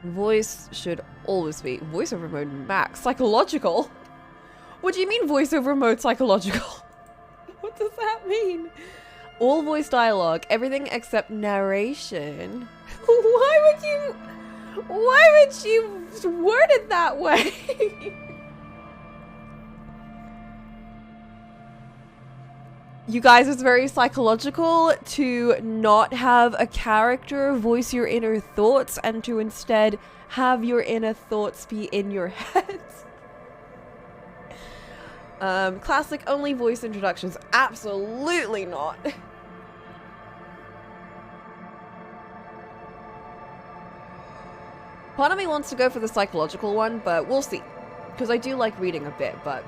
Voice should always be voiceover mode max. Psychological? What do you mean voiceover mode psychological? What does that mean? All voice dialogue, everything except narration. Why would you word it that way? You guys, it's very psychological to not have a character voice your inner thoughts and to instead have your inner thoughts be in your head. Classic only voice introductions. Absolutely not. Part of me wants to go for the psychological one, but we'll see. Because I do like reading a bit, but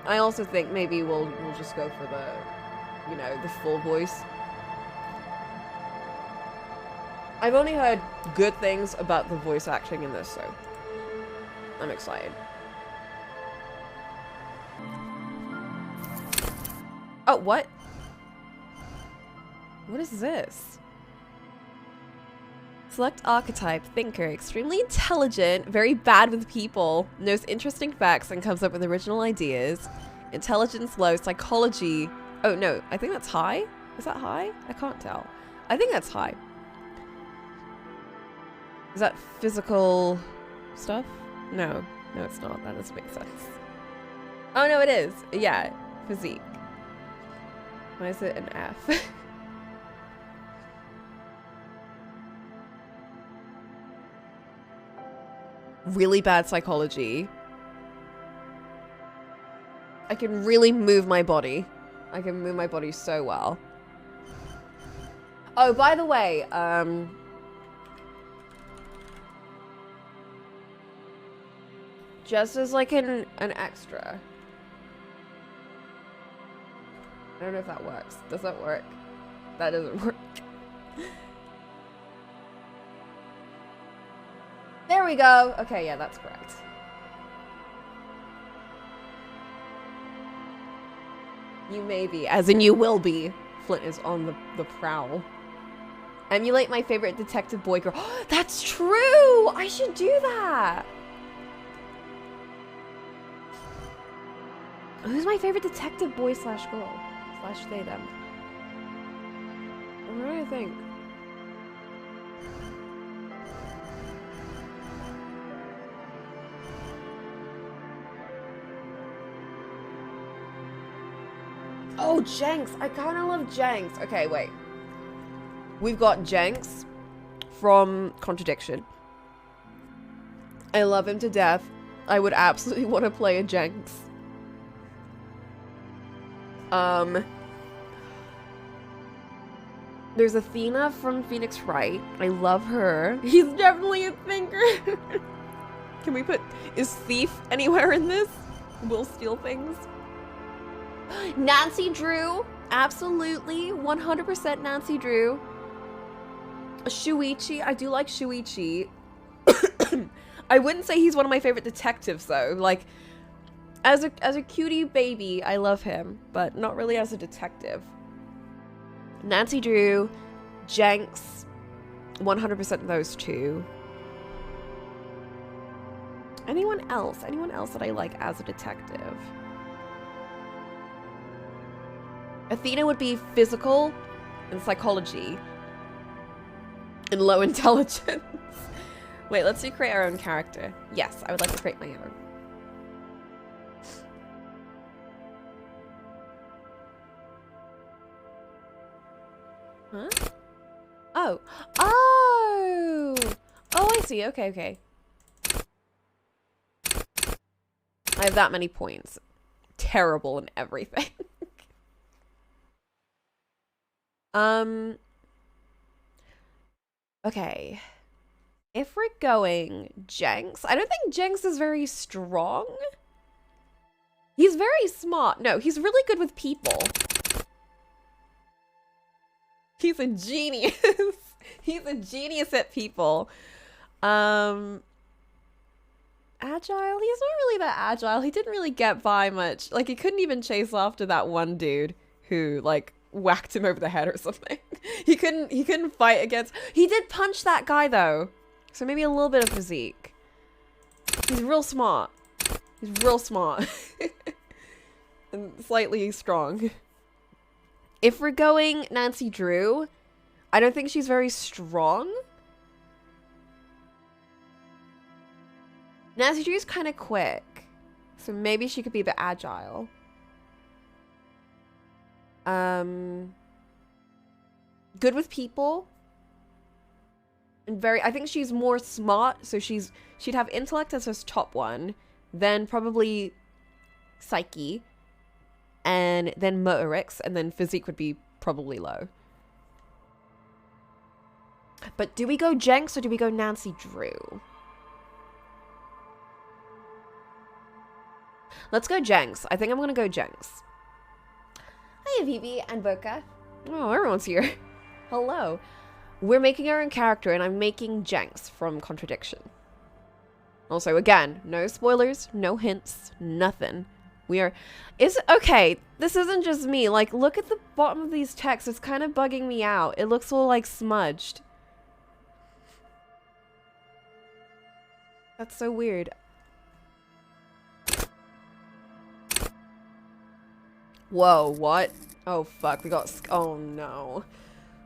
I also think maybe we'll just go for the, you know, the full voice. I've only heard good things about the voice acting in this, so I'm excited. Oh, what? What is this? Select archetype, thinker, extremely intelligent, very bad with people, knows interesting facts and comes up with original ideas. Intelligence low, psychology. Oh no, I think that's high. Is that high? I can't tell. I think that's high. Is that physical stuff? No, no it's not. That doesn't make sense. Oh no, it is. Yeah, physique. Why is it an F? Really bad psychology. I can really move my body. I can move my body so well. Oh, by the way, just as like an extra. I don't know if that works. Does that work? That doesn't work. There we go. Okay, yeah, that's correct. You may be, as in you will be. Flint is on the prowl. Emulate my favorite detective boy girl. That's true! I should do that! Who's my favorite detective boy slash girl? Slash they them. I'm trying to think. Oh, Jenks! I kinda love Jenks. Okay, wait. We've got Jenks from Contradiction. I love him to death. I would absolutely want to play a Jenks. There's Athena from Phoenix Wright. I love her. He's definitely a thinker. Can we put... Is Thief anywhere in this? Will steal things? Nancy Drew. Absolutely. 100% Nancy Drew. Shuichi. I do like Shuichi. I wouldn't say he's one of my favorite detectives, though. Like, as a cutie baby, I love him. But not really as a detective. Nancy Drew. Jenks. 100% those two. Anyone else? Anyone else that I like as a detective? Athena would be physical and psychology and low intelligence. Wait, let's do create our own character. Yes, I would like to create my own. Huh? Oh. Oh! Oh, I see. Okay, okay. I have that many points. Terrible in everything. Okay. If we're going Jenks, I don't think Jenks is very strong. He's very smart. No, he's really good with people. He's a genius. He's a genius at people. Agile? He's not really that agile. He didn't really get by much. Like, he couldn't even chase after that one dude who, like, whacked him over the head or something. He couldn't fight against... He did punch that guy, though. So maybe a little bit of physique. He's real smart. He's real smart. And slightly strong. If we're going Nancy Drew, I don't think she's very strong. Nancy Drew's kind of quick. So maybe she could be a bit agile. Good with people. And I think she's more smart, so she'd have intellect as her top one, then probably psyche, and then motorics, and then physique would be probably low. But do we go Jenks or do we go Nancy Drew? Let's go Jenks. I think I'm gonna go Jenks. Hi, Vivi and Boca. Oh, everyone's here. Hello. We're making our own character, and I'm making Jenks from Contradiction. Also, again, no spoilers, no hints, nothing. Okay, this isn't just me. Like, look at the bottom of these texts. It's kind of bugging me out. It looks all, like, smudged. That's so weird. Whoa, what? Oh, fuck, we got... Oh, no.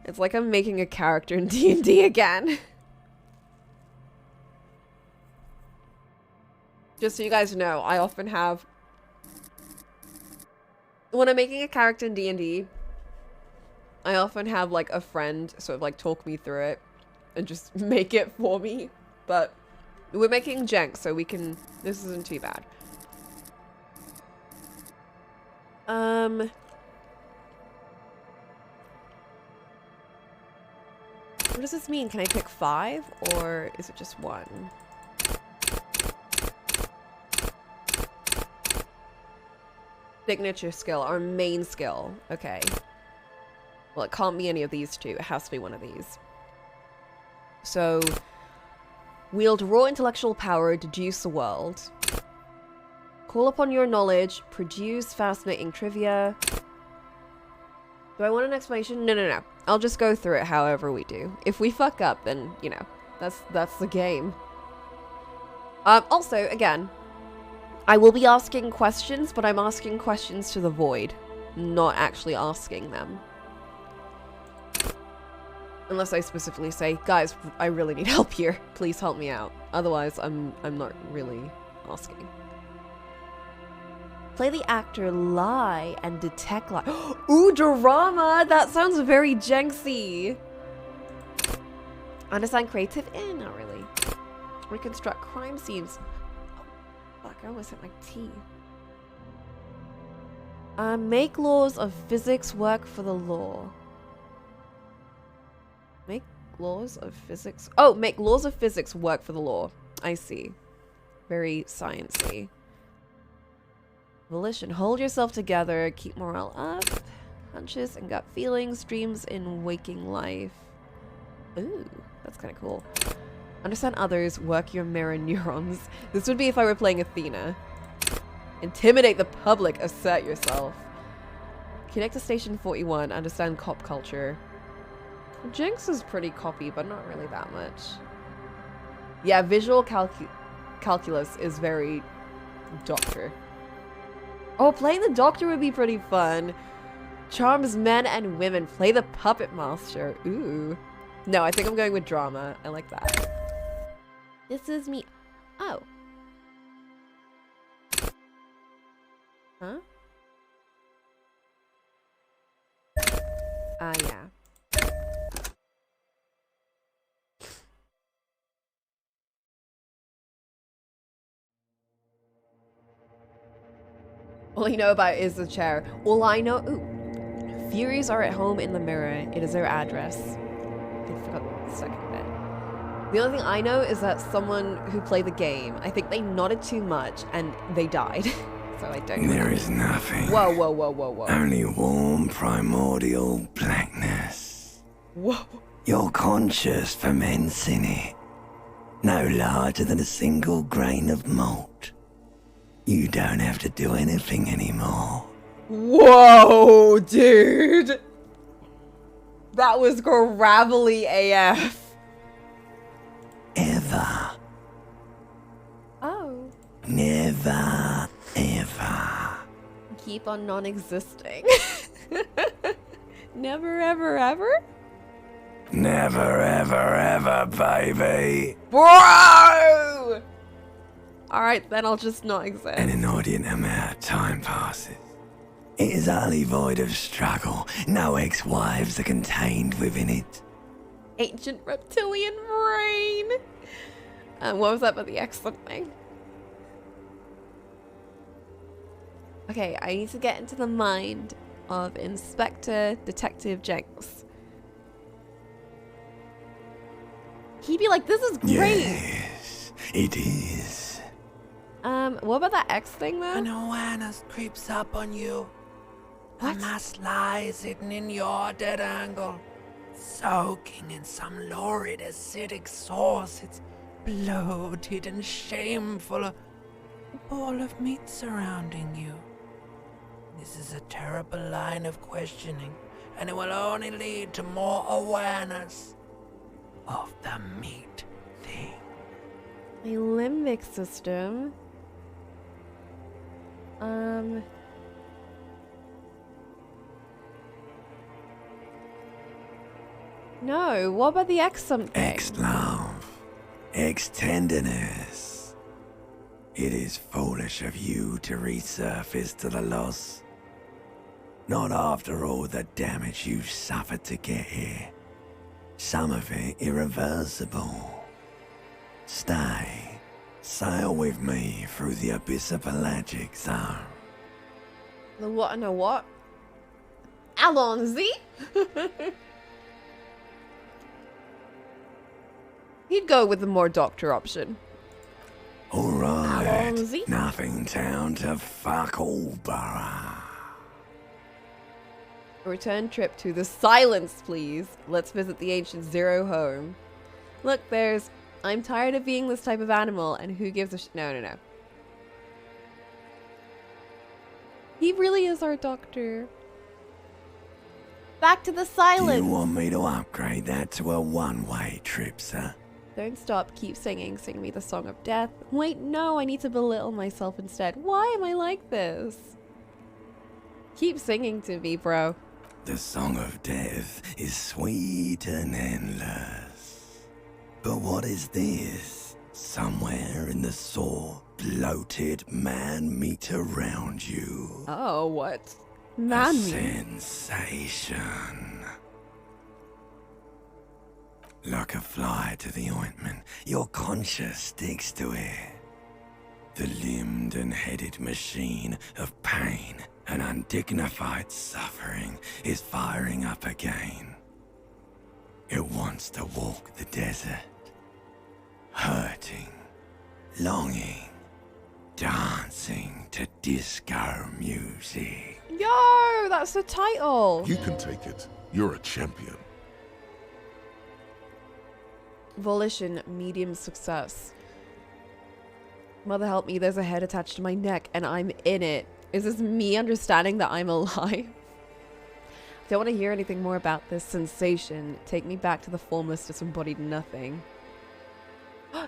It's like I'm making a character in D&D again. Just so you guys know, I often have... When I'm making a character in D&D, I often have, like, a friend sort of, like, talk me through it and just make it for me. But we're making Jenks, so we can... This isn't too bad. What does this mean? Can I pick 5 or is it just 1? Signature skill, our main skill. Okay. Well, it can't be any of these two. It has to be one of these. So, wield raw intellectual power, deduce the world. Call upon your knowledge, produce fascinating trivia. Do I want an explanation? No, no, no. I'll just go through it however we do. If we fuck up, then, you know, that's the game. Also, again, I will be asking questions, but I'm asking questions to the void, not actually asking them. Unless I specifically say, guys, I really need help here. Please help me out. Otherwise, I'm not really asking. Play the actor, lie, and detect lie. Ooh, drama! That sounds very Jenksy. Understand creative? Not really. Reconstruct crime scenes. Oh, fuck, I almost hit my teeth. Make laws of physics work for the law. Make laws of physics... Oh, make laws of physics work for the law. I see. Very sciencey. Volition. Hold yourself together. Keep morale up. Hunches and gut feelings. Dreams in waking life. Ooh, that's kind of cool. Understand others. Work your mirror neurons. This would be if I were playing Athena. Intimidate the public. Assert yourself. Connect to Station 41. Understand cop culture. Jinx is pretty copy, but not really that much. Yeah, visual calculus is very doctor. Oh, playing the doctor would be pretty fun. Charms men and women. Play the puppet master. Ooh. No, I think I'm going with drama. I like that. This is me. Oh. Huh? Yeah. All you know about is the chair. All I know... Ooh. Furies are at home in the mirror. It is their address. I forgot the second bit. The only thing I know is that someone who played the game, I think they nodded too much and they died. So I don't know. There is nothing. Whoa, whoa, whoa, whoa, whoa. Only warm primordial blackness. Whoa. Your conscious ferments in it. No larger than a single grain of malt. You don't have to do anything anymore. Whoa, dude. That was gravelly AF. Never, ever. Keep on non-existing. Never, ever, ever? Never, ever, ever, baby. Bro! Alright, then I'll just not exist. An inordinate amount of time passes. It is utterly void of struggle. No ex-wives are contained within it. Ancient reptilian brain. What was that about the X something? Okay, I need to get into the mind of Inspector Detective Jenks. He'd be like, this is great. Yes, it is. What about that X thing though? An awareness creeps up on you. What? A mass lies hidden in your dead angle, soaking in some lurid acidic sauce. It's bloated and shameful, a ball of meat surrounding you. This is a terrible line of questioning, and it will only lead to more awareness of the meat thing. My limbic system. No, what about the X something? Ex-love. Ex-tenderness. It is foolish of you to resurface to the loss. Not after all the damage you've suffered to get here. Some of it irreversible. Stay. Sail with me through the abyss of pelagic zone. The what and a what? Allons-y? He'd go with the more doctor option. Alright. Allons-y? Nothing down to fuck all, borough. A return trip to the silence, please. Let's visit the ancient Zero home. Look, there's... I'm tired of being this type of animal, and who gives a No, no, no. He really is our doctor. Back to the silence! You want me to upgrade that to a one-way trip, sir? Don't stop, keep singing. Sing me the song of death. Wait, no, I need to belittle myself instead. Why am I like this? Keep singing to me, bro. The song of death is sweet and endless. But what is this? Somewhere in the sore, bloated man meat around you. Oh, what? Man A meat. sensation. Like a fly to the ointment, your conscience sticks to it. The limbed and headed machine of pain and undignified suffering is firing up again. It wants to walk the desert, hurting, longing, dancing to disco music. Yo, that's the title. You can take it. You're a champion. Volition, medium success. Mother help me, there's a head attached to my neck and I'm in it. Is this me understanding that I'm alive? Don't want to hear anything more about this sensation. Take me back to the formless, disembodied nothing.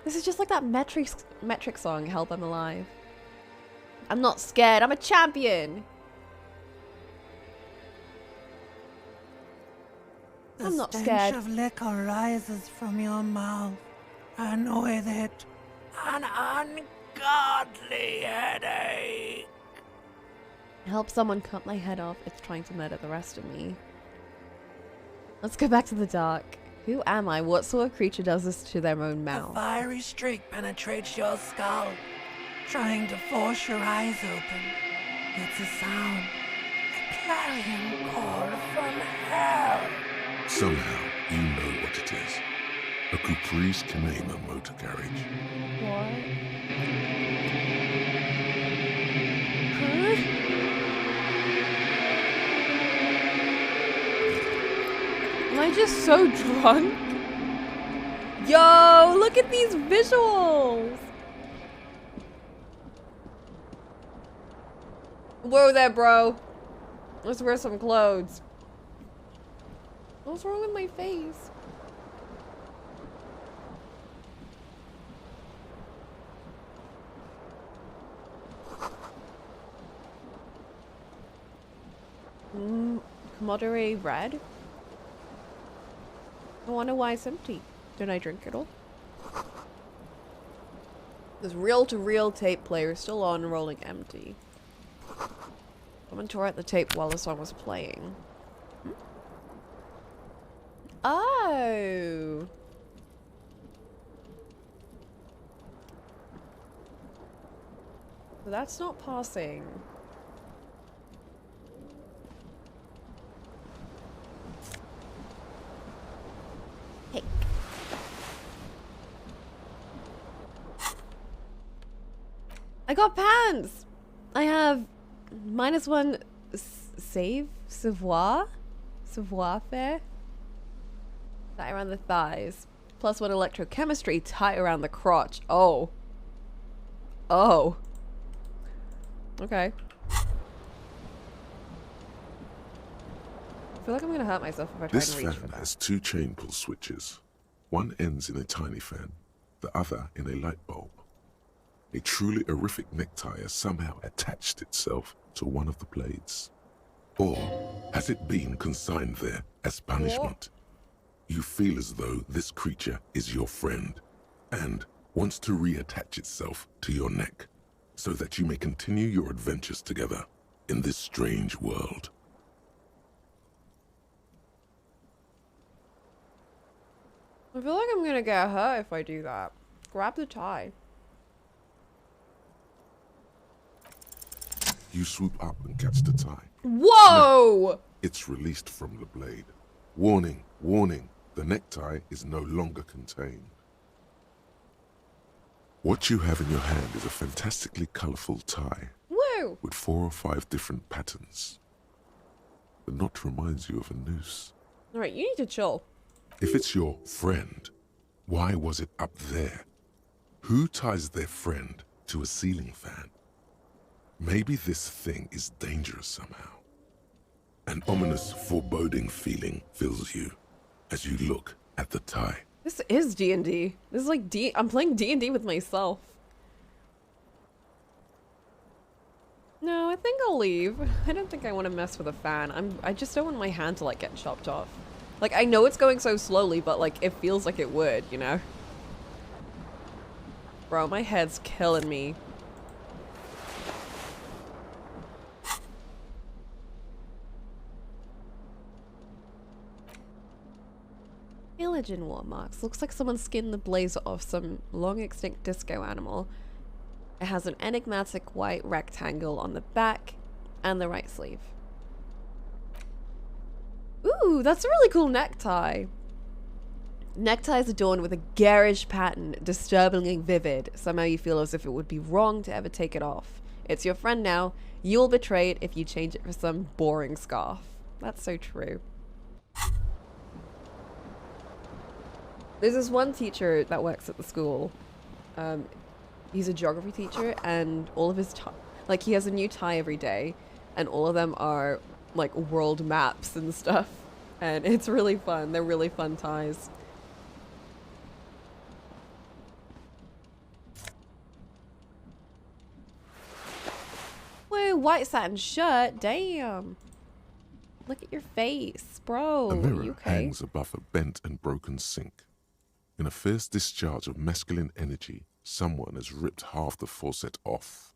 This is just like that metric song, Help I'm Alive. I'm not scared, I'm a champion! I'm not scared. The stench of liquor rises from your mouth, and with it, an ungodly headache. Help someone cut my head off. It's trying to murder the rest of me. Let's go back to the dark. Who am I? What sort of creature does this to their own A mouth? fiery streak penetrates your skull, trying to force your eyes open. It's a sound, a clarion call from hell. Somehow, you know what it is. A Caprice Canema motor carriage. What? Huh? Am I just so drunk? Yo, look at these visuals! Whoa there, bro. Let's wear some clothes. What's wrong with my face? Monterey red? I wonder why it's empty. Did I drink it all? This reel-to-reel tape player is still on, rolling empty. Someone tore out the tape while the song was playing. Hmm? Oh! So that's not passing. Hey. I got pants! I have -1 save? Savoir faire? Tie around the thighs. +1 electrochemistry, tie around the crotch. Oh. Oh. Okay. I feel like I'm gonna hurt myself if I try This and reach fan for that. has 2 chain pull switches. One ends in a tiny fan, the other in a light bulb. A truly horrific necktie has somehow attached itself to one of the blades. Or has it been consigned there as punishment? You feel as though this creature is your friend and wants to reattach itself to your neck so that you may continue your adventures together in this strange world. I feel like I'm gonna get hurt if I do that. Grab the tie. You swoop up and catch the tie. Whoa! It's released from the blade. Warning, warning, the necktie is no longer contained. What you have in your hand is a fantastically colorful tie Woo! with 4 or 5 different patterns. The knot reminds you of a noose. Alright, you need to chill. If it's your friend, why was it up there? Who ties their friend to a ceiling fan? Maybe this thing is dangerous somehow. An ominous, foreboding feeling fills you as you look at the tie. This is D&D. This is like I'm playing D&D with myself. No, I think I'll leave. I don't think I want to mess with a fan. I just don't want my hand to like get chopped off. Like, I know it's going so slowly, but like it feels like it would, you know? Bro, my head's killing me. Village in watermarks. Looks like someone skinned the blazer off some long extinct disco animal. It has an enigmatic white rectangle on the back and the right sleeve. Ooh, that's a really cool necktie. Necktie is adorned with a garish pattern, disturbingly vivid. Somehow you feel as if it would be wrong to ever take it off. It's your friend now. You'll betray it if you change it for some boring scarf. That's so true. There's this one teacher that works at the school. He's a geography teacher, and all of his like he has a new tie every day, and all of them are like world maps and stuff, and it's really fun. They're really fun ties. Whoa, white satin shirt, damn. Look at your face, bro. A mirror You okay? hangs above a bent and broken sink. In a fierce discharge of masculine energy, someone has ripped half the faucet off.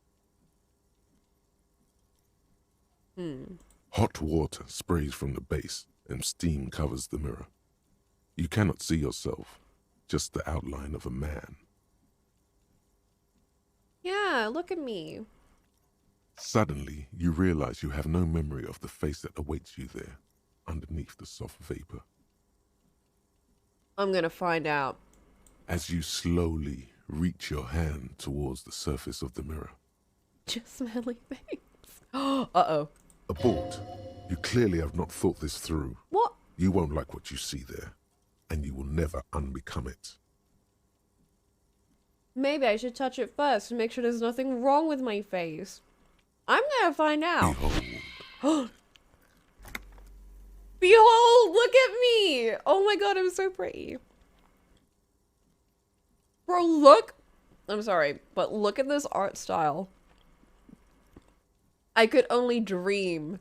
Hot water sprays from the base and steam covers the mirror. You cannot see yourself, just the outline of a man. Yeah, look at me. Suddenly, you realize you have no memory of the face that awaits you there, underneath the soft vapor. I'm gonna find out. As you slowly reach your hand towards the surface of the mirror. Just smelly things. Uh-oh. Abort. You clearly have not thought this through. What? You won't like what you see there, and you will never unbecome it. Maybe I should touch it first to make sure there's nothing wrong with my face. I'm gonna find out. Behold, Behold, look at me. Oh my god, I'm so pretty. Bro, look. I'm sorry, but look at this art style. I could only dream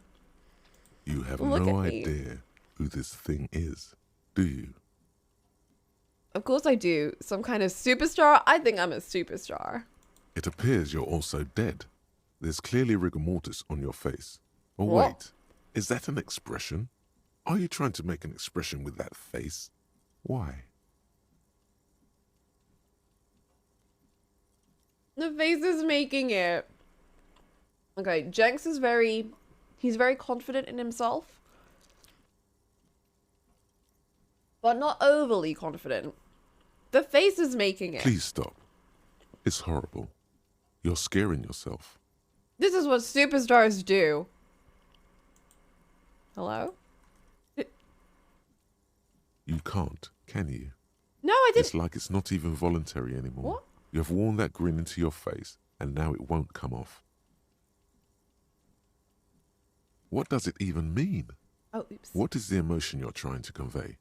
You have Look no at me. idea who this thing is, do you? Of course I do. Some kind of superstar? I think I'm a superstar. It appears you're also dead. There's clearly rigor mortis on your face. Oh, What? wait. Is that an expression? Are you trying to make an expression with that face? Why? The face is making it. Okay, Jenks is he's very confident in himself. But not overly confident. The face is making it. Please stop. It's horrible. You're scaring yourself. This is what superstars do. Hello? You can't, can you? No, I didn't. It's like it's not even voluntary anymore. What? You have worn that grin into your face, and now it won't come off. What does it even mean? Oh, oops. What is the emotion you're trying to convey?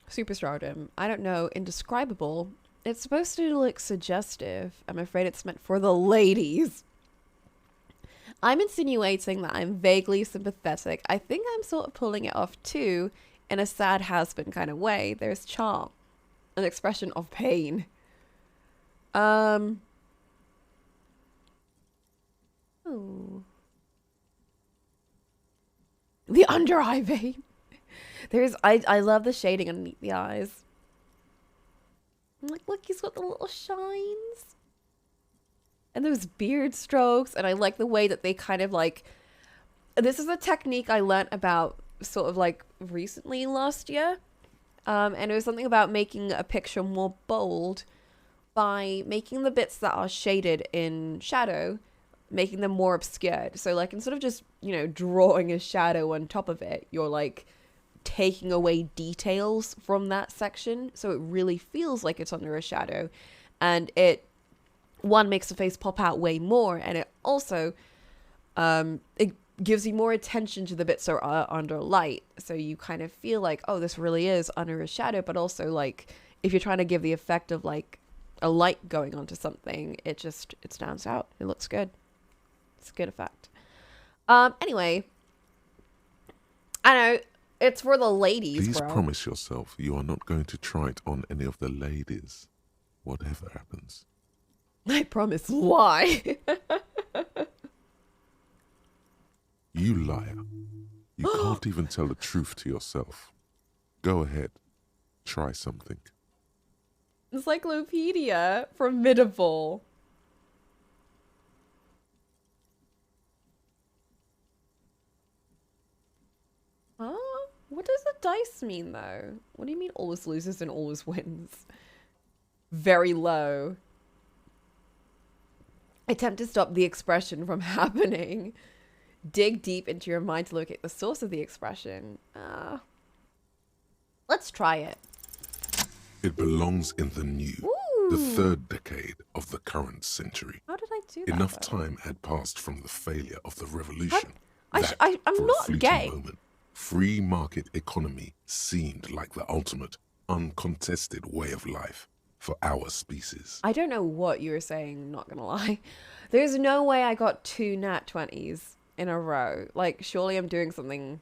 Superstardom. I don't know. Indescribable. It's supposed to look suggestive. I'm afraid it's meant for the ladies. I'm insinuating that I'm vaguely sympathetic. I think I'm sort of pulling it off too, in a sad has-been kind of way. There's charm. An expression of pain. Oh. The under eye vein. I love the shading underneath the eyes. I'm like, look, he's got the little shines. And those beard strokes. And I like the way that they kind of like... This is a technique I learnt about sort of like recently last year. And it was something about making a picture more bold by making the bits that are shaded in shadow, making them more obscured. So like instead of just, you know, drawing a shadow on top of it, you're like taking away details from that section. So it really feels like it's under a shadow. And it, one, makes the face pop out way more. And it also, it gives you more attention to the bits that are under light. So you kind of feel like, oh, this really is under a shadow. But also like, if you're trying to give the effect of like a light going onto something, it stands out. It looks good. It's a good effect. Anyway, I know it's for the ladies. Please bro. promise yourself you are not going to try it on any of the ladies, whatever happens. I promise. Why? You liar. You can't even tell the truth to yourself. Go ahead. Try something. Encyclopedia formidable. Huh? What does the dice mean though? What do you mean always loses and always wins? Very low. Attempt to stop the expression from happening. Dig deep into your mind to locate the source of the expression. Let's try it. It belongs in the new, the third decade of the current century. How did I do that? Enough though? time had passed from the failure of the revolution. I'm that, for a not fleeting gay. moment, free market economy seemed like the ultimate, uncontested way of life for our species. I don't know what you were saying, not gonna lie. There's no way I got 2 nat 20s in a row. Like, surely I'm doing something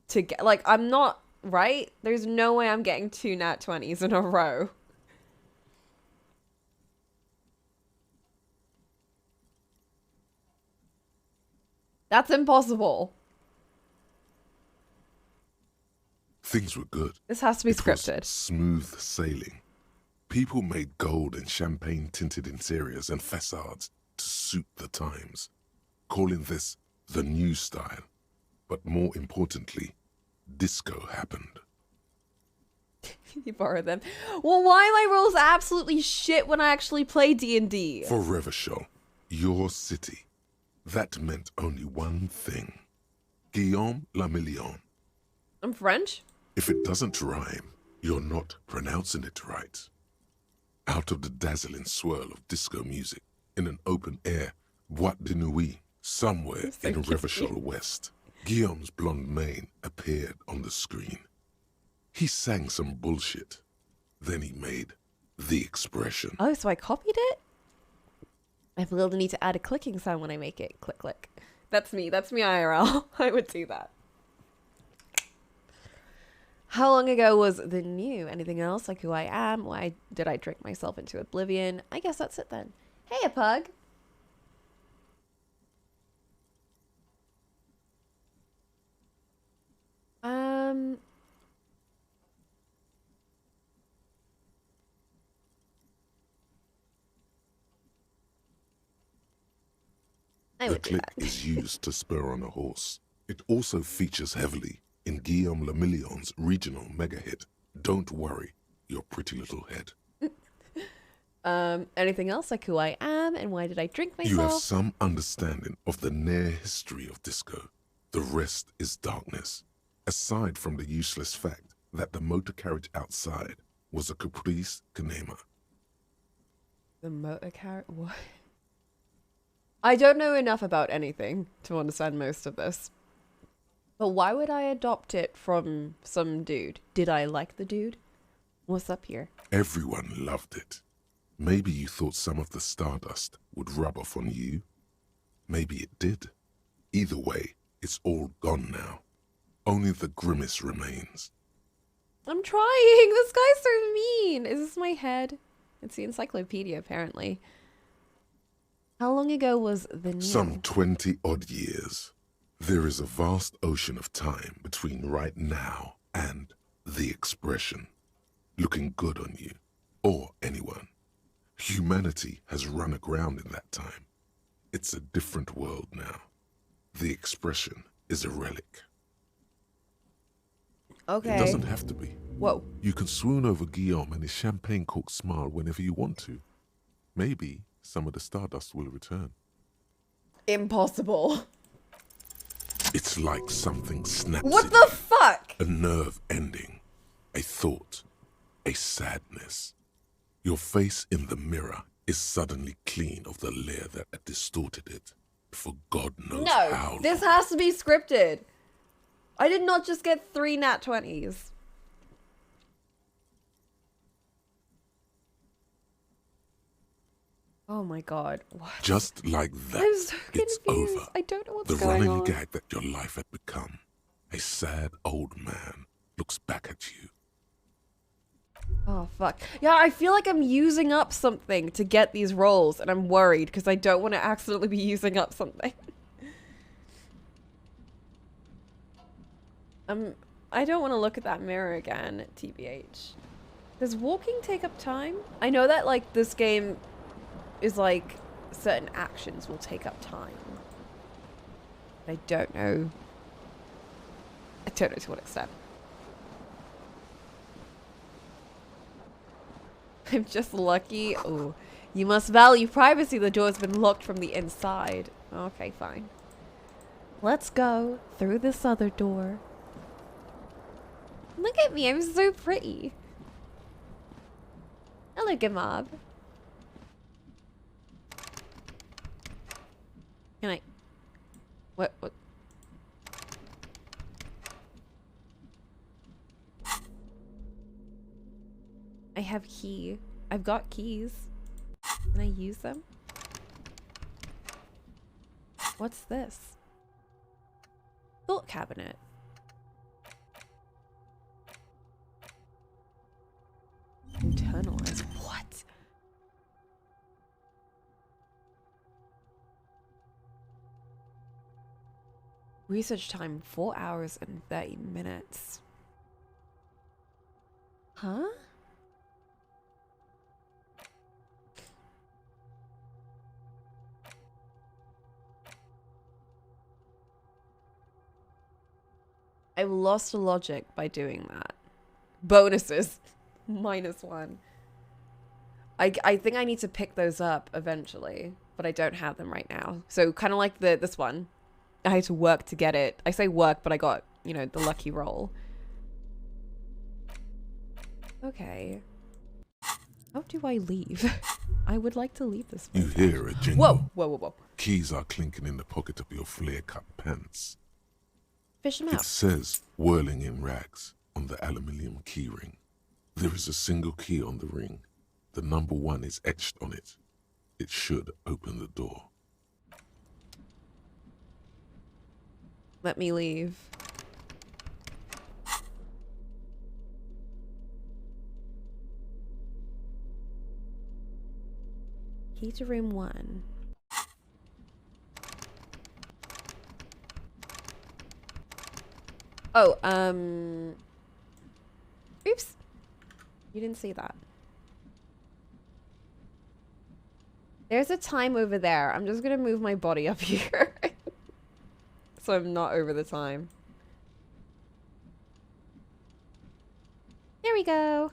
to get... Like, I'm not... Right? There's no way I'm getting 2 nat 20s in a row. That's impossible. Things were good. This has to be It was scripted. smooth sailing. People made gold and champagne-tinted interiors and facades to suit the times, calling this the new style. But more importantly, disco happened. You borrowed them. Well, why are my rolls absolutely shit when I actually play D&D? For Revachol, your city, that meant only one thing. Guillaume la Million. I'm French? If it doesn't rhyme, you're not pronouncing it right. Out of the dazzling swirl of disco music, in an open-air boîte de nuit, somewhere So in cute. Revachol West, Guillaume's blonde mane appeared on the screen. He sang some bullshit. Then he made the expression. Oh, so I copied it? I feel the need to add a clicking sound when I make it. Click, click. That's me. That's me IRL. I would do that. How long ago was the new? Anything else? Like who I am? Why did I drink myself into oblivion? I guess that's it then. Hey, a pug. I The would do click that. is used to spur on a horse. It also features heavily in Guillaume Lemillion's regional mega hit, Don't Worry, Your Pretty Little Head. Anything else? Like who I am and why did I drink myself? You have some understanding of the near history of disco. The rest is darkness. Aside from the useless fact that the motor carriage outside was a Caprice Canema. The motor carriage? What? I don't know enough about anything to understand most of this. But why would I adopt it from some dude? Did I like the dude? What's up here? Everyone loved it. Maybe you thought some of the stardust would rub off on you. Maybe it did. Either way, it's all gone now. Only the grimace remains. I'm trying! This guy's so mean! Is this my head? It's the encyclopedia, apparently. How long ago was the new? Some 20-odd years. There is a vast ocean of time between right now and the expression. Looking good on you, or anyone. Humanity has run aground in that time. It's a different world now. The expression is a relic. Okay. It doesn't have to be. Whoa. You can swoon over Guillaume and his champagne-corked smile whenever you want to. Maybe some of the stardust will return. Impossible. It's like something snaps What in the you. fuck? A nerve ending. A thought. A sadness. Your face in the mirror is suddenly clean of the layer that had distorted it. For God knows how No, long. this has to be scripted. I did not just get 3 nat 20s. Oh my god. What? Just like that, I'm so it's confused. over. I don't know what's The going running on. gag that your life had become. A sad old man looks back at you. Oh, fuck. Yeah, I feel like I'm using up something to get these rolls, and I'm worried because I don't want to accidentally be using up something. I don't want to look at that mirror again, TBH. Does walking take up time? I know that, like, this game is, like, certain actions will take up time. But I don't know. I don't know to what extent. I'm just lucky. Oh, you must value privacy. The door's been locked from the inside. Okay, fine. Let's go through this other door. Look at me, I'm so pretty. Hello, Gamab. Can I... What? I have key. I've got keys. Can I use them? What's this? Thought cabinet. Internalize. What? Research time 4 hours and 30 minutes. Huh? I lost a logic by doing that. Bonuses. -1. I think I need to pick those up eventually, but I don't have them right now. So kind of like this one. I had to work to get it. I say work, but I got, you know, the lucky roll. Okay. How do I leave? I would like to leave this You place. hear a jingle. Whoa. Keys are clinking in the pocket of your flare-cut pants. Fish them It out. says, whirling in rags, on the aluminium key ring. There is a single key on the ring. The number 1 is etched on it. It should open the door. Let me leave. Key to room 1. Oh, oops. You didn't see that. There's a time over there. I'm just gonna move my body up here. So I'm not over the time. There we go.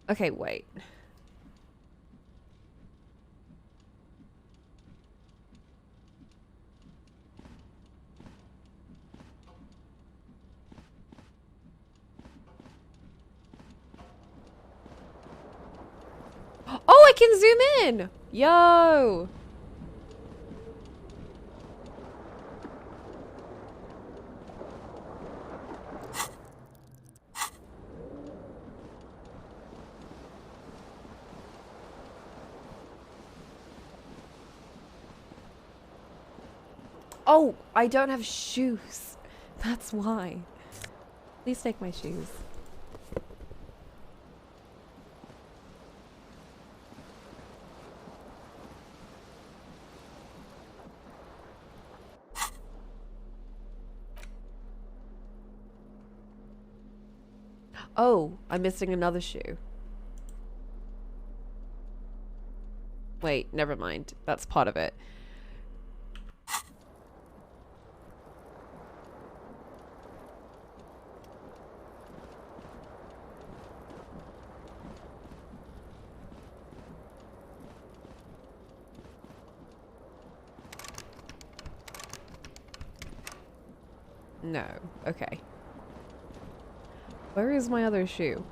Okay, wait. Oh, I can zoom in! Yo! Oh, I don't have shoes. That's why. Please take my shoes. Oh, I'm missing another shoe. Wait, never mind. That's part of it. No. Okay. Where is my other shoe?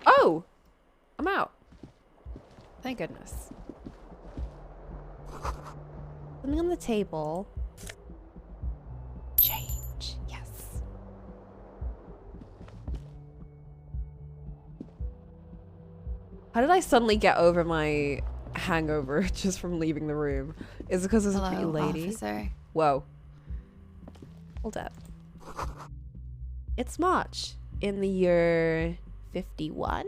Oh! I'm out. Thank goodness. Something on the table. Change. Yes. How did I suddenly get over my hangover just from leaving the room? Is it because there's a pretty lady? Officer. Whoa. Hold up. It's March in the year 51?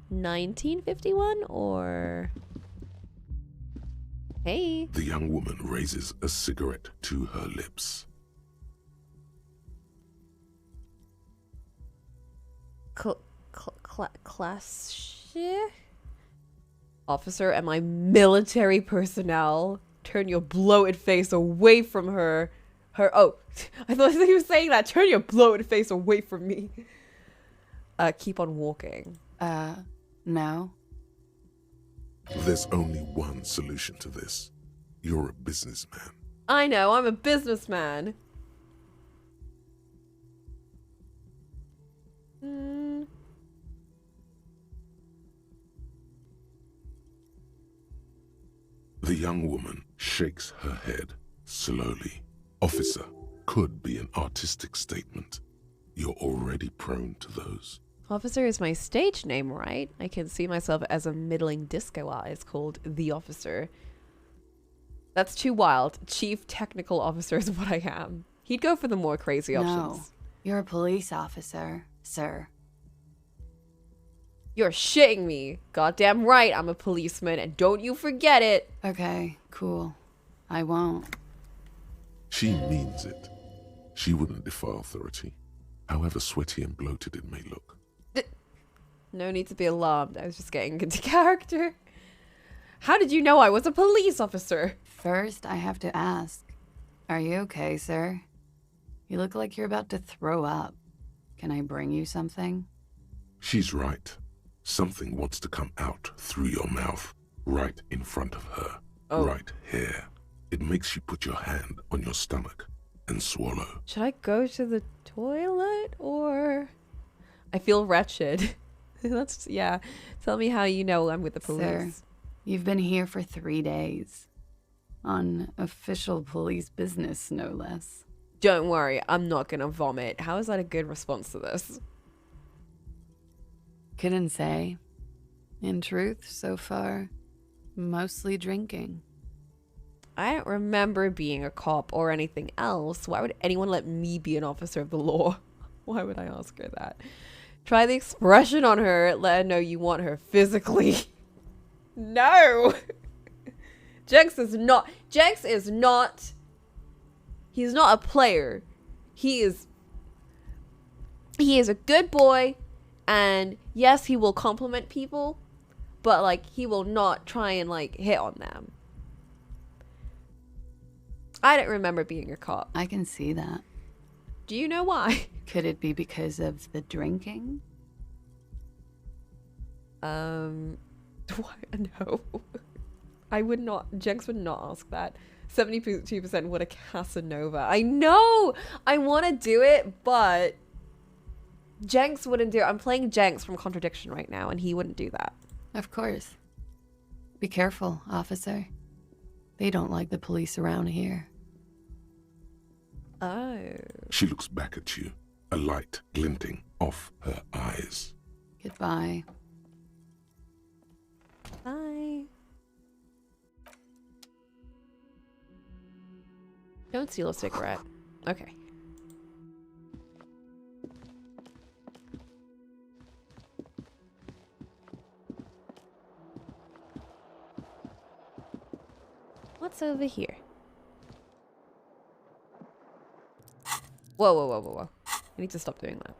1951 or... Hey. The young woman raises a cigarette to her lips. Class... Officer, am I military personnel? Turn your bloated face away from her. Oh, I thought he was saying that. Turn your bloated face away from me. Keep on walking. No. There's only one solution to this. You're a businessman. I know, I'm a businessman. The young woman shakes her head slowly. Officer could be an artistic statement. You're already prone to those. Officer is my stage name, right? I can see myself as a middling disco artist called The Officer. That's too wild. Chief Technical Officer is what I am. He'd go for the more crazy options. No, you're a police officer, sir. You're shitting me. Goddamn right, I'm a policeman, and don't you forget it. Okay, cool. I won't. She means it. She wouldn't defy authority, however sweaty and bloated it may look. No need to be alarmed. I was just getting into character. How did you know I was a police officer? First, I have to ask. Are you okay, sir? You look like you're about to throw up. Can I bring you something? She's right. Something wants to come out through your mouth, right in front of her, right here. It makes you put your hand on your stomach and swallow. Should I go to the toilet or... I feel wretched. Yeah. Tell me how you know I'm with the police. Sir, You've been here for 3 days. On official police business, no less. Don't worry, I'm not gonna vomit. How is that a good response to this? Couldn't say. In truth, so far, mostly drinking. I don't remember being a cop or anything else. Why would anyone let me be an officer of the law? Why would I ask her that? Try the expression on her. Let her know you want her physically. No! Jenks is not... He's not a player. He is a good boy. And yes, he will compliment people. But, like, he will not try and, like, hit on them. I don't remember being a cop. I can see that. Do you know why? Could it be because of the drinking? Why? No. I would not. Jenks would not ask that. 72%. What a Casanova. I know! I want to do it, but Jenks wouldn't do it. I'm playing Jenks from Contradiction right now, and he wouldn't do that. Of course. Be careful, officer. They don't like the police around here. Oh. She looks back at you, a light glinting off her eyes. Goodbye. Bye. Don't steal a cigarette. Okay. What's over here? Whoa, whoa, whoa, whoa, whoa. I need to stop doing that.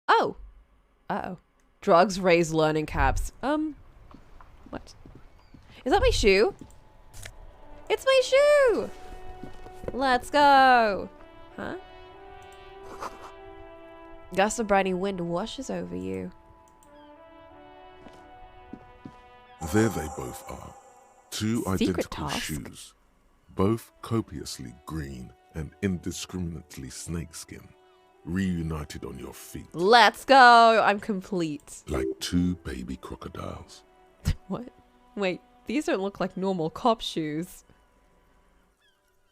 Oh. Uh-oh. Drugs raise learning caps. What? Is that my shoe? It's my shoe! Let's go! Huh? Gust of briny wind washes over you. There they both are. Two Secret identical task? shoes. Both copiously green and indiscriminately snakeskin. Reunited on your feet. Let's go! I'm complete. Like two baby crocodiles. What? Wait, these don't look like normal cop shoes.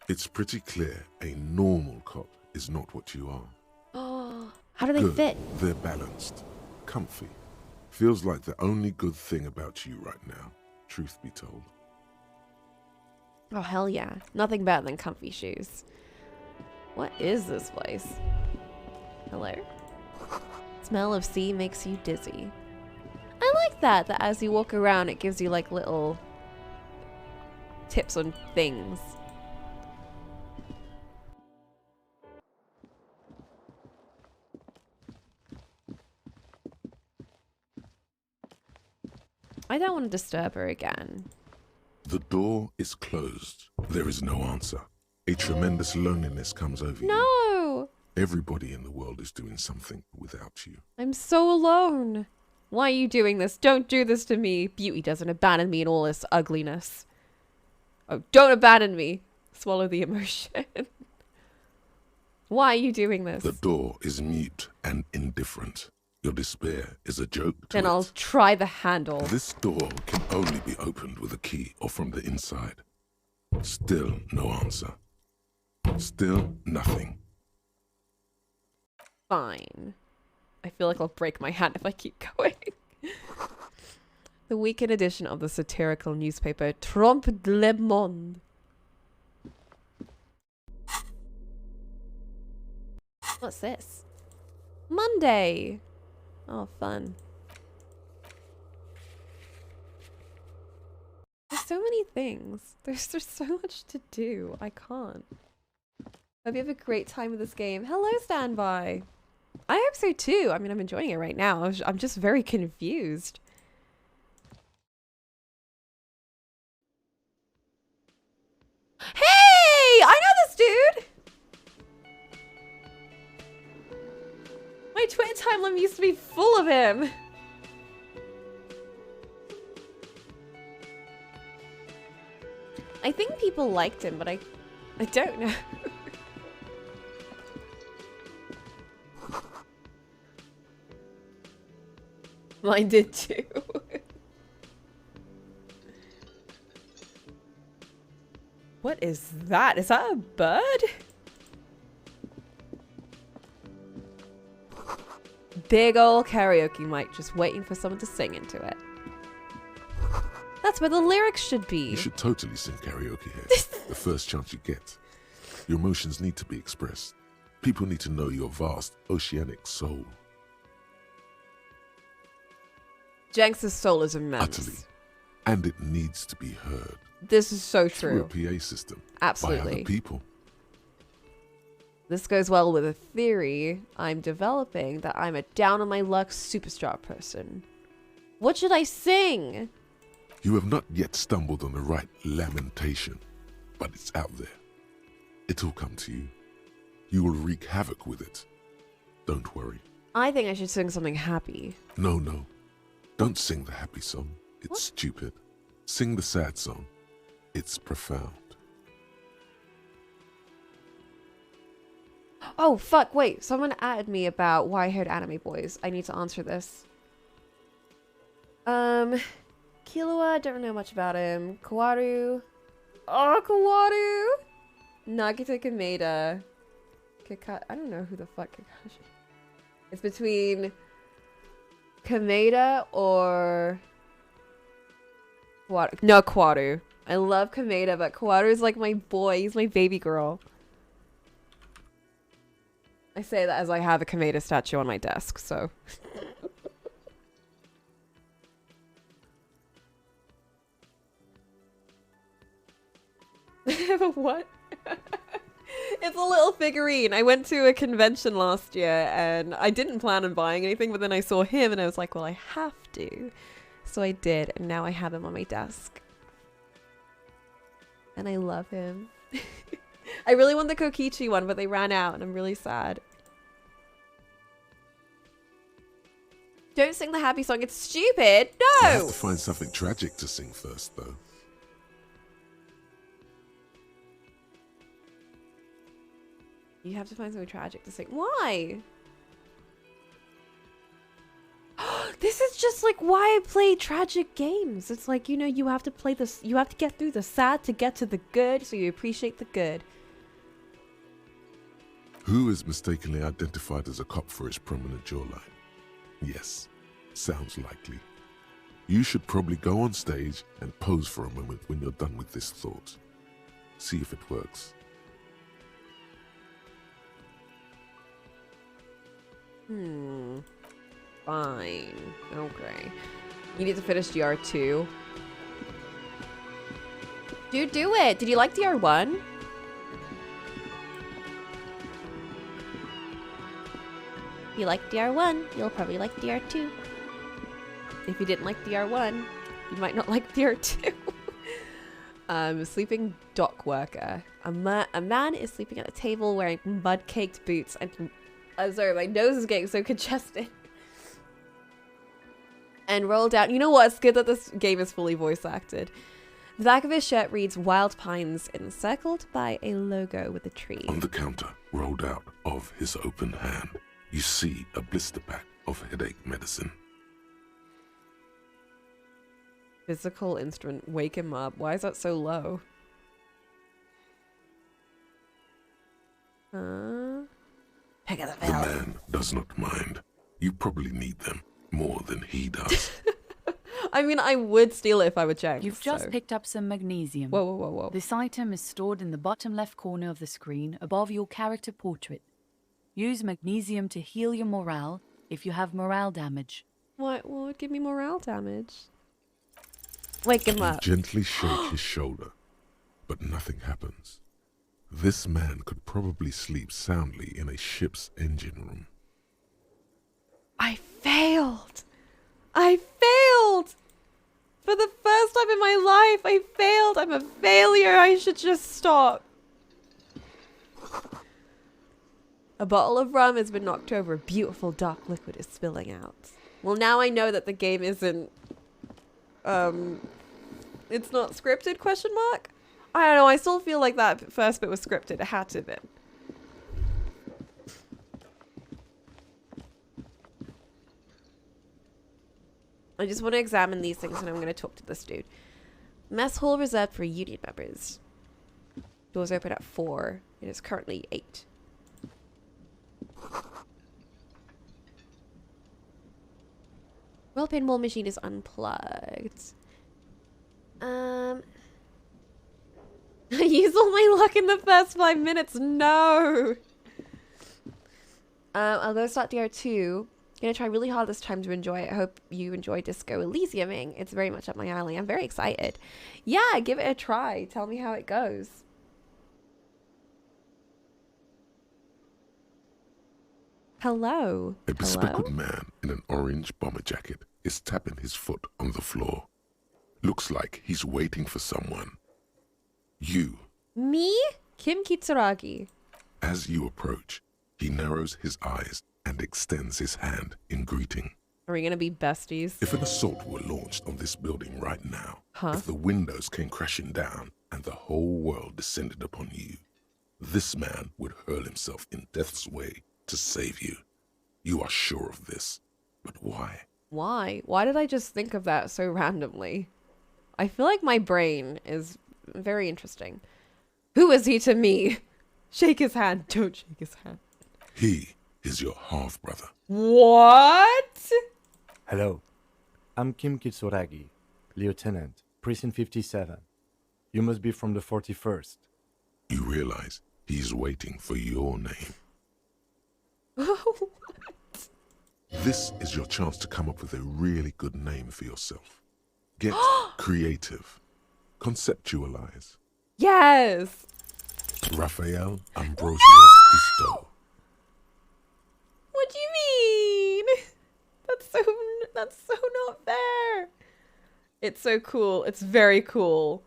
It's pretty clear a normal cop is not what you are. Oh, how do they Good. fit? They're balanced. Comfy. Feels like the only good thing about you right now, truth be told. Oh, hell yeah. Nothing better than comfy shoes. What is this place? Hello? Smell of sea makes you dizzy. I like that as you walk around, it gives you like little tips on things. I don't want to disturb her again. The door is closed. There is no answer. A tremendous loneliness comes over you. No! Everybody in the world is doing something without you. I'm so alone. Why are you doing this? Don't do this to me. Beauty doesn't abandon me in all this ugliness. Oh, don't abandon me. Swallow the emotion. Why are you doing this? The door is mute and indifferent. Your despair is a joke to Then it. I'll try the handle. This door can only be opened with a key or from the inside. Still no answer. Still nothing. Fine. I feel like I'll break my hand if I keep going. The weekend edition of the satirical newspaper Trompe le Monde. What's this? Monday. Oh, fun. There's so many things. There's so much to do. I can't. Hope you have a great time with this game. Hello, Standby. I hope so too. I mean, I'm enjoying it right now. I'm just very confused. Hey! I know this dude! My Twitter timeline used to be full of him. I think people liked him, but I don't know. Mine did too. What is that? Is that a bird? Big ol' karaoke mic just waiting for someone to sing into it. That's where the lyrics should be. You should totally sing karaoke here, the first chance you get. Your emotions need to be expressed. People need to know your vast, oceanic soul. Jenks' soul is immense. Utterly. And it needs to be heard. This is so true. Through a PA system. Absolutely. By other people. This goes well with a theory I'm developing that I'm a down-on-my-luck superstar person. What should I sing? You have not yet stumbled on the right lamentation, but it's out there. It'll come to you. You will wreak havoc with it. Don't worry. I think I should sing something happy. No. Don't sing the happy song. It's stupid. Sing the sad song. It's profound. Oh, fuck, wait. Someone added me about wire-haired anime boys. I need to answer this. Killua, don't know much about him. Kawaru. Oh, Kawaru! Nagita Kameda. I don't know who the fuck Kakashi. It's between Kameda or Kawaru. No, Kawaru. I love Kameda, but Kawaru is like my boy. He's my baby girl. I say that as I have a Kameda statue on my desk, so. I have a what? It's a little figurine. I went to a convention last year and I didn't plan on buying anything, but then I saw him and I was like, well, I have to. So I did, and now I have him on my desk. And I love him. I really want the Kokichi one, but they ran out and I'm really sad. Don't sing the happy song. It's stupid. No! You have to find something tragic to sing first, though. You have to find something tragic to sing. Why? This is just like why I play tragic games. It's like, you know, you have to play this. You have to get through the sad to get to the good, so you appreciate the good. Who is mistakenly identified as a cop for his prominent jawline? Yes, sounds likely. You should probably go on stage and pose for a moment when you're done with this thought. See if it works. Fine. Okay. You need to finish DR2. Dude, do it! Did you like DR1? If you like DR1, you'll probably like DR2. If you didn't like DR1, you might not like DR2. Sleeping dock worker. A man is sleeping at a table wearing mud-caked boots and... I'm sorry, my nose is getting so congested. And roll down. You know what? It's good that this game is fully voice acted. The back of his shirt reads Wild Pines, encircled by a logo with a tree. On the counter, rolled out of his open hand, you see a blister pack of headache medicine. Physical instrument. Wake him up. Why is that so low? Pick of the The man does not mind. You probably need them more than he does. I mean, I would steal it if I were Jenks. You've just picked up some magnesium. Whoa. This item is stored in the bottom left corner of the screen above your character portrait. Use magnesium to heal your morale if you have morale damage. What would give me morale damage? Wake him up. You gently shake his shoulder, but nothing happens. This man could probably sleep soundly in a ship's engine room. I failed! I failed! For the first time in my life, I failed! I'm a failure! I should just stop. A bottle of rum has been knocked over. A beautiful dark liquid is spilling out. Well, now I know that the game isn't... it's not scripted, question mark? I don't know, I still feel like that first bit was scripted. It had to have been. I just want to examine these things and I'm going to talk to this dude. Mess hall reserved for union members. Doors open at 4. It is currently 8. Well, pinball machine is unplugged. I used all my luck in the first 5 minutes. No. I'll go start DR2. Gonna try really hard this time to enjoy it. I hope you enjoy Disco Elysiuming. It's very much up my alley. I'm very excited. Yeah, give it a try. Tell me how it goes. Hello. A bespectacled man in an orange bomber jacket is tapping his foot on the floor. Looks like he's waiting for someone. You. Me? Kim Kitsuragi. As you approach, he narrows his eyes and extends his hand in greeting. Are we gonna be besties? If an assault were launched on this building right now, if the windows came crashing down and the whole world descended upon you, this man would hurl himself in death's way to save you. You are sure of this. But why? Why? Why did I just think of that so randomly? I feel like my brain is very interesting. Who is he to me? Shake his hand. Don't shake his hand. He is your half-brother. What? Hello. I'm Kim Kitsuragi, Lieutenant, Precinct 57. You must be from the 41st. You realize he's waiting for your name. This is your chance to come up with a really good name for yourself. Get creative. Conceptualize. Yes. Raphael Ambrosius Gusteau. What do you mean? That's so not fair. It's so cool. It's very cool.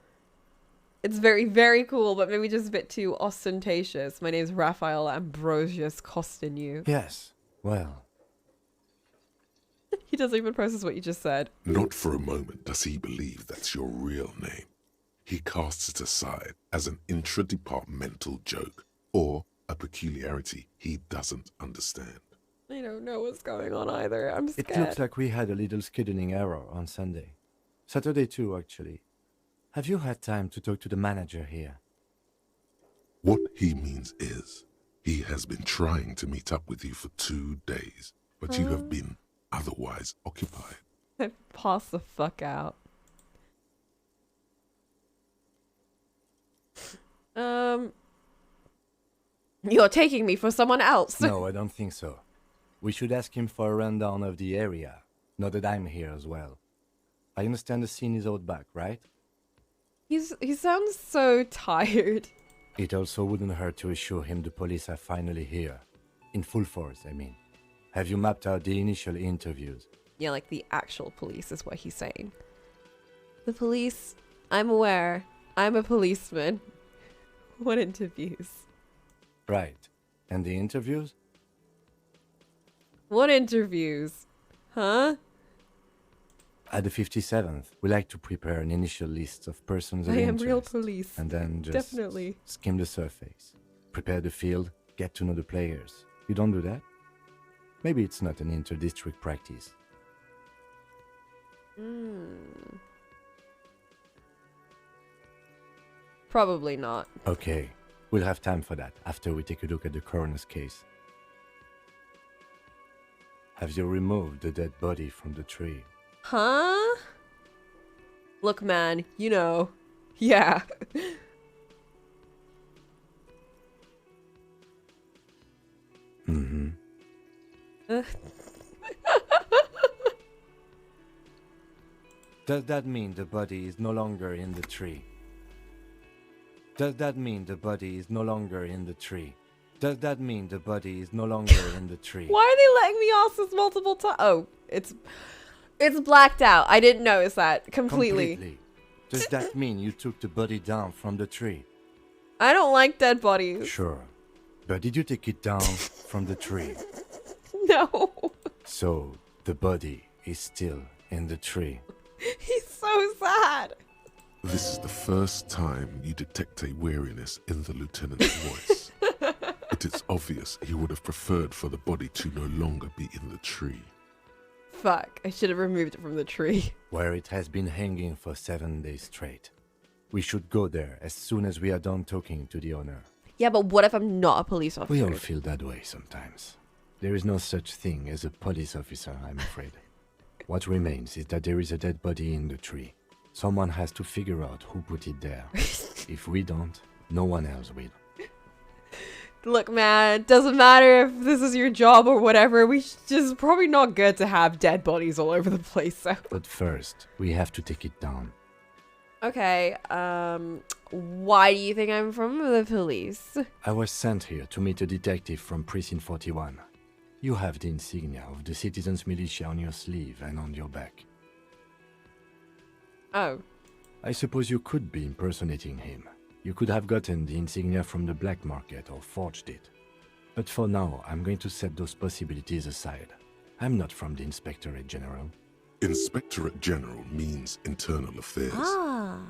It's very, very cool, but maybe just a bit too ostentatious. My name's Raphael Ambrosius Costinu. Yes, well. He doesn't even process what you just said. Not for a moment does he believe that's your real name. He casts it aside as an intra-departmental joke or a peculiarity he doesn't understand. I don't know what's going on either. I'm scared. It looks like we had a little scheduling error on Sunday. Saturday too, actually. Have you had time to talk to the manager here? What he means is, he has been trying to meet up with you for 2 days, but you have been otherwise occupied. Pass the fuck out. You're taking me for someone else. No, I don't think so. We should ask him for a rundown of the area, now that I'm here as well. I understand the scene is out back, right? He sounds so tired. It also wouldn't hurt to assure him the police are finally here. In full force, I mean. Have you mapped out the initial interviews? Yeah, like the actual police is what he's saying. The police, I'm aware. I'm a policeman. What interviews? Right. And the interviews? What interviews? Huh? At the 57th, we like to prepare an initial list of persons of I am interest. real police. And then just Definitely. skim the surface. Prepare the field, get to know the players. You don't do that? Maybe it's not an inter-district practice. Probably not. Okay, we'll have time for that after we take a look at the coroner's case. Have you removed the dead body from the tree? Huh? Look, man, you know. Yeah. Mm-hmm. Does that mean the body is no longer in the tree? Does that mean the body is no longer in the tree? Does that mean the body is no longer in the tree? Why are they letting me ask this multiple times? Oh, it's blacked out. I didn't notice that completely. Does that mean you took the body down from the tree? I don't like dead bodies. Sure. But did you take it down from the tree? No. So, the body is still in the tree. He's so sad. This is the first time you detect a weariness in the lieutenant's voice. It is obvious he would have preferred for the body to no longer be in the tree. Fuck, I should have removed it from the tree. Where it has been hanging for 7 days straight. We should go there as soon as we are done talking to the owner. Yeah, but what if I'm not a police officer? We all feel that way sometimes. There is no such thing as a police officer, I'm afraid. What remains is that there is a dead body in the tree. Someone has to figure out who put it there. If we don't, no one else will. Look, man, it doesn't matter if this is your job or whatever. Just probably not good to have dead bodies all over the place, so. But first, we have to take it down. Okay, why do you think I'm from the police? I was sent here to meet a detective from Precinct 41. You have the insignia of the Citizens Militia on your sleeve and on your back. Oh. I suppose you could be impersonating him. You could have gotten the insignia from the black market or forged it. But for now, I'm going to set those possibilities aside. I'm not from the Inspectorate General. Inspectorate General means internal affairs. Ah.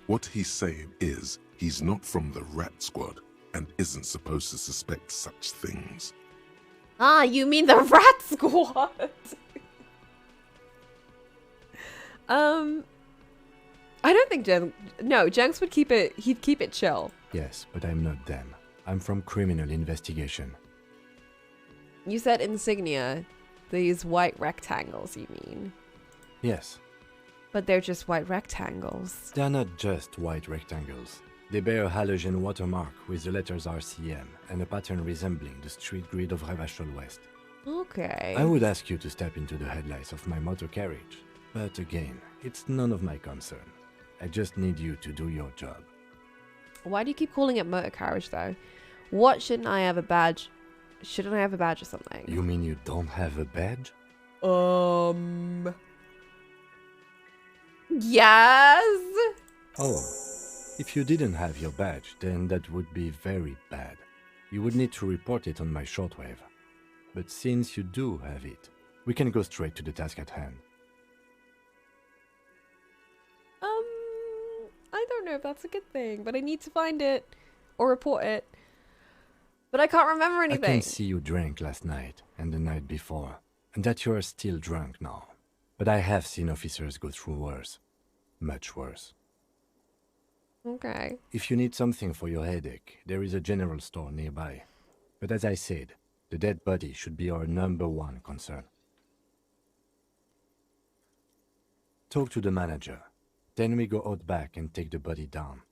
What he's saying is he's not from the rat squad and isn't supposed to suspect such things. Ah, you mean the rat squad? I don't think Jenks would keep it, he'd keep it chill. Yes, but I'm not them. I'm from criminal investigation. You said insignia. These white rectangles, you mean? Yes. But they're just white rectangles. They're not just white rectangles. They bear a halogen watermark with the letters RCM and a pattern resembling the street grid of Ravachol West. Okay. I would ask you to step into the headlights of my motor carriage. But again, it's none of my concern. I just need you to do your job. Why do you keep calling it motor carriage, though? What, shouldn't I have a badge? Shouldn't I have a badge or something? You mean you don't have a badge? Yes? Oh, if you didn't have your badge, then that would be very bad. You would need to report it on my shortwave. But since you do have it, we can go straight to the task at hand. I don't know if that's a good thing, but I need to find it or report it. But I can't remember anything. I can see you drank last night and the night before, and that you are still drunk now. But I have seen officers go through worse. Much worse. Okay. If you need something for your headache, there is a general store nearby. But as I said, the dead body should be our #1 concern. Talk to the manager. Then we go out back and take the body down.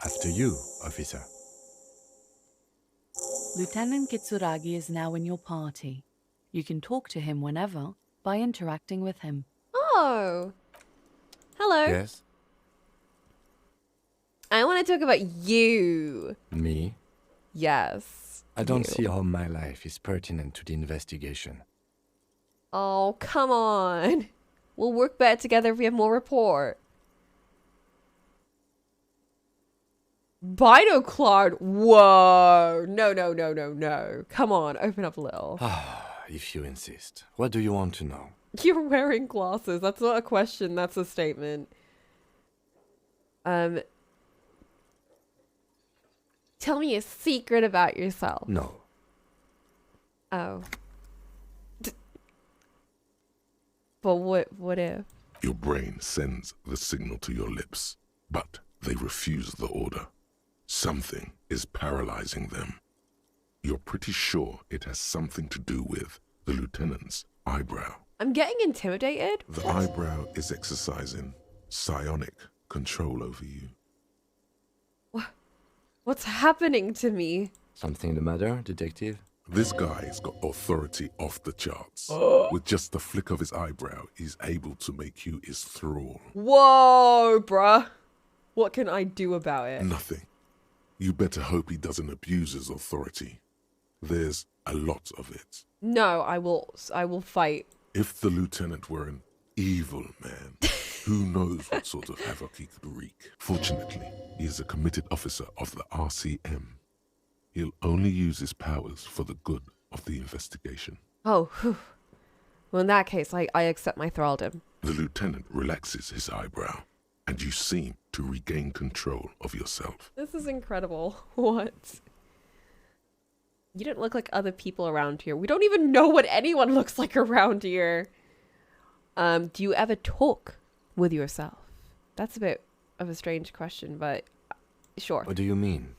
After you, officer. Lieutenant Kitsuragi is now in your party. You can talk to him whenever by interacting with him. Oh. Hello. Yes? I want to talk about you. Me? Yes. I don't you. see how my life is pertinent to the investigation. Oh, come on. We'll work better together if we have more rapport. Binoclard? Whoa. No. Come on, open up a little. If you insist. What do you want to know? You're wearing glasses. That's not a question, that's a statement. Tell me a secret about yourself. No. Oh. But what if? Your brain sends the signal to your lips, but they refuse the order. Something is paralyzing them. You're pretty sure it has something to do with the lieutenant's eyebrow. I'm getting intimidated. The eyebrow is exercising psionic control over you. What's happening to me? Something the matter, detective? This guy's got authority off the charts. With just the flick of his eyebrow, he's able to make you his thrall. Whoa, bruh. What can I do about it? Nothing. You better hope he doesn't abuse his authority. There's a lot of it. No, I will fight. If the lieutenant were an evil man, who knows what sort of havoc he could wreak. Fortunately, he is a committed officer of the RCM. He'll only use his powers for the good of the investigation. Oh, whew. Well, in that case, I accept my thraldom. The lieutenant relaxes his eyebrow, and you seem to regain control of yourself. This is incredible. What? You don't look like other people around here. We don't even know what anyone looks like around here. Do you ever talk with yourself? That's a bit of a strange question, but sure. What do you mean?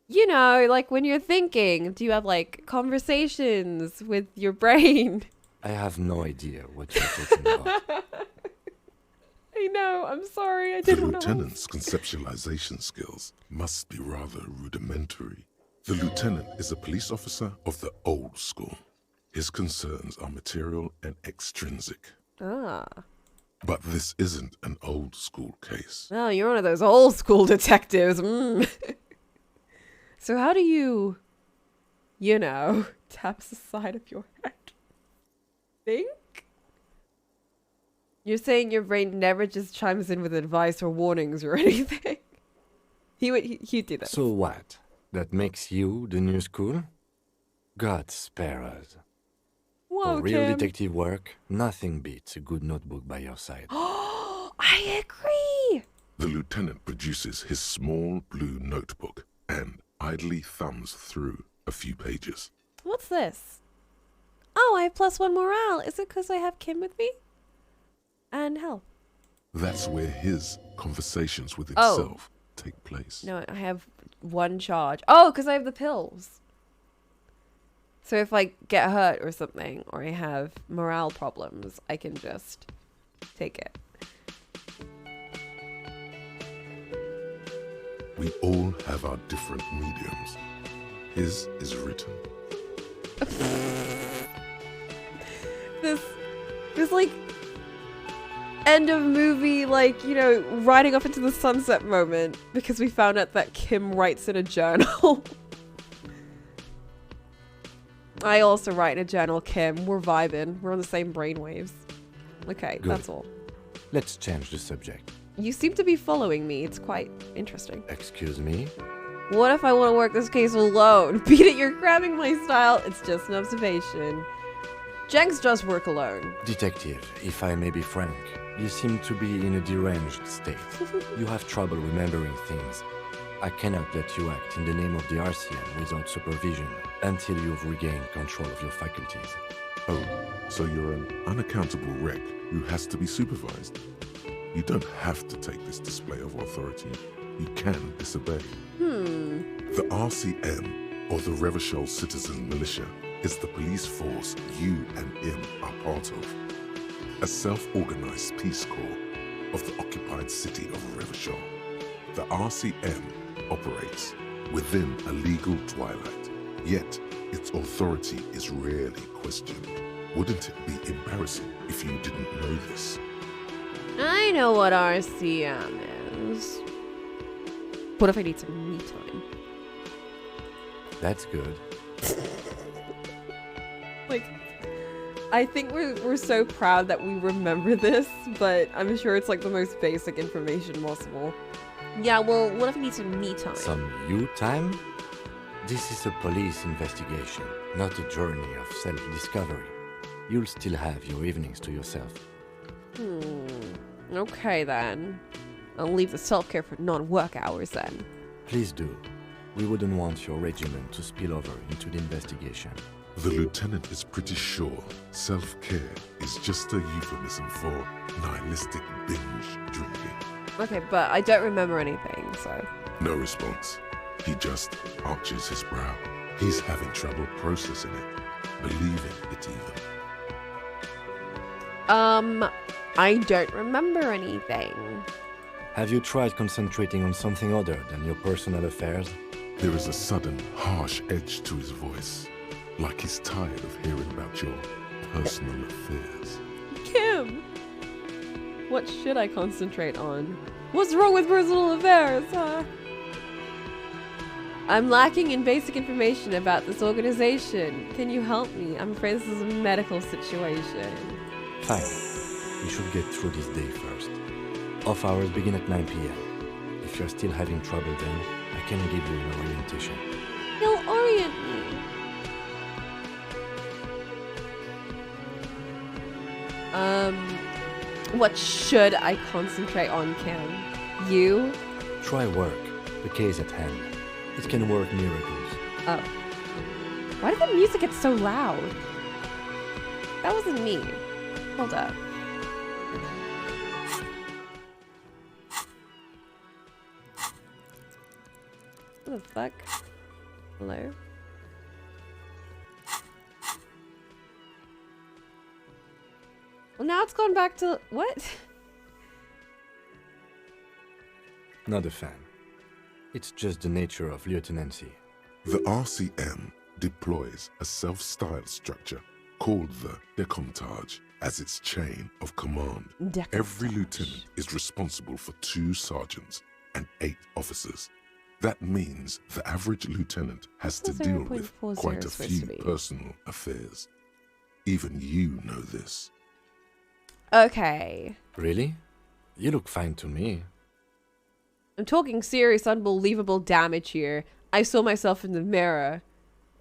You know, like when you're thinking, do you have like conversations with your brain? I have no idea what you're talking about. I know, I'm sorry, I The didn't want to. lieutenant's conceptualization skills must be rather rudimentary. The lieutenant is a police officer of the old school. His concerns are material and extrinsic. Ah. But this isn't an old school case. Oh, you're one of those old school detectives. So how do you taps the side of your head? Think? You're saying your brain never just chimes in with advice or warnings or anything? He'd do that. So what? That makes you the new school? God spare us. Whoa, For real Kim. detective work, nothing beats a good notebook by your side. I agree. The lieutenant produces his small blue notebook and idly thumbs through a few pages. What's this? Oh, I have +1 morale. Is it because I have Kim with me? And hell. That's where his conversations with Oh. himself take place. No, I have 1 charge. Oh, because I have the pills. So if I get hurt or something, or I have morale problems, I can just take it. We all have our different mediums. His is written. This like end of movie, like, you know, riding off into the sunset moment because we found out that Kim writes in a journal. I also write in a journal, Kim. We're vibing. We're on the same brainwaves. Okay, Good. that's all. Let's change the subject. You seem to be following me. It's quite interesting. Excuse me? What if I want to work this case alone? Beat it, you're grabbing my style. It's just an observation. Jenks does work alone. Detective, if I may be frank, you seem to be in a deranged state. You have trouble remembering things. I cannot let you act in the name of the RCM without supervision until you've regained control of your faculties. Oh, so you're an unaccountable wreck who has to be supervised. You don't have to take this display of authority. You can disobey. The RCM, or the Revachol Citizen Militia, is the police force you and him are part of. A self-organized peace corps of the occupied city of Revachol. The RCM operates within a legal twilight, yet its authority is rarely questioned. Wouldn't it be embarrassing if you didn't know this? I know what RCM is. What if I need some me time? That's good. Like, I think we're so proud that we remember this, but I'm sure it's like the most basic information possible. Yeah, well, what if I need some me time? Some you time? This is a police investigation, not a journey of self-discovery. You'll still have your evenings to yourself. Okay then. I'll leave the self-care for non-work hours then. Please do. We wouldn't want your regimen to spill over into the investigation. The lieutenant is pretty sure self-care is just a euphemism for nihilistic binge drinking. Okay, but I don't remember anything, so... No response. He just arches his brow. He's having trouble processing it, believing it even. I don't remember anything. Have you tried concentrating on something other than your personal affairs? There is a sudden, harsh edge to his voice, like he's tired of hearing about your personal affairs. Kim! What should I concentrate on? What's wrong with personal affairs, huh? I'm lacking in basic information about this organization. Can you help me? I'm afraid this is a medical situation. Fine. We should get through this day first. Off hours begin at 9 p.m. If you're still having trouble then, I can give you an orientation. You'll orient me. What should I concentrate on, Kim? You? Try work. The case at hand. It can work miracles. Oh. Why did the music get so loud? That wasn't me. Hold up. the fuck? Hello? Well, now it's gone back to... What? Not a fan. It's just the nature of lieutenancy. The RCM deploys a self-styled structure called the Decomptage as its chain of command. Every lieutenant is responsible for 2 sergeants and 8 officers. That means the average lieutenant has to deal with quite a few personal affairs. Even you know this. Okay. Really? You look fine to me. I'm talking serious, unbelievable damage here. I saw myself in the mirror,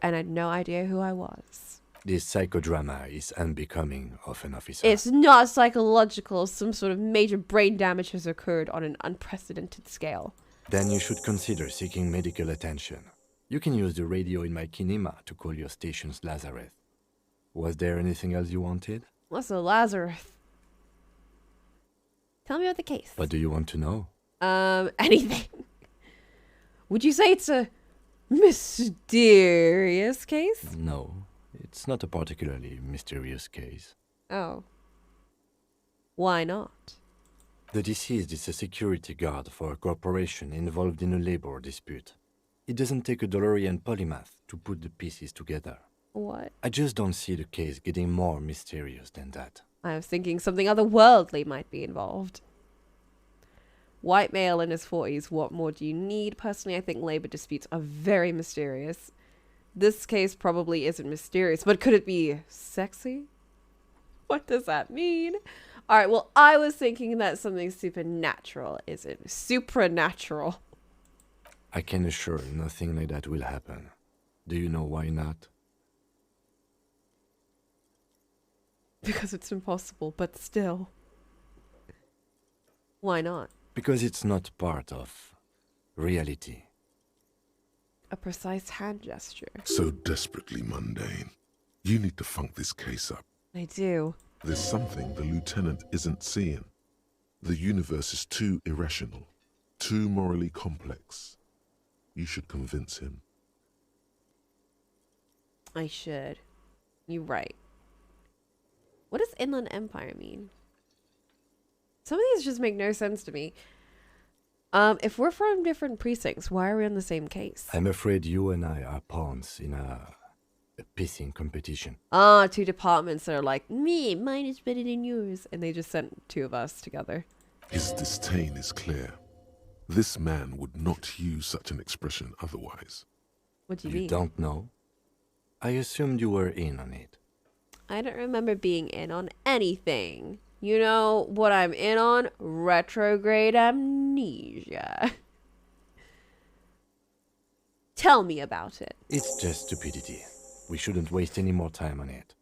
and I had no idea who I was. This psychodrama is unbecoming of an officer. It's not psychological. Some sort of major brain damage has occurred on an unprecedented scale. Then you should consider seeking medical attention. You can use the radio in my kinema to call your station's Lazarus. Was there anything else you wanted? What's a Lazarus? Tell me about the case. What do you want to know? Anything. Would you say it's a mysterious case? No, it's not a particularly mysterious case. Oh. Why not? The deceased is a security guard for a corporation involved in a labor dispute. It doesn't take a DeLorean polymath to put the pieces together. What? I just don't see the case getting more mysterious than that. I was thinking something otherworldly might be involved. White male in his 40s, what more do you need? Personally, I think labor disputes are very mysterious. This case probably isn't mysterious, but could it be sexy? What does that mean? Alright, well, I was thinking that something supernatural isn't. Supranatural. I can assure nothing like that will happen. Do you know why not? Because it's impossible, but still. Why not? Because it's not part of reality. A precise hand gesture. So desperately mundane. You need to funk this case up. I do. There's something the lieutenant isn't seeing. The universe is too irrational, too morally complex. You should convince him. I should. You're right. What does Inland Empire mean? Some of these just make no sense to me. If we're from different precincts, why are we on the same case? I'm afraid you and I are pawns in a pissing competition. Ah, 2 departments that are like, mine is better than yours. And they just sent 2 of us together. His disdain is clear. This man would not use such an expression otherwise. What do you You mean? don't know? I assumed you were in on it. I don't remember being in on anything. You know what I'm in on? Retrograde amnesia. Tell me about it. It's just stupidity. We shouldn't waste any more time on it.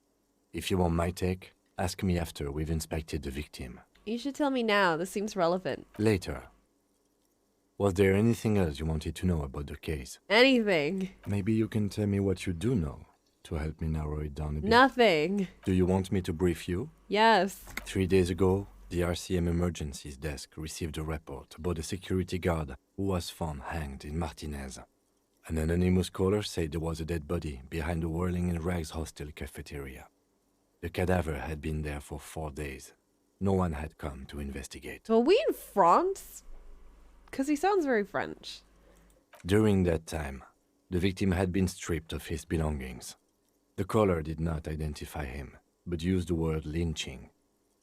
If you want my take, ask me after we've inspected the victim. You should tell me now. This seems relevant. Later. Was there anything else you wanted to know about the case? Anything. Maybe you can tell me what you do know to help me narrow it down a bit. Nothing. Do you want me to brief you? Yes. 3 days ago, the RCM Emergencies Desk received a report about a security guard who was found hanged in Martinez. An anonymous caller said there was a dead body behind the Whirling in Rags hostel cafeteria. The cadaver had been there for 4 days. No one had come to investigate. So are we in France? Because he sounds very French. During that time, the victim had been stripped of his belongings. The caller did not identify him, but used the word lynching.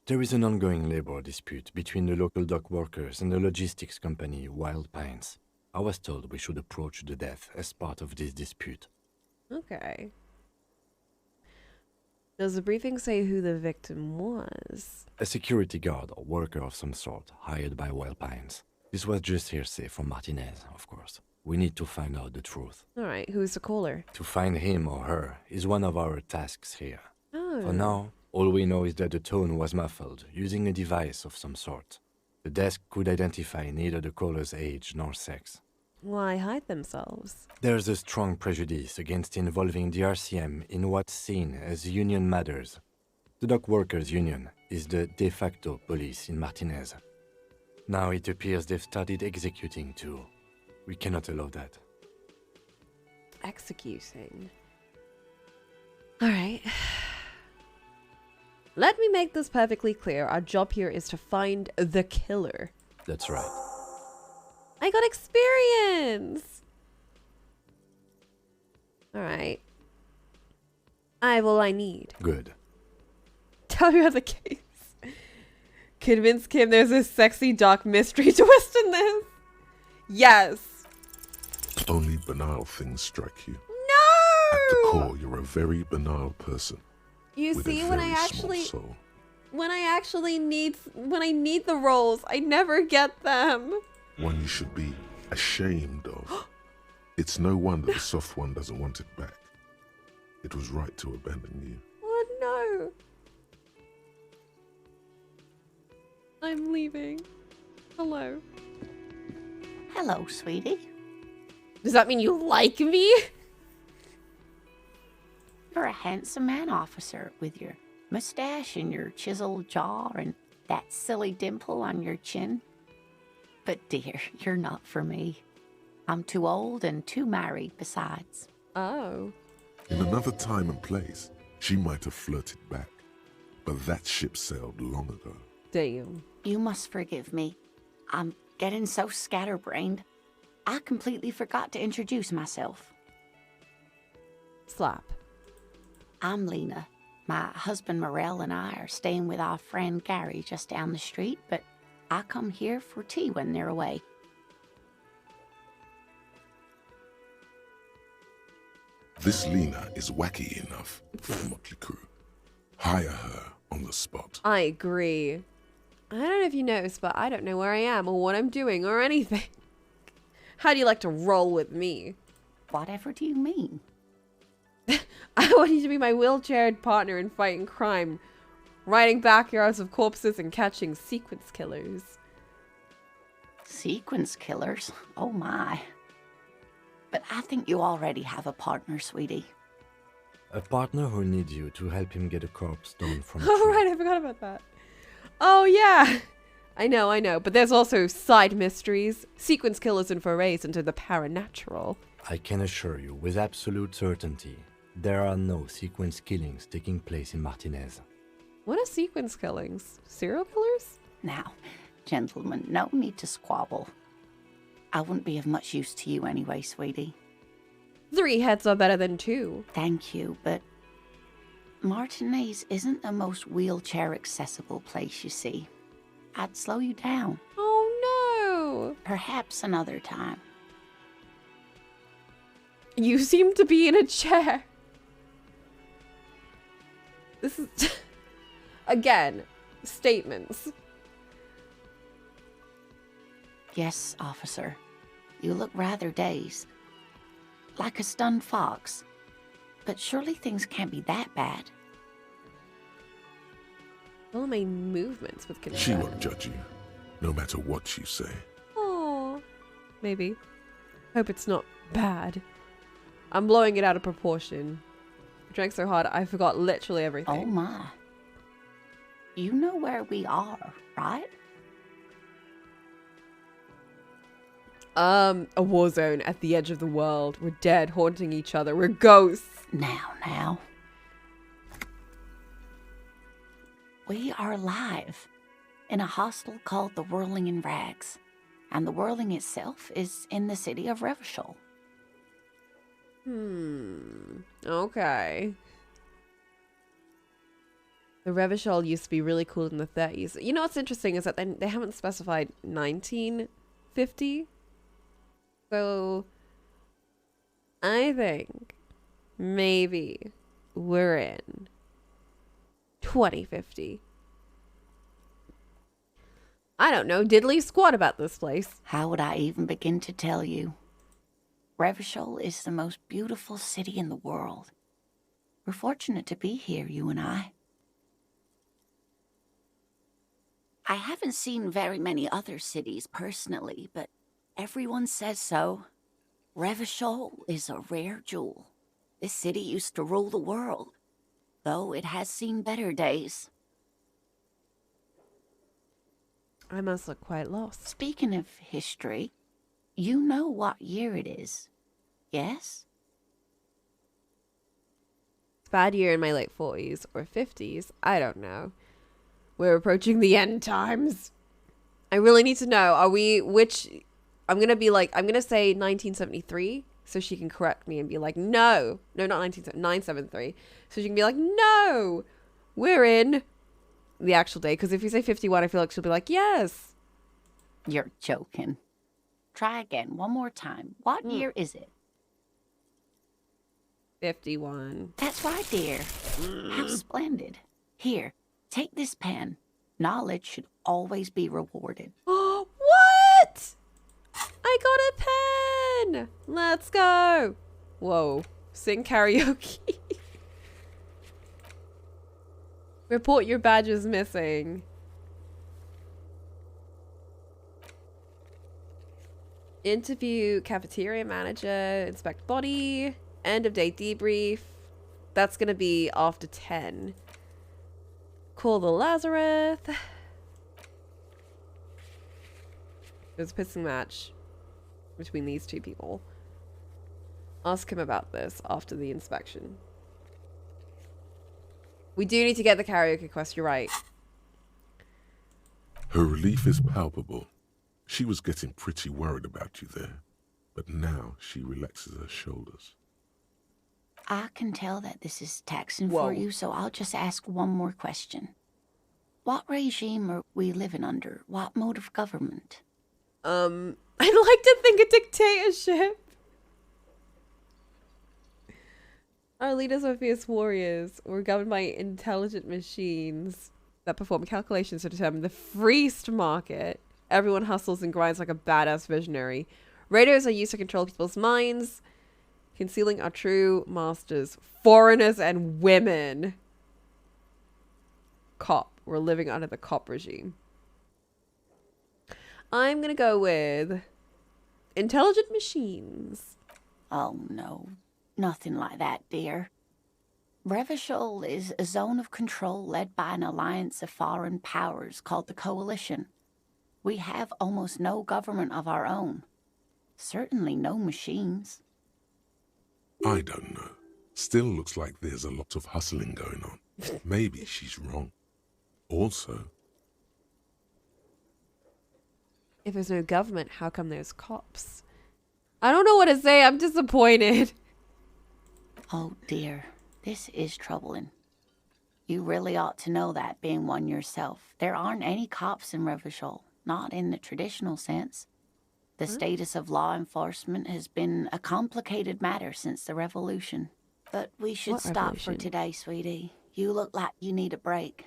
There is an ongoing labor dispute between the local dock workers and the logistics company Wild Pines. I was told we should approach the death as part of this dispute. Okay. Does the briefing say who the victim was? A security guard or worker of some sort, hired by Wild Pines. This was just hearsay from Martinez, of course. We need to find out the truth. Alright, who's the caller? To find him or her is one of our tasks here. Oh. For now, all we know is that the tone was muffled, using a device of some sort. The desk could identify neither the caller's age nor sex. Why hide themselves? There's a strong prejudice against involving the RCM in what's seen as union matters. The dock workers' union is the de facto police in Martinez. Now it appears they've started executing too. We cannot allow that. executing. Alright. Let me make this perfectly clear. Our job here is to find the killer. That's right. I got experience! Alright. I have all I need. Good. Tell me about the case. Convince Kim there's a sexy dark mystery twist in this. Yes. Only banal things strike you. No! At the core, you're a very banal person. You with see, a when I very actually... small soul. When I need the roles, I never get them. One you should be ashamed of. It's no wonder the soft one doesn't want it back. It was right to abandon you. Oh no. I'm leaving. Hello. Hello, sweetie. Does that mean you like me? You're a handsome man, officer, with your mustache and your chiseled jaw and that silly dimple on your chin. But dear, you're not for me. I'm too old and too married besides. Oh. In another time and place, she might have flirted back. But that ship sailed long ago. Damn. You must forgive me. I'm getting so scatterbrained. I completely forgot to introduce myself. Slap. I'm Lena. My husband Morel and I are staying with our friend Gary just down the street, but I come here for tea when they're away. This Lena is wacky enough for the Motley Crew. Hire her on the spot. I agree. I don't know if you noticed, but I don't know where I am or what I'm doing or anything. How do you like to roll with me? Whatever do you mean? I want you to be my wheelchaired partner in fighting crime, riding backyards of corpses and catching sequence killers. Sequence killers? Oh my. But I think you already have a partner, sweetie. A partner who needs you to help him get a corpse stone from a Oh, tree. right, I forgot about that. Oh, yeah. I know. But there's also side mysteries, sequence killers and forays into the paranatural. I can assure you with absolute certainty, there are no sequence killings taking place in Martinez. What are sequence killings? Serial killers? Now, gentlemen, no need to squabble. I wouldn't be of much use to you anyway, sweetie. 3 heads are better than 2. Thank you, but Martinez isn't the most wheelchair-accessible place, you see. I'd slow you down. Oh, no. Perhaps another time. You seem to be in a chair. This is... Again, statements. Yes, officer. You look rather dazed. Like a stunned fox. But surely things can't be that bad. All my movements with She consent. won't judge you, no matter what you say. Oh, maybe. Hope it's not bad. I'm blowing it out of proportion. I drank so hard, I forgot literally Oh everything. my. You know where we are, right? A war zone at the edge of the world. We're dead, haunting each other. We're ghosts. Now. We are live in a hostel called the Whirling in Rags, and the Whirling itself is in the city of Revachol. Okay. The Revachol used to be really cool in the 30s. You know what's interesting is that they haven't specified 1950. So, I think maybe we're in 2050. I don't know diddly squat about this place. How would I even begin to tell you? Revachol is the most beautiful city in the world. We're fortunate to be here, you and I. I haven't seen very many other cities personally, but everyone says so. Revachol is a rare jewel. This city used to rule the world, though it has seen better days. I must look quite lost. Speaking of history, you know what year it is, yes? Bad year in my late 40s or 50s. I don't know. We're approaching the end times. I really need to know. Are we, which, I'm going to say 1973. So she can correct me and be like, no, not 973. So she can be like, no, we're in the actual day. Because if you say 51, I feel like she'll be like, yes. You're joking. Try again, one more time. What year is it? 51. That's right, dear. How splendid. Here, take this pen. Knowledge should always be rewarded. Oh, what? I got a pen. Let's go. Whoa. Sing karaoke. Report your badges missing. Interview cafeteria manager. Inspect body. End of day debrief. That's going to be after 10. Call the Lazarus. There's a pissing match between these two people. Ask him about this after the inspection. We do need to get the karaoke quest, you're right. Her relief is palpable. She was getting pretty worried about you there, but now she relaxes her shoulders. I can tell that this is taxing Whoa. for you, so I'll just ask one more question. What regime are we living under? What mode of government? I'd like to think a dictatorship. Our leaders are fierce warriors. We're governed by intelligent machines that perform calculations to determine the freest market. Everyone hustles and grinds like a badass visionary. Radios are used to control people's minds, concealing our true masters, foreigners and women. Cop. We're living under the cop regime. I'm gonna go with intelligent machines. Oh, no. Nothing like that, dear. Revachol is a zone of control led by an alliance of foreign powers called the Coalition. We have almost no government of our own. Certainly no machines. I don't know. Still looks like there's a lot of hustling going on. Maybe she's wrong. Also, If there's no government, how come there's cops? I don't know what to say. I'm disappointed. Oh, dear. This is troubling. You really ought to know that, being one yourself. There aren't any cops in Revachol, not in the traditional sense. The status of law enforcement has been a complicated matter since the revolution. But we should What stop for revolution? today, sweetie. You look like you need a break.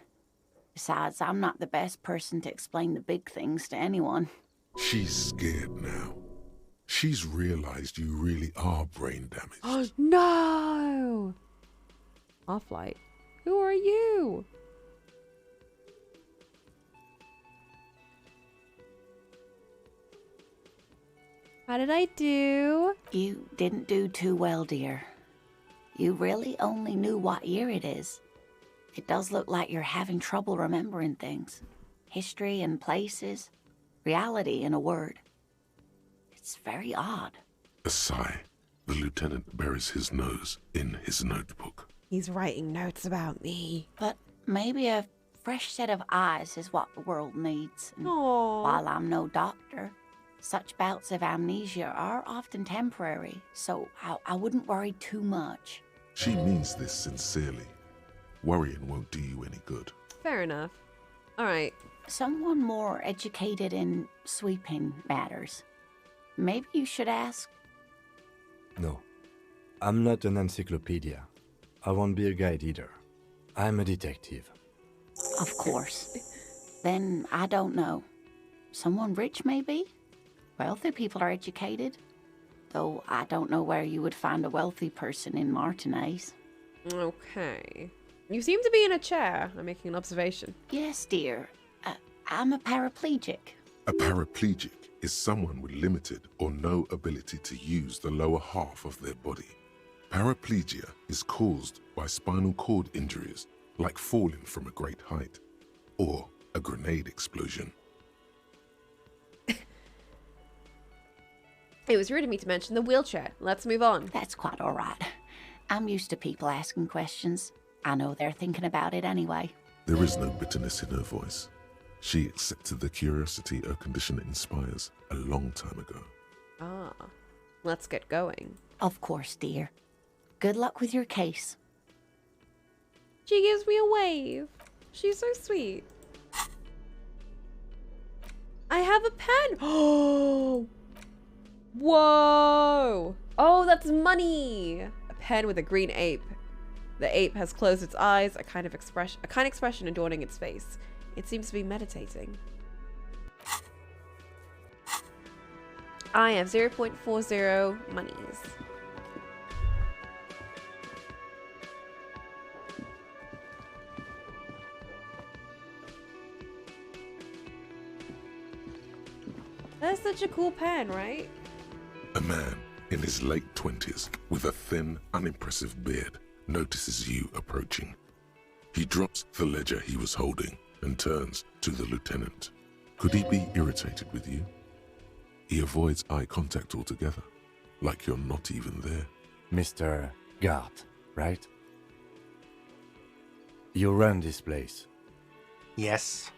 Besides, I'm not the best person to explain the big things to anyone. she's scared now. She's realized you really are brain damaged. Oh no! Off-light. Who are you? How did I do? You didn't do too well, dear. You really only knew what year it is. It does look like you're having trouble remembering things. History and places. Reality, in a word. It's very odd. A sigh. The lieutenant buries his nose in his notebook. He's writing notes about me. But maybe a fresh set of eyes is what the world needs. And Aww. while I'm no doctor, such bouts of amnesia are often temporary, so I wouldn't worry too much. She means this sincerely. Worrying won't do you any good. Fair enough. Alright. Someone more educated in sweeping matters. Maybe you should ask. No, I'm not an encyclopedia. I won't be a guide either. I'm a detective. Of course. Then I don't know. Someone rich, maybe? Wealthy people are educated. Though I don't know where you would find a wealthy person in Martinez. Okay. You seem to be in a chair. I'm making an observation. Yes, dear. I'm a paraplegic. A paraplegic is someone with limited or no ability to use the lower half of their body. Paraplegia is caused by spinal cord injuries, like falling from a great height, or a grenade explosion. It was rude of me to mention the wheelchair. Let's move on. That's quite all right. I'm used to people asking questions. I know they're thinking about it anyway. There is no bitterness in her voice. She accepted the curiosity her condition inspires a long time ago. Ah, let's get going. Of course, dear. Good luck with your case. She gives me a wave. She's so sweet. I have a pen. Oh, whoa. Oh, that's money. A pen with a green ape. The ape has closed its eyes, a kind expression adorning its face. It seems to be meditating. I have 0.40 monies. That's such a cool pen, right? A man in his late 20s with a thin, unimpressive beard notices you approaching. He drops the ledger he was holding and turns to the lieutenant. Could he be irritated with you? He avoids eye contact altogether, like you're not even there. Mr. Gart, right? You run this place. Yes.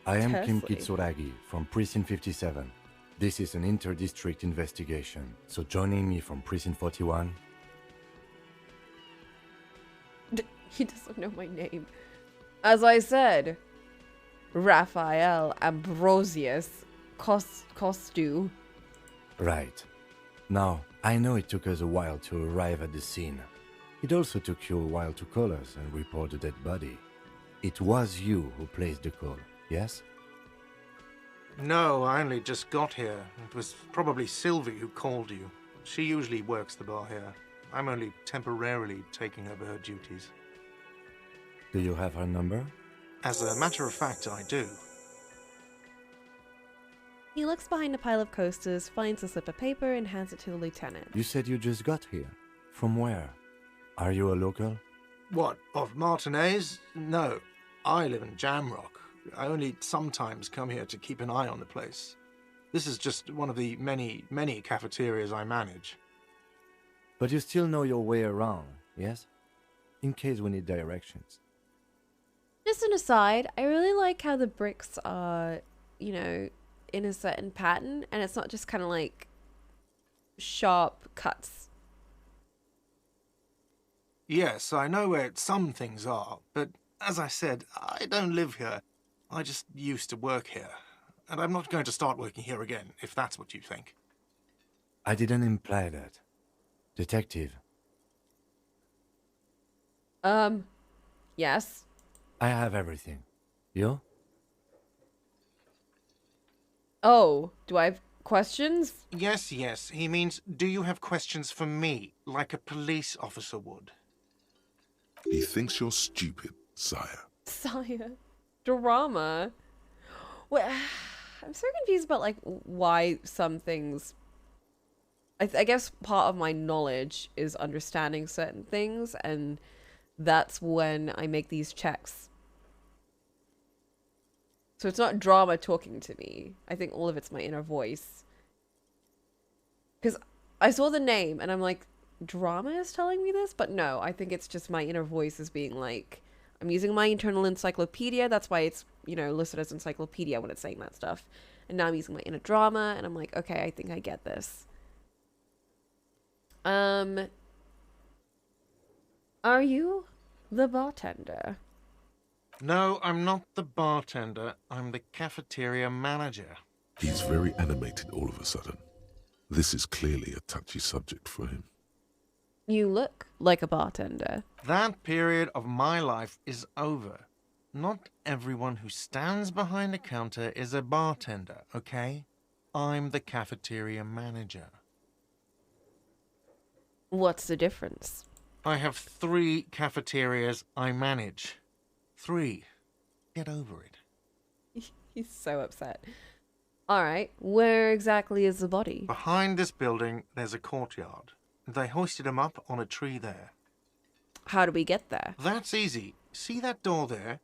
I am Kim Carefully. Kitsuragi from Precinct 57. This is an inter-district investigation, so joining me from Precinct 41... He doesn't know my name. As I said, Raphael Ambrosius Costu. Right. Now, I know it took us a while to arrive at the scene. It also took you a while to call us and report the dead body. It was you who placed the call, yes? No, I only just got here. It was probably Sylvie who called you. She usually works the bar here. I'm only temporarily taking over her duties. Do you have her number? As a matter of fact, I do. He looks behind a pile of coasters, finds a slip of paper, and hands it to the lieutenant. You said you just got here. From where? Are you a local? What, of Martinez? No, I live in Jamrock. I only sometimes come here to keep an eye on the place. This is just one of the many, many cafeterias I manage. But you still know your way around, yes? In case we need directions. Just an aside, I really like how the bricks are, you know, in a certain pattern, and it's not just kind of like sharp cuts. Yes, I know where some things are, but as I said, I don't live here. I just used to work here. And I'm not going to start working here again, if that's what you think. I didn't imply that. Detective, Yes. I have everything. You? Oh, do I have questions? Yes, yes. He means, do you have questions for me, like a police officer would? He thinks you're stupid, sire. Sire. Drama. Well, I'm so confused about, like, why some things... I guess part of my knowledge is understanding certain things, and that's when I make these checks. So it's not drama talking to me. I think all of it's my inner voice. Because I saw the name, and I'm like, drama is telling me this? But no, I think it's just my inner voice is being like, I'm using my internal encyclopedia. That's why it's, you know, listed as encyclopedia when it's saying that stuff. And now I'm using my inner drama, and I'm like, okay, I think I get this. Are you the bartender? No, I'm not the bartender. I'm the cafeteria manager. He's very animated all of a sudden. This is clearly a touchy subject for him. You look like a bartender. That period of my life is over. Not everyone who stands behind a counter is a bartender, okay? I'm the cafeteria manager. What's the difference? I have 3 cafeterias I manage. 3. Get over it. He's so upset. Alright, where exactly is the body? Behind this building, there's a courtyard. They hoisted him up on a tree there. How do we get there? That's easy. See that door there?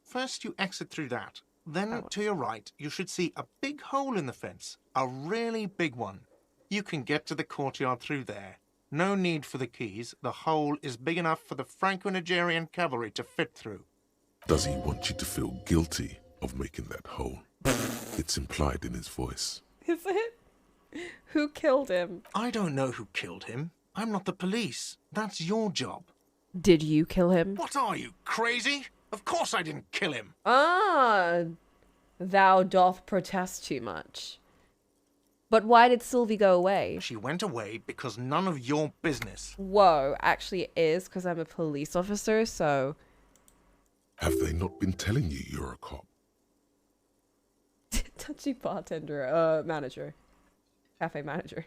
First you exit through that. Then to your right, you should see a big hole in the fence. A really big one. You can get to the courtyard through there. No need for the keys. The hole is big enough for the Franco-Nigerian cavalry to fit through. Does he want you to feel guilty of making that hole? It's implied in his voice. Is it? Who killed him? I don't know who killed him. I'm not the police. That's your job. Did you kill him? What are you, crazy? Of course I didn't kill him. Ah, thou doth protest too much. But why did Sylvie go away? She went away because none of your business. Whoa, actually it is because I'm a police officer, so... Have they not been telling you you're a cop? Touchy bartender, manager. Cafe manager.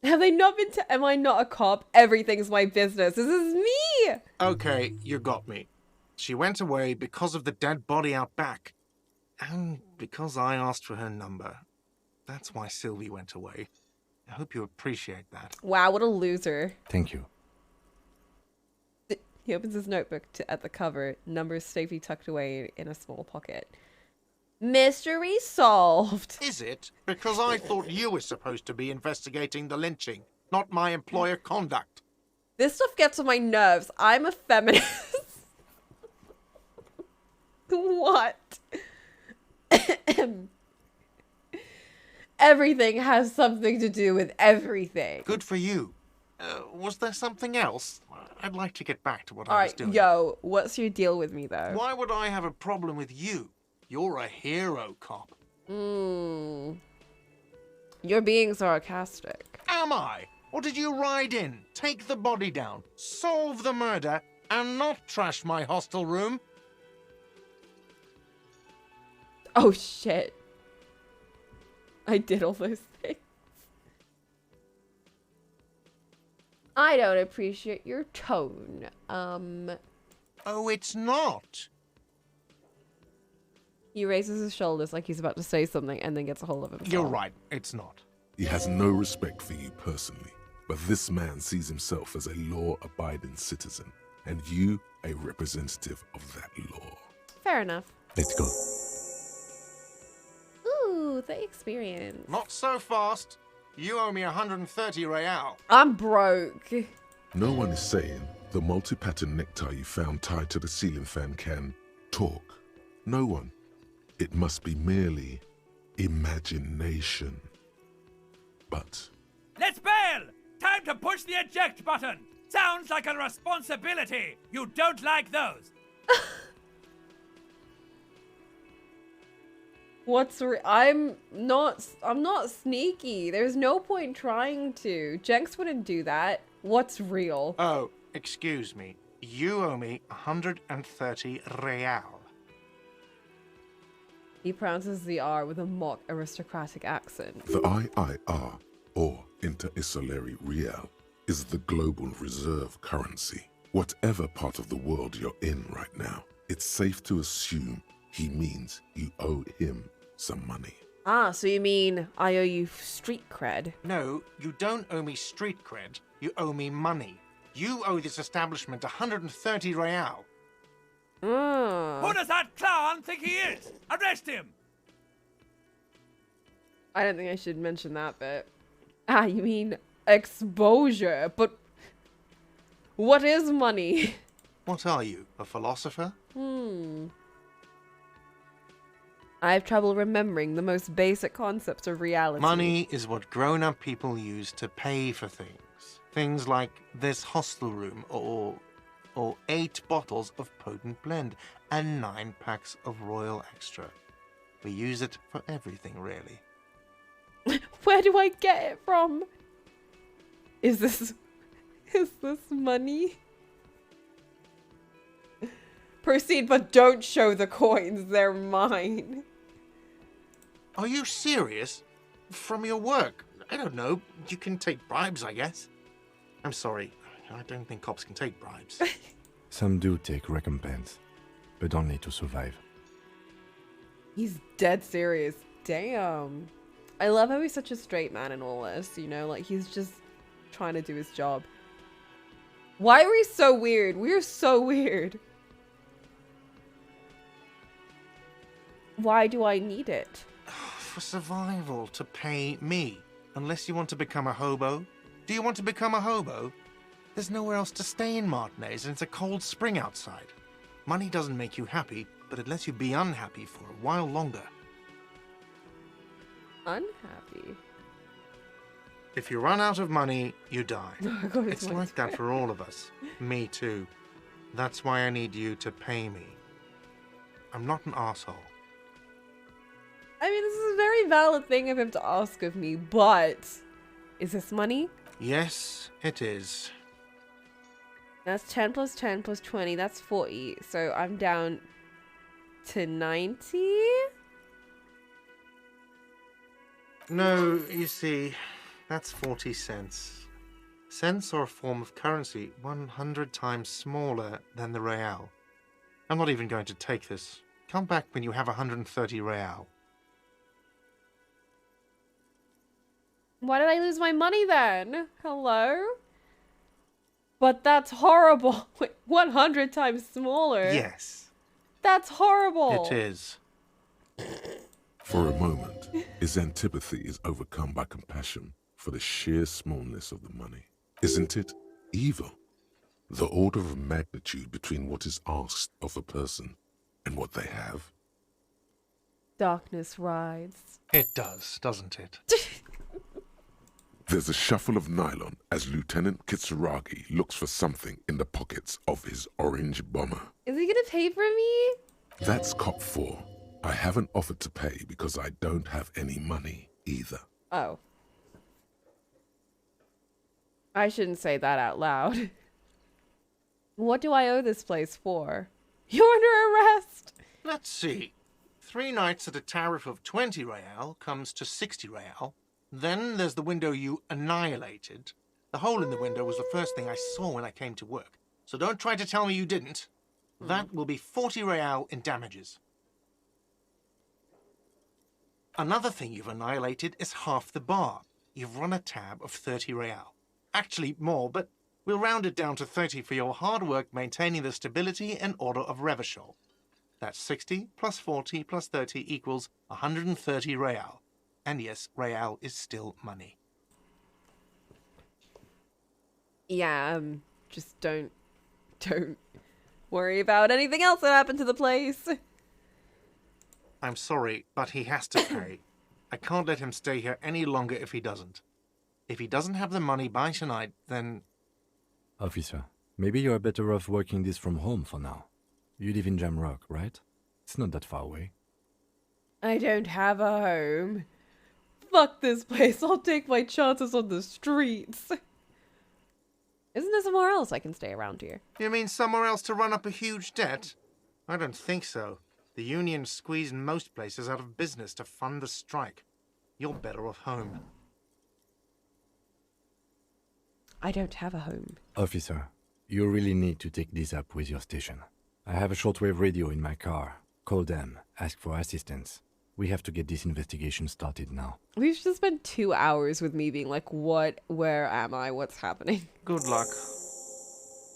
Have they not been am I not a cop? Everything's my business. This is me! Okay, you got me. She went away because of the dead body out back. And because I asked for her number. That's why Sylvie went away. I hope you appreciate that. Wow, what a loser. Thank you. He opens his notebook at the cover. Numbers safely tucked away in a small pocket. Mystery solved. Is it? Because I thought you were supposed to be investigating the lynching, not my employer conduct. This stuff gets on my nerves. I'm a feminist. What? Everything has something to do with everything. Good for you. Was there something else? I'd like to get back to what I was Alright, doing. yo, what's your deal with me, though? Why would I have a problem with you? You're a hero, cop. You're being sarcastic. Am I? Or did you ride in, take the body down, solve the murder, and not trash my hostel room? Oh, shit. I did all those things. I don't appreciate your tone. Oh, it's not. He raises his shoulders like he's about to say something and then gets a hold of himself. You're right, it's not. He has no respect for you personally, but this man sees himself as a law-abiding citizen, and you a representative of that law. Fair enough. Let's go. Ooh, the experience. Not so fast. You owe me 130 real. I'm broke. No one is saying the multi-pattern necktie you found tied to the ceiling fan can talk. No one. It must be merely imagination. But Let's bail! Time to push the eject button! Sounds like a responsibility! You don't like those! I'm not sneaky. There's no point trying to. Jenks wouldn't do that. What's real? Oh, excuse me. You owe me 130 real. He pronounces the R with a mock aristocratic accent. the IIR, or Inter-Isolary Real, is the global reserve currency. Whatever part of the world you're in right now, it's safe to assume he means you owe him some money. Ah, so you mean I owe you street cred? No, you don't owe me street cred. You owe me money. You owe this establishment 130 real. Who does that clown think he is? Arrest him! I don't think I should mention that bit. Ah, you mean exposure. But what is money? What are you, a philosopher? I have trouble remembering the most basic concepts of reality. Money is what grown-up people use to pay for things. Things like this hostel room, or 8 bottles of potent blend, and 9 packs of Royal Extra. We use it for everything, really. Where do I get it from? Is this money? Proceed, but don't show the coins. They're mine. Are you serious? From your work? I don't know. You can take bribes, I guess. I'm sorry. I don't think cops can take bribes. Some do take recompense, but only to survive. He's dead serious. Damn. I love how he's such a straight man in all this, you know? Like, he's just trying to do his job. Why are we so weird? We're so weird. Why do I need it? for survival to pay me. Unless you want to become a hobo. Do you want to become a hobo? There's nowhere else to stay in Martinez, and it's a cold spring outside. Money doesn't make you happy, but it lets you be unhappy for a while longer. Unhappy? If you run out of money, you die. Oh God, It's like that for all of us. Me too. That's why I need you to pay me. I'm not an asshole. I mean, this is a very valid thing of him to ask of me, but is this money? Yes, it is. That's 10 plus 10 plus 20. That's 40. So I'm down to 90? No, you see, that's 40 cents. Cents are a form of currency 100 times smaller than the real. I'm not even going to take this. Come back when you have 130 real. Why did I lose my money then? Hello? But that's horrible. Wait, 100 times smaller? Yes, That's horrible. it is. For a moment, his antipathy is overcome by compassion for the sheer smallness of the money. Isn't it evil? The order of magnitude between what is asked of a person and what they have. Darkness rides. It does, doesn't it? There's a shuffle of nylon as Lieutenant Kitsuragi looks for something in the pockets of his orange bomber. Is he gonna pay for me? That's cop 4. I haven't offered to pay because I don't have any money either. Oh. I shouldn't say that out loud. What do I owe this place for? You're under arrest! Let's see. 3 nights at a tariff of 20 real comes to 60 real. Then there's the window you annihilated. The hole in the window was the first thing I saw when I came to work. So don't try to tell me you didn't. That will be 40 real in damages. Another thing you've annihilated is half the bar. You've run a tab of 30 real. Actually more, but we'll round it down to 30 for your hard work maintaining the stability and order of Revachol. That's 60 plus 40 plus 30 equals 130 real. And yes, real is still money. Yeah, just don't worry about anything else that happened to the place. I'm sorry, but he has to pay. I can't let him stay here any longer if he doesn't. If he doesn't have the money by tonight, then... Officer, maybe you're better off working this from home for now. You live in Jamrock, right? It's not that far away. I don't have a home. Fuck this place. I'll take my chances on the streets. Isn't there somewhere else I can stay around here? You mean somewhere else to run up a huge debt? I don't think so. The union squeezed most places out of business to fund the strike. You're better off home. I don't have a home. Officer, you really need to take this up with your station. I have a shortwave radio in my car. Call them, ask for assistance. We have to get this investigation started now. We've just spent 2 hours with me being like, what, where am I, what's happening? Good luck.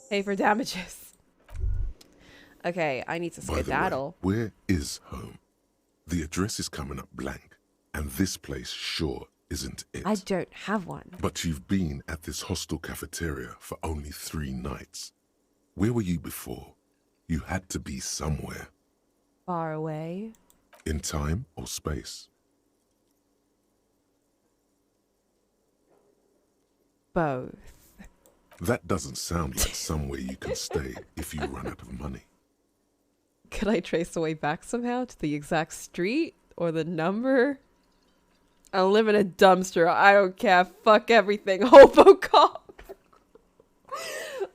Pay for damages. Okay, I need to By the way, skedaddle. where is home? The address is coming up blank, and this place sure isn't it. I don't have one. But you've been at this hostel cafeteria for only 3 nights. Where were you before? You had to be somewhere. Far away. In time or space? Both. That doesn't sound like somewhere you can stay if you run out of money. Could I trace the way back somehow to the exact street or the number? I live in a dumpster. I don't care. Fuck everything. Hobo cop.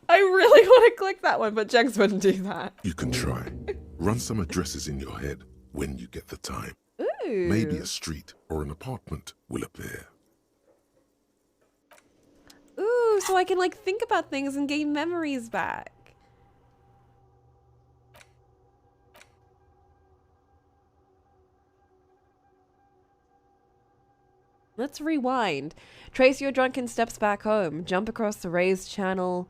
I really want to click that one, but Jenks wouldn't do that. You can try. Run some addresses in your head when you get the time. Ooh. Maybe a street or an apartment will appear. Ooh, so I can like think about things and gain memories back. Let's rewind. Trace your drunken steps back home. Jump across the raised channel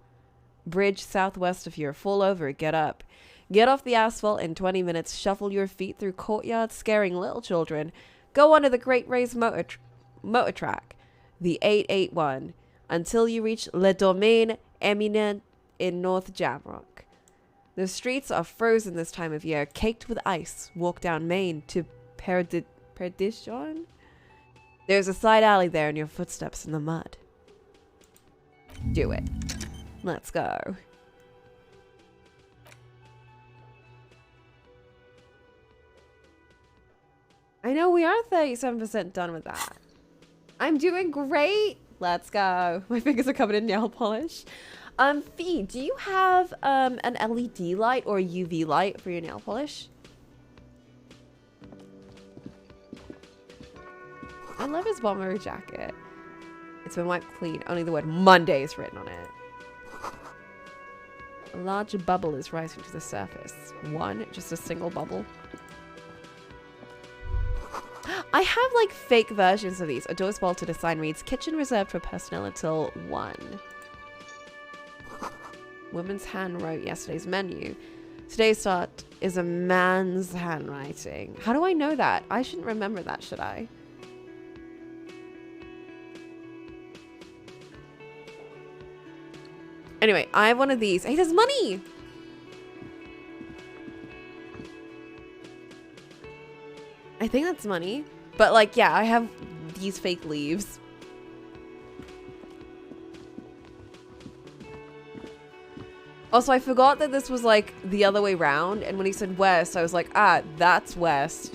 bridge southwest of here. Fall over. Get up. Get off the asphalt in 20 minutes. Shuffle your feet through courtyards, scaring little children. Go onto the Great Race motor track, the 881, until you reach Le Domaine Eminent in North Jamrock. The streets are frozen this time of year, caked with ice. Walk down Main to Perdition. There's a side alley there and your footsteps in the mud. Do it. Let's go. I know we are 37% done with that. I'm doing great. Let's go. My fingers are covered in nail polish. Fee, do you have an LED light or a UV light for your nail polish? I love his bomber jacket. It's been wiped clean. Only the word Monday is written on it. A large bubble is rising to the surface. One, just a single bubble. I have like fake versions of these. A door's bolted, a sign reads, kitchen reserved for personnel until 1. Woman's hand wrote yesterday's menu. Today's start is a man's handwriting. How do I know that? I shouldn't remember that, should I? Anyway, I have one of these. Hey, there's money! I think that's money. But like, yeah, I have these fake leaves. Also, I forgot that this was like the other way round. And when he said west, I was like, ah, that's west.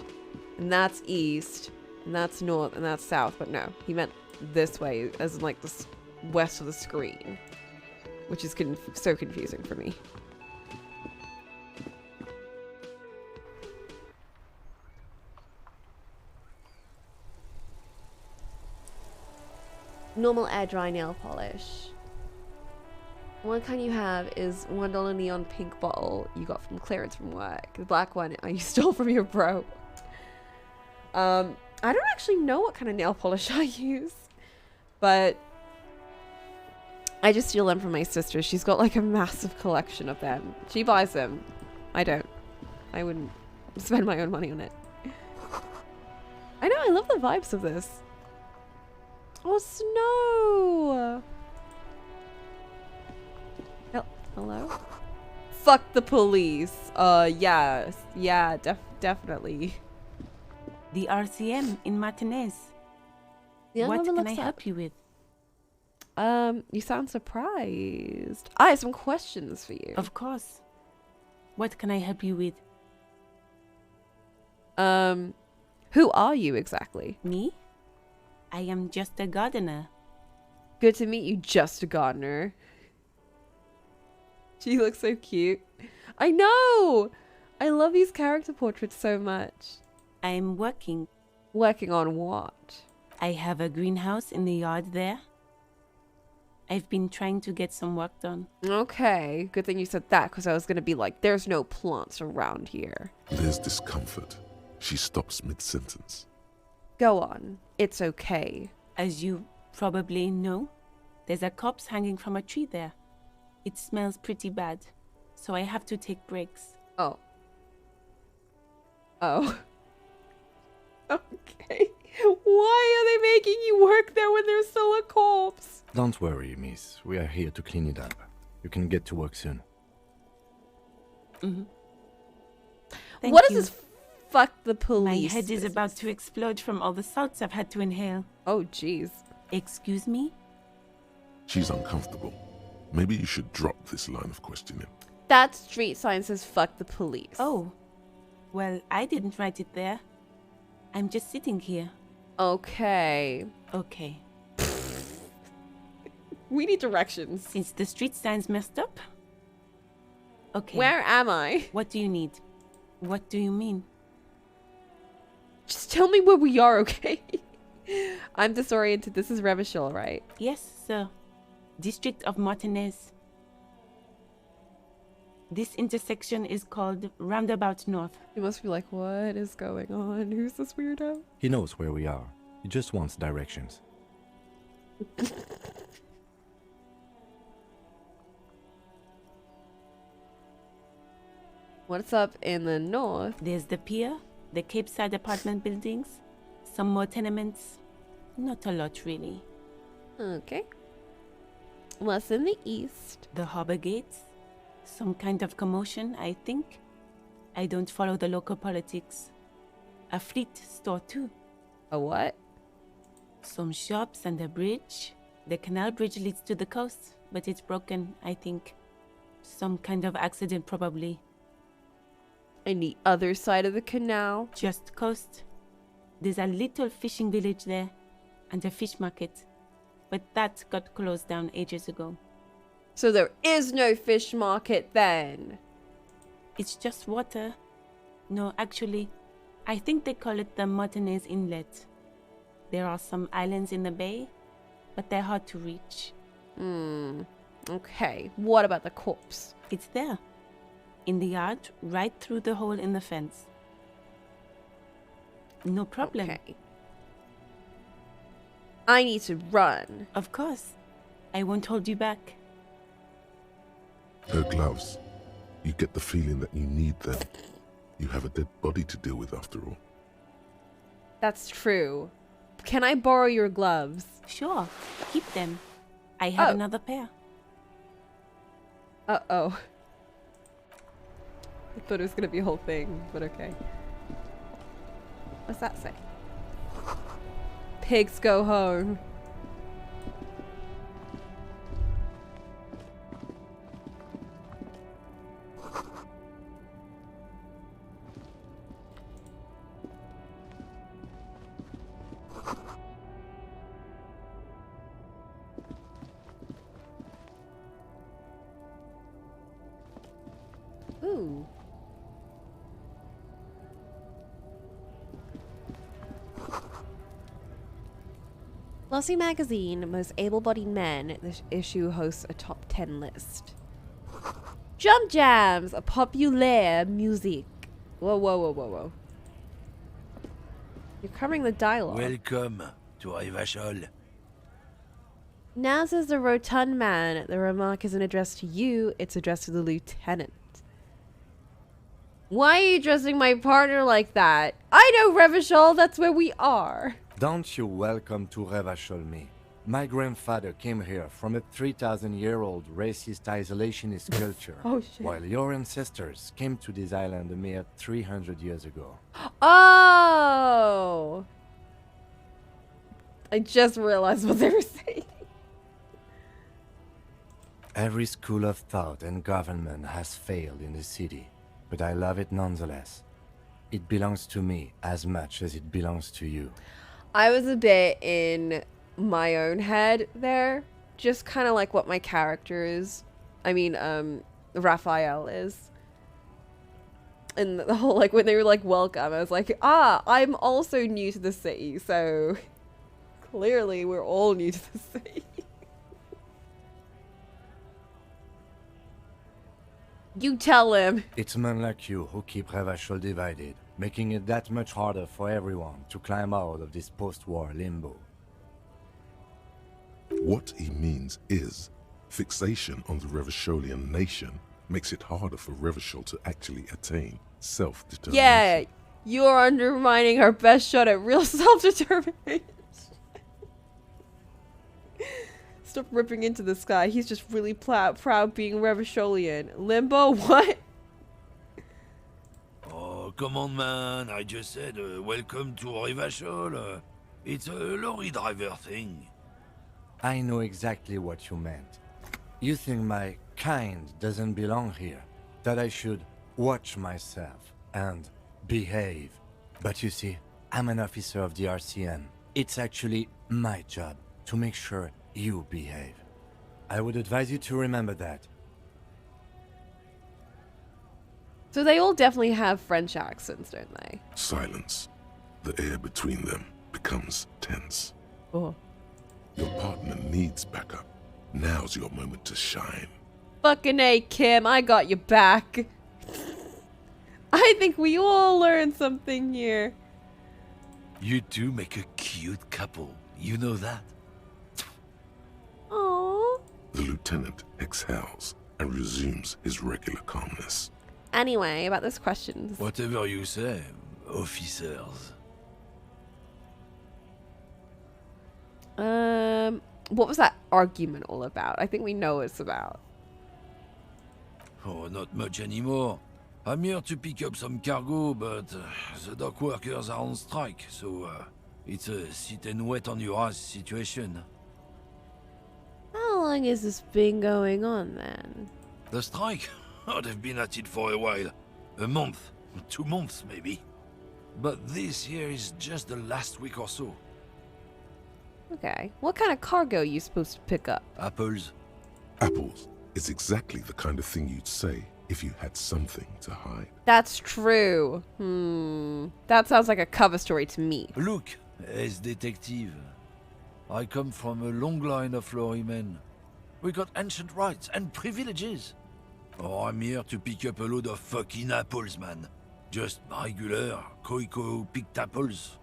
And that's east. And that's north. And that's south. But no, he meant this way as in like the west of the screen. Which is so confusing for me. Normal air dry nail polish. One kind you have is $1 neon pink bottle you got from clearance from work. The black one you stole from your bro. I don't actually know what kind of nail polish I use, but I just steal them from my sister. She's got like a massive collection of them. She buys them. I don't. I wouldn't spend my own money on it. I know, I love the vibes of this. Oh, snow! Hello? Fuck the police. Yes. Yeah, definitely. The RCM in Martinez. What can I help you with? You sound surprised. I have some questions for you. Of course. What can I help you with? Who are you exactly? Me? I am just a gardener. Good to meet you, just a gardener. She looks so cute. I know! I love these character portraits so much. I'm working. Working on what? I have a greenhouse in the yard there. I've been trying to get some work done. Okay, good thing you said that, because I was going to be like, there's no plants around here. There's discomfort. She stops mid-sentence. Go on. It's okay. As you probably know, there's a corpse hanging from a tree there. It smells pretty bad, so I have to take breaks. Oh. Oh. Okay. Why are they making you work there when there's still a corpse? Don't worry, miss. We are here to clean it up. You can get to work soon. Mm-hmm. What is this? Fuck the police. My head is about to explode from all the salts I've had to inhale. Oh, jeez. Excuse me? She's uncomfortable. Maybe you should drop this line of questioning. That street sign says fuck the police. Oh. Well, I didn't write it there. I'm just sitting here. Okay. Okay. We need directions. Since the street sign's messed up? Okay. Where am I? What do you need? What do you mean? Just tell me where we are, okay? I'm disoriented. This is Revachol, right? Yes, sir. District of Martinez. This intersection is called Roundabout North. You must be like, what is going on? Who's this weirdo? He knows where we are. He just wants directions. What's up in the north? There's the pier, the Cape Side apartment buildings, Some more tenements. Not a lot, really. Okay. What's in the east? The harbor gates. Some kind of commotion, I think. I don't follow the local politics. A fleet store, too. A what? Some shops and a bridge. The canal bridge leads to the coast, but it's broken, I think. Some kind of accident, probably. And the other side of the canal? Just coast. There's a little fishing village there, and a fish market. But that got closed down ages ago. So there is no fish market then? It's just water. No, actually, I think they call it the Martinez Inlet. There are some islands in the bay, but they're hard to reach. Okay. What about the corpse? It's there. In the yard, right through the hole in the fence. No problem. Okay. I need to run. Of course. I won't hold you back. Her gloves. You get the feeling that you need them. You have a dead body to deal with after all. That's true. Can I borrow your gloves? Sure. Keep them. I have Oh. another pair. Uh-oh. I thought it was gonna be a whole thing, but okay. What's that say? Pigs go home. Ooh. Glossy Magazine, Most Able-Bodied Men. This issue hosts a top 10 list. Jump Jams, a populaire musique. Whoa, whoa, whoa, whoa, whoa. You're covering the dialogue. Welcome to Rivachol. Now says the rotund man, the remark isn't addressed to you, it's addressed to the lieutenant. Why are you addressing my partner like that? I know Revachol, that's where we are. Don't you welcome to Revachol me. My grandfather came here from a 3,000-year-old racist isolationist culture, Oh, shit. while your ancestors came to this island a mere 300 years ago. Oh! I just realized what they were saying. Every school of thought and government has failed in the city, but I love it nonetheless. It belongs to me as much as it belongs to you. I was a bit in my own head there. Just kind of like what my character is. I mean, Raphael is. And the whole, like, when they were like, welcome, I was like, I'm also new to the city, so clearly we're all new to the city. You tell him. It's men like you who keep Revachol divided, making it that much harder for everyone to climb out of this post-war limbo. What he means is, fixation on the Revacholian nation makes it harder for Revachol to actually attain self-determination. Yeah, you're undermining our best shot at real self-determination. Stop ripping into this guy. He's just really proud being Revacholian. Limbo, what? Oh, come on, man. I just said welcome to Rivachol. It's a lorry driver thing. I know exactly what you meant. You think my kind doesn't belong here, that I should watch myself and behave. But you see, I'm an officer of the RCM. It's actually my job to make sure you behave. I would advise you to remember that. So they all definitely have French accents, don't they? Silence. The air between them becomes tense. Oh. Your partner needs backup. Now's your moment to shine. Fucking A, Kim, I got your back. I think we all learned something here. You two make a cute couple. You know that? Aww. The lieutenant exhales and resumes his regular calmness. Anyway, about those questions. Whatever you say, officers. What was that argument all about? I think we know what it's about. Oh, not much anymore. I'm here to pick up some cargo, but the dock workers are on strike, so it's a sit and wait on your ass situation. How long has this been going on then? The strike? Oh, they've been at it for a while. A month, 2 months maybe. But this here is just the last week or so. Okay. What kind of cargo are you supposed to pick up? Apples. Apples is exactly the kind of thing you'd say if you had something to hide. That's true. That sounds like a cover story to me. Look, as detective, I come from a long line of lorrymen. We got ancient rights and privileges. Oh, I'm here to pick up a load of fucking apples, man. Just regular, picked apples.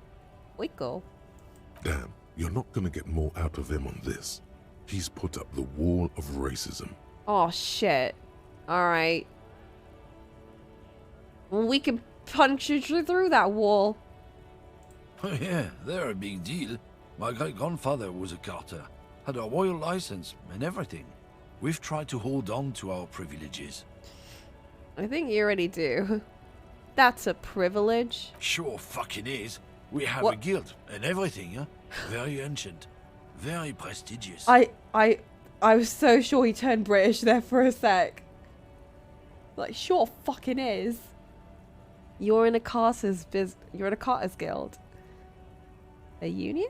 Wickle. Damn, you're not gonna get more out of him on this. He's put up the wall of racism. Oh, shit. Alright. Well, we can punch you through that wall. Oh yeah, they're a big deal. My great-grandfather was a carter, had a royal license and everything. We've tried to hold on to our privileges. I think you already do. That's a privilege. Sure fucking is. We have What? a guild and everything, huh? Very ancient. Very prestigious. I was so sure he turned British there for a sec. Like, sure fucking is. You're in a carter's guild. A union?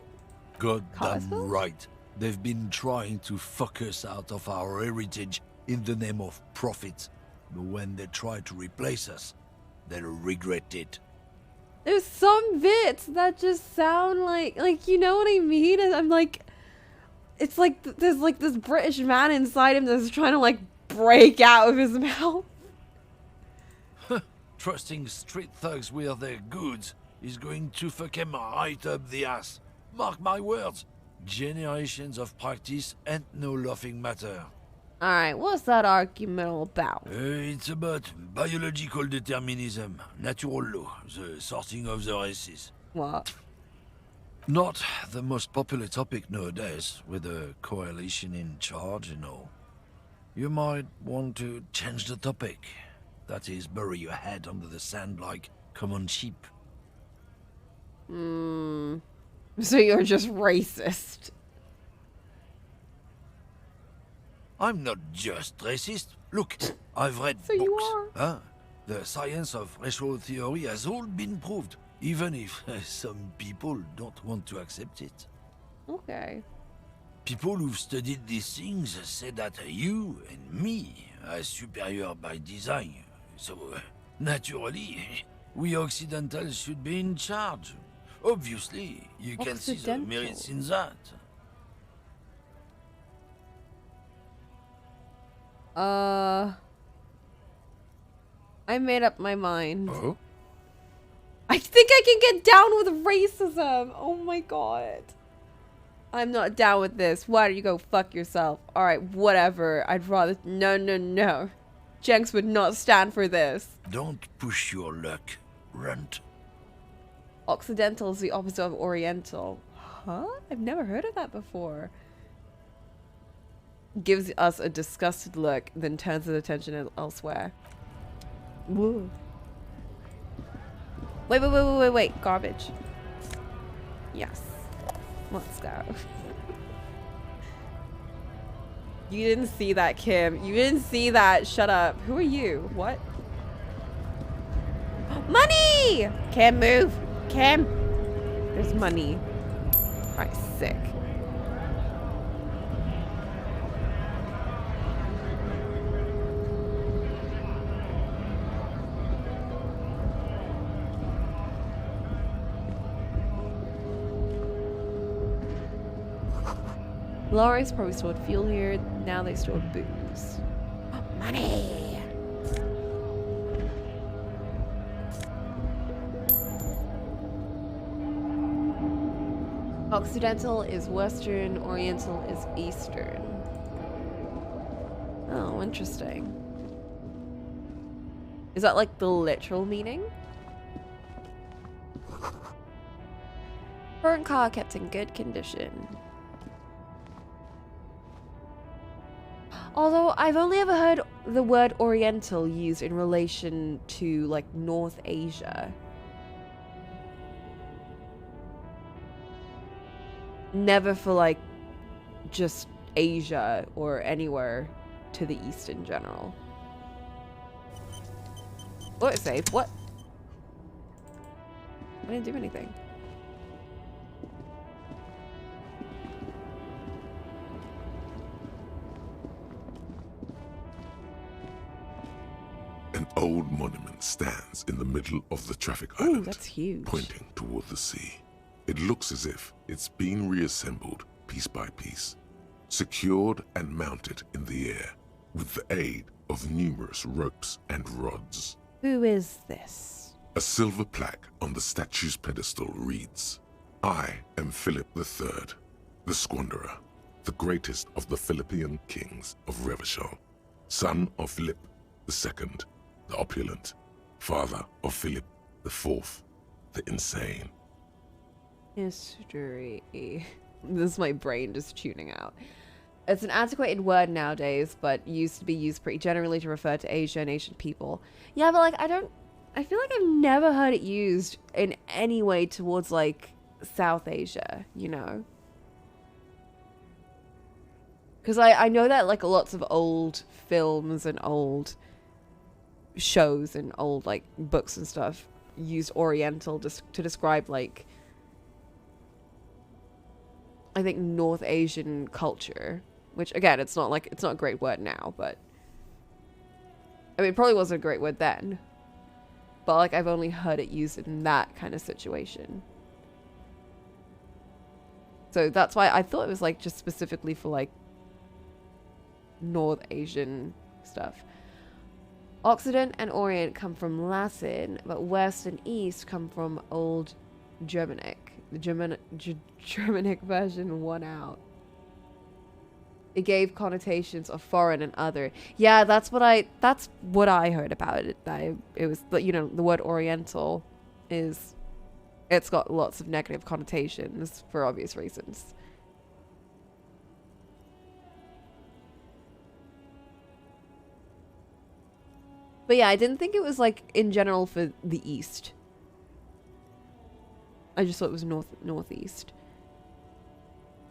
God damn Carsville? right. They've been trying to fuck us out of our heritage in the name of profit. But when they try to replace us, they'll regret it. There's some bits that just sound like you know what I mean? And I'm like, it's like there's like this British man inside him that's trying to like break out of his mouth. Trusting street thugs with their goods is going to fuck him right up the ass. Mark my words. Generations of practice and no laughing matter. Alright, what's that argument all about? It's about biological determinism, natural law, the sorting of the races. What? Not the most popular topic nowadays, with the coalition in charge and all. You might want to change the topic. That is, bury your head under the sand like common sheep. So you're just racist. I'm not just racist. Look, I've read So books. you are. Huh? The science of racial theory has all been proved, even if some people don't want to accept it. Okay. People who've studied these things say that you and me are superior by design. So, naturally, we Occidentals should be in charge. Obviously, you can see the merits in that. I made up my mind. Oh? I think I can get down with racism. Oh my god. I'm not down with this. Why don't you go fuck yourself? Alright, whatever. I'd rather... No. Jenks would not stand for this. Don't push your luck, runt. Occidental is the opposite of Oriental. Huh? I've never heard of that before. Gives us a disgusted look, then turns his attention elsewhere. Woo. Wait. Garbage. Yes. Let's go. You didn't see that, Kim. You didn't see that. Shut up. Who are you? What? Money! Kim, move. Kim. There's money. Alright, sick. Lorries probably stored fuel here. Now they store booze. Money! Occidental is Western, Oriental is Eastern. Oh, interesting. Is that like the literal meaning? Current car kept in good condition. Although I've only ever heard the word Oriental used in relation to like North Asia. Never for like just Asia or anywhere to the east in general. Oh, it's safe. What? I didn't do anything. An old monument stands in the middle of the traffic Ooh, island, that's huge. pointing toward the sea. It looks as if it's been reassembled piece by piece, secured and mounted in the air with the aid of numerous ropes and rods. Who is this? A silver plaque on the statue's pedestal reads, "I am Philip III, the Squanderer, the greatest of the Philippian kings of Revachol, son of Philip II, the opulent, father of Philip IV, the insane." History. This is my brain just tuning out. It's an antiquated word nowadays, but used to be used pretty generally to refer to Asia and Asian people. Yeah, but like I feel like I've never heard it used in any way towards like South Asia, you know? Because I know that like lots of old films and old shows and old like books and stuff used Oriental to describe like I think North Asian culture, which again it's not a great word now, but I mean it probably wasn't a great word then, but like I've only heard it used in that kind of situation, so that's why I thought it was like just specifically for like North Asian stuff. Occident and Orient come from Latin, but West and East come from Old Germanic. The Germanic version won out. It gave connotations of foreign and other. Yeah, that's what I heard about it. That it was, you know, the word Oriental it's got lots of negative connotations for obvious reasons. But yeah, I didn't think it was like in general for the East. I just thought it was northeast.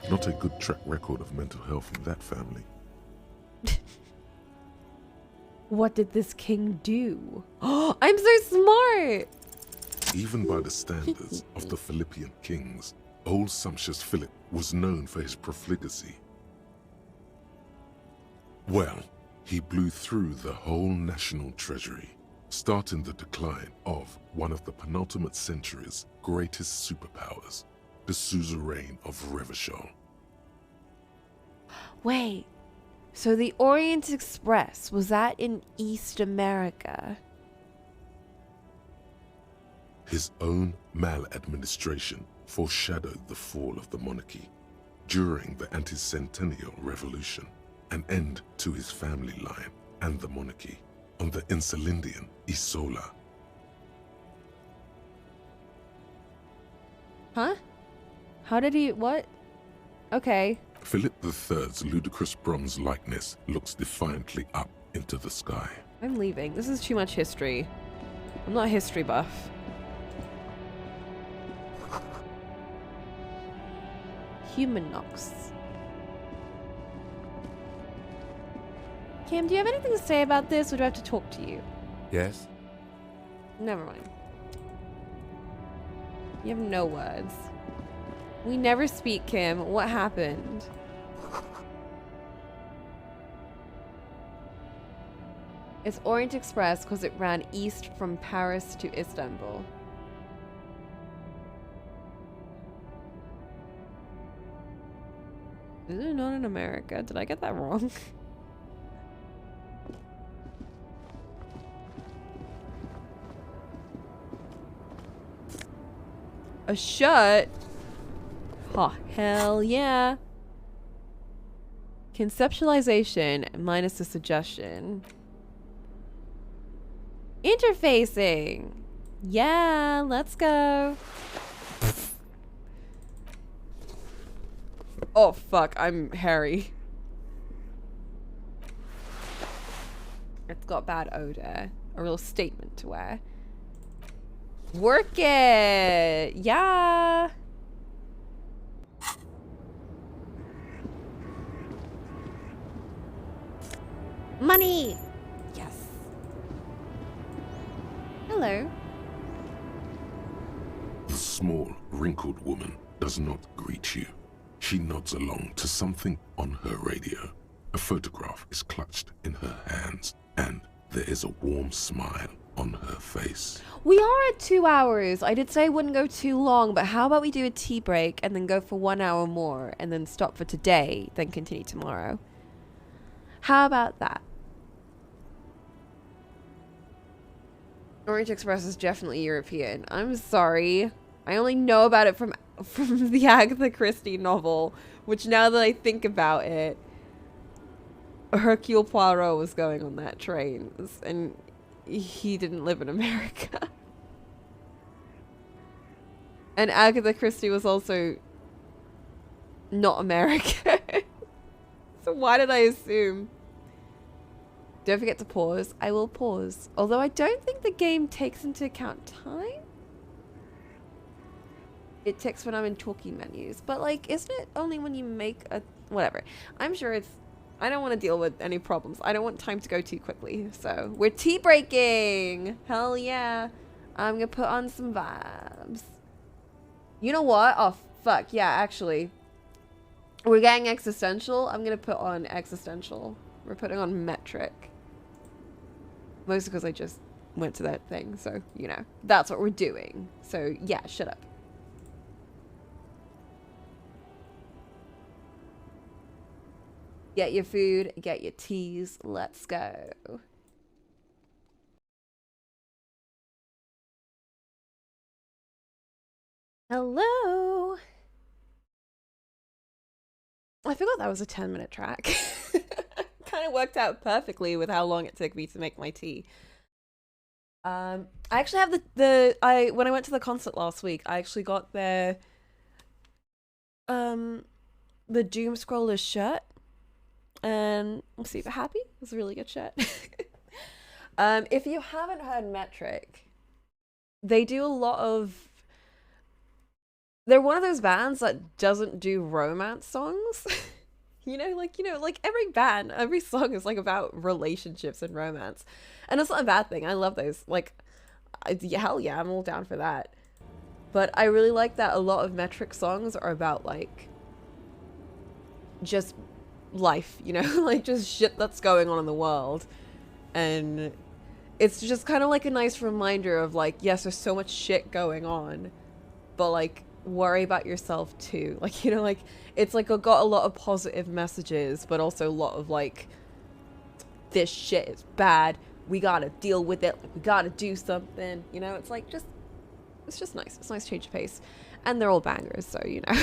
Not a good track record of mental health in that family. What did this king do? Oh, I'm so smart! Even by the standards of the Philippian kings, old sumptuous Philip was known for his profligacy. Well, he blew through the whole national treasury, starting the decline of one of the penultimate century's greatest superpowers, the suzerain of Revachol. Wait, so the Orient Express, was that in East America? His own maladministration foreshadowed the fall of the monarchy during the anti-centennial revolution, an end to his family line and the monarchy on the Insulindian Isola. Huh? How did he, what? Okay. Philip III's ludicrous bronze likeness looks defiantly up into the sky. I'm leaving. This is too much history. I'm not a history buff. Humanox. Cam, do you have anything to say about this, or do I have to talk to you? Yes? Never mind. You have no words. We never speak, Kim. What happened? It's Orient Express because it ran east from Paris to Istanbul. Is it not in America? Did I get that wrong? A shirt? Oh, hell yeah. Conceptualization minus the suggestion. Interfacing. Yeah, let's go. Oh, fuck. I'm Harry. It's got bad odor. A real statement to wear. Work it! Yeah! Money! Yes. Hello. The small, wrinkled woman does not greet you. She nods along to something on her radio. A photograph is clutched in her hands, and there is a warm smile on her face. We are at 2 hours. I did say I wouldn't go too long, but how about we do a tea break and then go for 1 hour more and then stop for today, then continue tomorrow? How about that? Orange Express is definitely European. I'm sorry. I only know about it from the Agatha Christie novel, which now that I think about it, Hercule Poirot was going on that train, and he didn't live in America. And Agatha Christie was also not American. So why did I assume? Don't forget to pause. I will pause. Although I don't think the game takes into account time. It ticks when I'm in talking menus. But like, isn't it only when you make a... Whatever. I'm sure it's... I don't want to deal with any problems. I don't want time to go too quickly. So, we're tea breaking! Hell yeah. I'm gonna put on some vibes. You know what? Oh, fuck. Yeah, actually. We're getting existential. I'm gonna put on existential. We're putting on metric. Mostly because I just went to that thing. So, you know. That's what we're doing. So, yeah, shut up. Get your food, get your teas, let's go. Hello. I forgot that was a 10-minute track. Kind of worked out perfectly with how long it took me to make my tea. I actually have when I went to the concert last week, I actually got the Doom Scrollers shirt. And I'm super happy. It was a really good shirt. If you haven't heard Metric, they do a lot of... They're one of those bands that doesn't do romance songs. like every band, every song is like about relationships and romance. And it's not a bad thing. I love those. Like, hell yeah, I'm all down for that. But I really like that a lot of Metric songs are about like... just... life, you know, like just shit that's going on in the world. And it's just kind of like a nice reminder of like, yes, there's so much shit going on, but like worry about yourself too. Like, you know, like it's like got a lot of positive messages, but also a lot of like, this shit is bad, we gotta deal with it, like we gotta do something, you know. It's like it's just nice. It's a nice change of pace, and they're all bangers, so you know.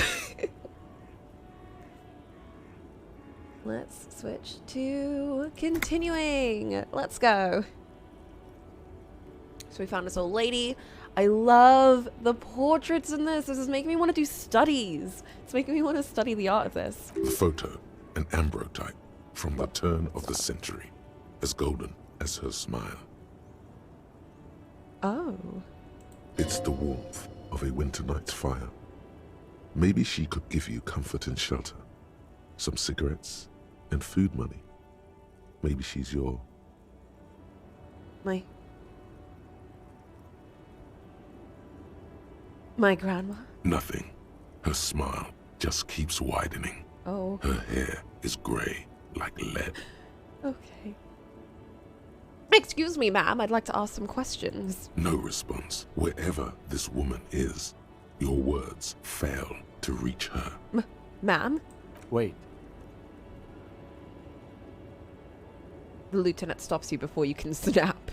Let's switch to continuing. Let's go. So we found this old lady. I love the portraits in this. This is making me want to do studies. It's making me want to study the art of this. The photo, an ambrotype from the turn of the century, as golden as her smile. Oh. It's the warmth of a winter night's fire. Maybe she could give you comfort and shelter, some cigarettes, and food money. Maybe she's your... My grandma? Nothing. Her smile just keeps widening. Oh. Her hair is grey like lead. Okay. Excuse me, ma'am. I'd like to ask some questions. No response. Wherever this woman is, your words fail to reach her. Ma'am? Wait. The lieutenant stops you before you can snap.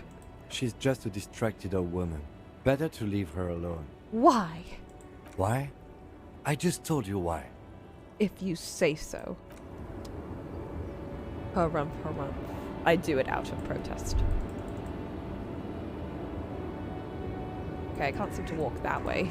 She's just a distracted old woman. Better to leave her alone. Why? Why? I just told you why. If you say so. Harumph, harumph. I do it out of protest. Okay, I can't seem to walk that way.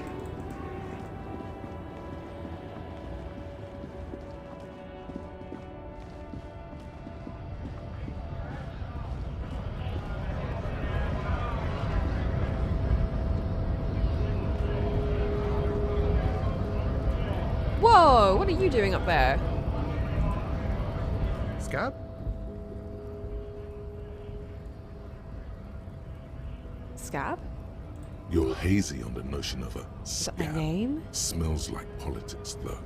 What are you doing up there? Scab? Scab? You're hazy on the notion of a Is that scab. my name? Smells like politics, though.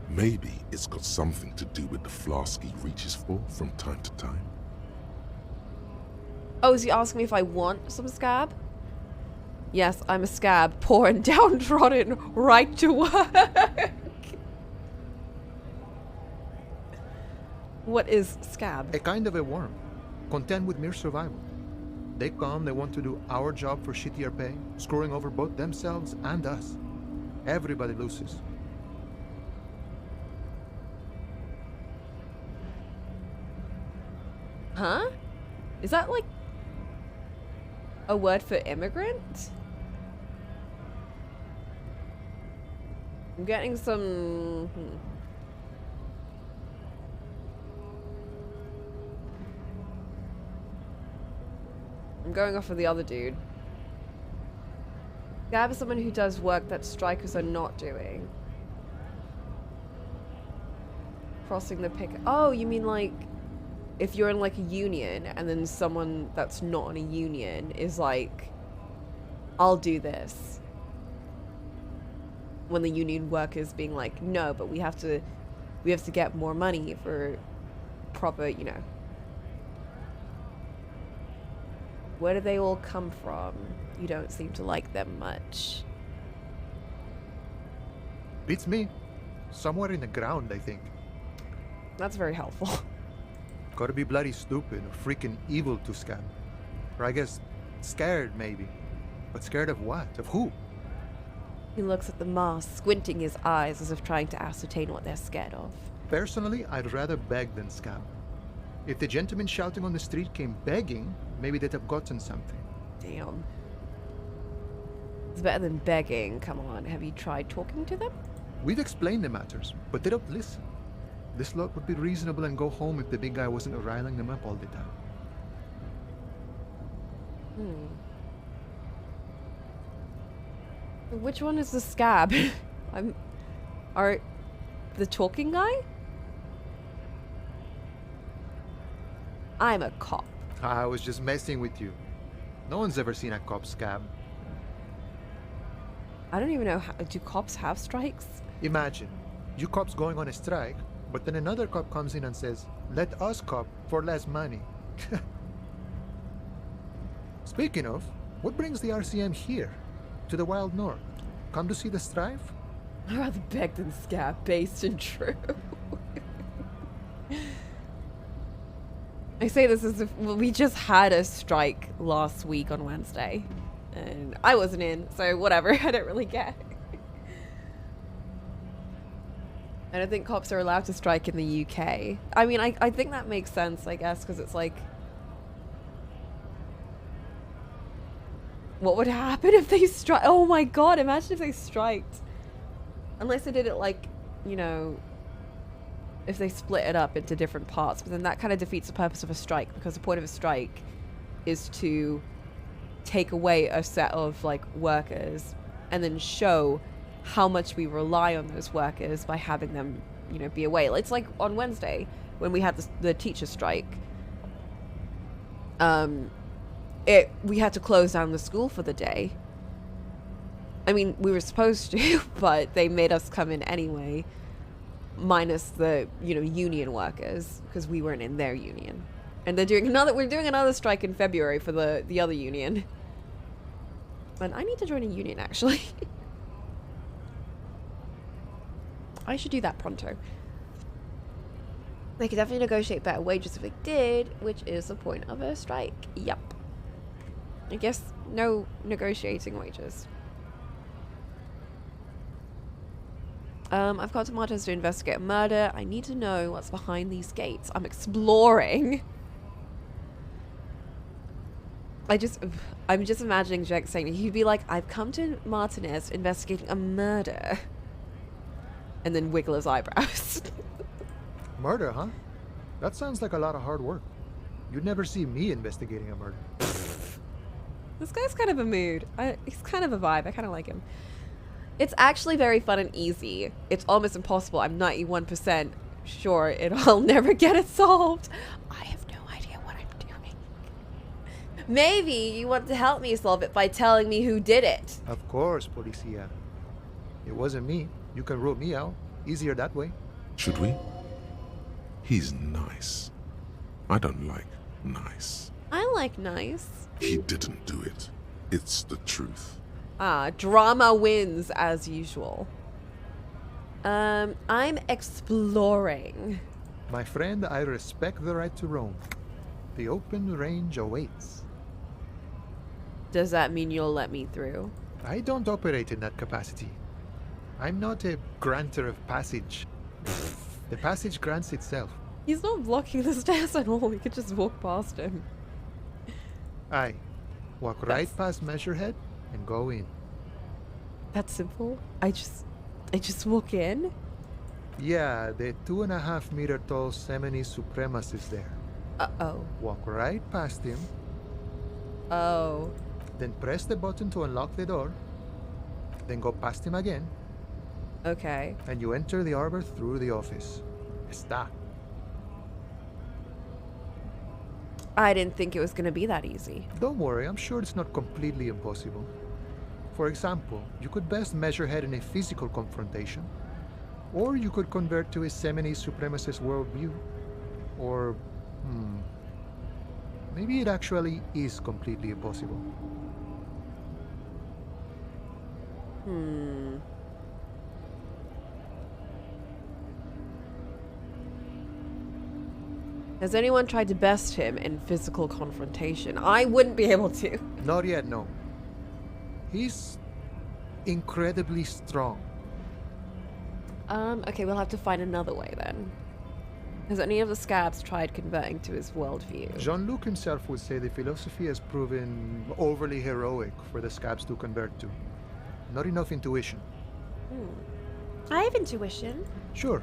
Maybe it's got something to do with the flask he reaches for from time to time. Oh, is he asking me if I want some scab? Yes, I'm a scab, poor and downtrodden, right to work. What is scab? A kind of a worm, content with mere survival. They come, they want to do our job for shittier pay, screwing over both themselves and us. Everybody loses. Huh? Is that like a word for immigrant? I'm getting some... I'm going off of the other dude. Scab is someone who does work that strikers are not doing. Crossing the picket. Oh, you mean like if you're in like a union and then someone that's not in a union is like, I'll do this. When the union workers being like, no, but we have to get more money for proper, you know. Where do they all come from? You don't seem to like them much. Beats me. Somewhere in the ground, I think. That's very helpful. Gotta be bloody stupid or freaking evil to scab. Or I guess scared, maybe. But scared of what? Of who? He looks at the mask, squinting his eyes as if trying to ascertain what they're scared of. Personally, I'd rather beg than scab. If the gentleman shouting on the street came begging, maybe they'd have gotten something. Damn. It's better than begging. Come on, have you tried talking to them? We've explained the matters, but they don't listen. This lot would be reasonable and go home if the big guy wasn't riling them up all the time. Which one is the scab? Are the talking guy? I'm a cop. I was just messing with you. No one's ever seen a cop scab. I don't even know how, do cops have strikes? Imagine, you cops going on a strike, but then another cop comes in and says, let us cop for less money. Speaking of, what brings the RCM here? To the Wild North? Come to see the strife? I'd rather beg than scab, based and true. I say this as if we just had a strike last week on Wednesday. And I wasn't in, so whatever, I don't really care. I don't think cops are allowed to strike in the UK. I mean, I think that makes sense, I guess, because it's like... What would happen if they strike? Oh my god, imagine if they striked. Unless they did it like, you know, if they split it up into different parts. But then that kind of defeats the purpose of a strike, because the point of a strike is to take away a set of like workers and then show how much we rely on those workers by having them, you know, be away. It's like on Wednesday when we had the teacher strike. We had to close down the school for the day. I mean, we were supposed to, but they made us come in anyway, minus the, you know, union workers, because we weren't in their union. And we're doing another strike in February for the other union. And I need to join a union, actually. I should do that pronto. They could definitely negotiate better wages if they did, which is the point of a strike. Yep. I guess no negotiating wages. I've got tomatoes to investigate a murder. I need to know what's behind these gates. I'm exploring. I'm just imagining Jack saying, he'd be like, I've come to Martinez investigating a murder. And then wiggle his eyebrows. Murder, huh? That sounds like a lot of hard work. You'd never see me investigating a murder. This guy's kind of a mood. He's kind of a vibe. I kind of like him. It's actually very fun and easy. It's almost impossible. I'm 91% sure I'll never get it solved. I have no idea what I'm doing. Maybe you want to help me solve it by telling me who did it. Of course, Policia. It wasn't me. You can rule me out. Easier that way. Should we? He's nice. I don't like nice. I like nice. He didn't do it. It's the truth. Ah, drama wins as usual. I'm exploring. My friend, I respect the right to roam. The open range awaits. Does that mean you'll let me through? I don't operate in that capacity. I'm not a granter of passage. The passage grants itself. He's not blocking the stairs at all. We could just walk past him. Aye. Walk right past Measurehead and go in. That's simple. I just walk in? Yeah, the 2.5 meter tall Semini Supremus is there. Uh-oh. Walk right past him. Oh. Then press the button to unlock the door. Then go past him again. Okay. And you enter the arbor through the office. Está. I didn't think it was going to be that easy. Don't worry, I'm sure it's not completely impossible. For example, you could best Measurehead in a physical confrontation. Or you could convert to a Semini Supremacist worldview. Or, maybe it actually is completely impossible. Has anyone tried to best him in physical confrontation? I wouldn't be able to. Not yet, no. He's incredibly strong. Okay, we'll have to find another way then. Has any of the scabs tried converting to his worldview? Jean-Luc himself would say the philosophy has proven overly heroic for the scabs to convert to. Not enough intuition. I have intuition. Sure.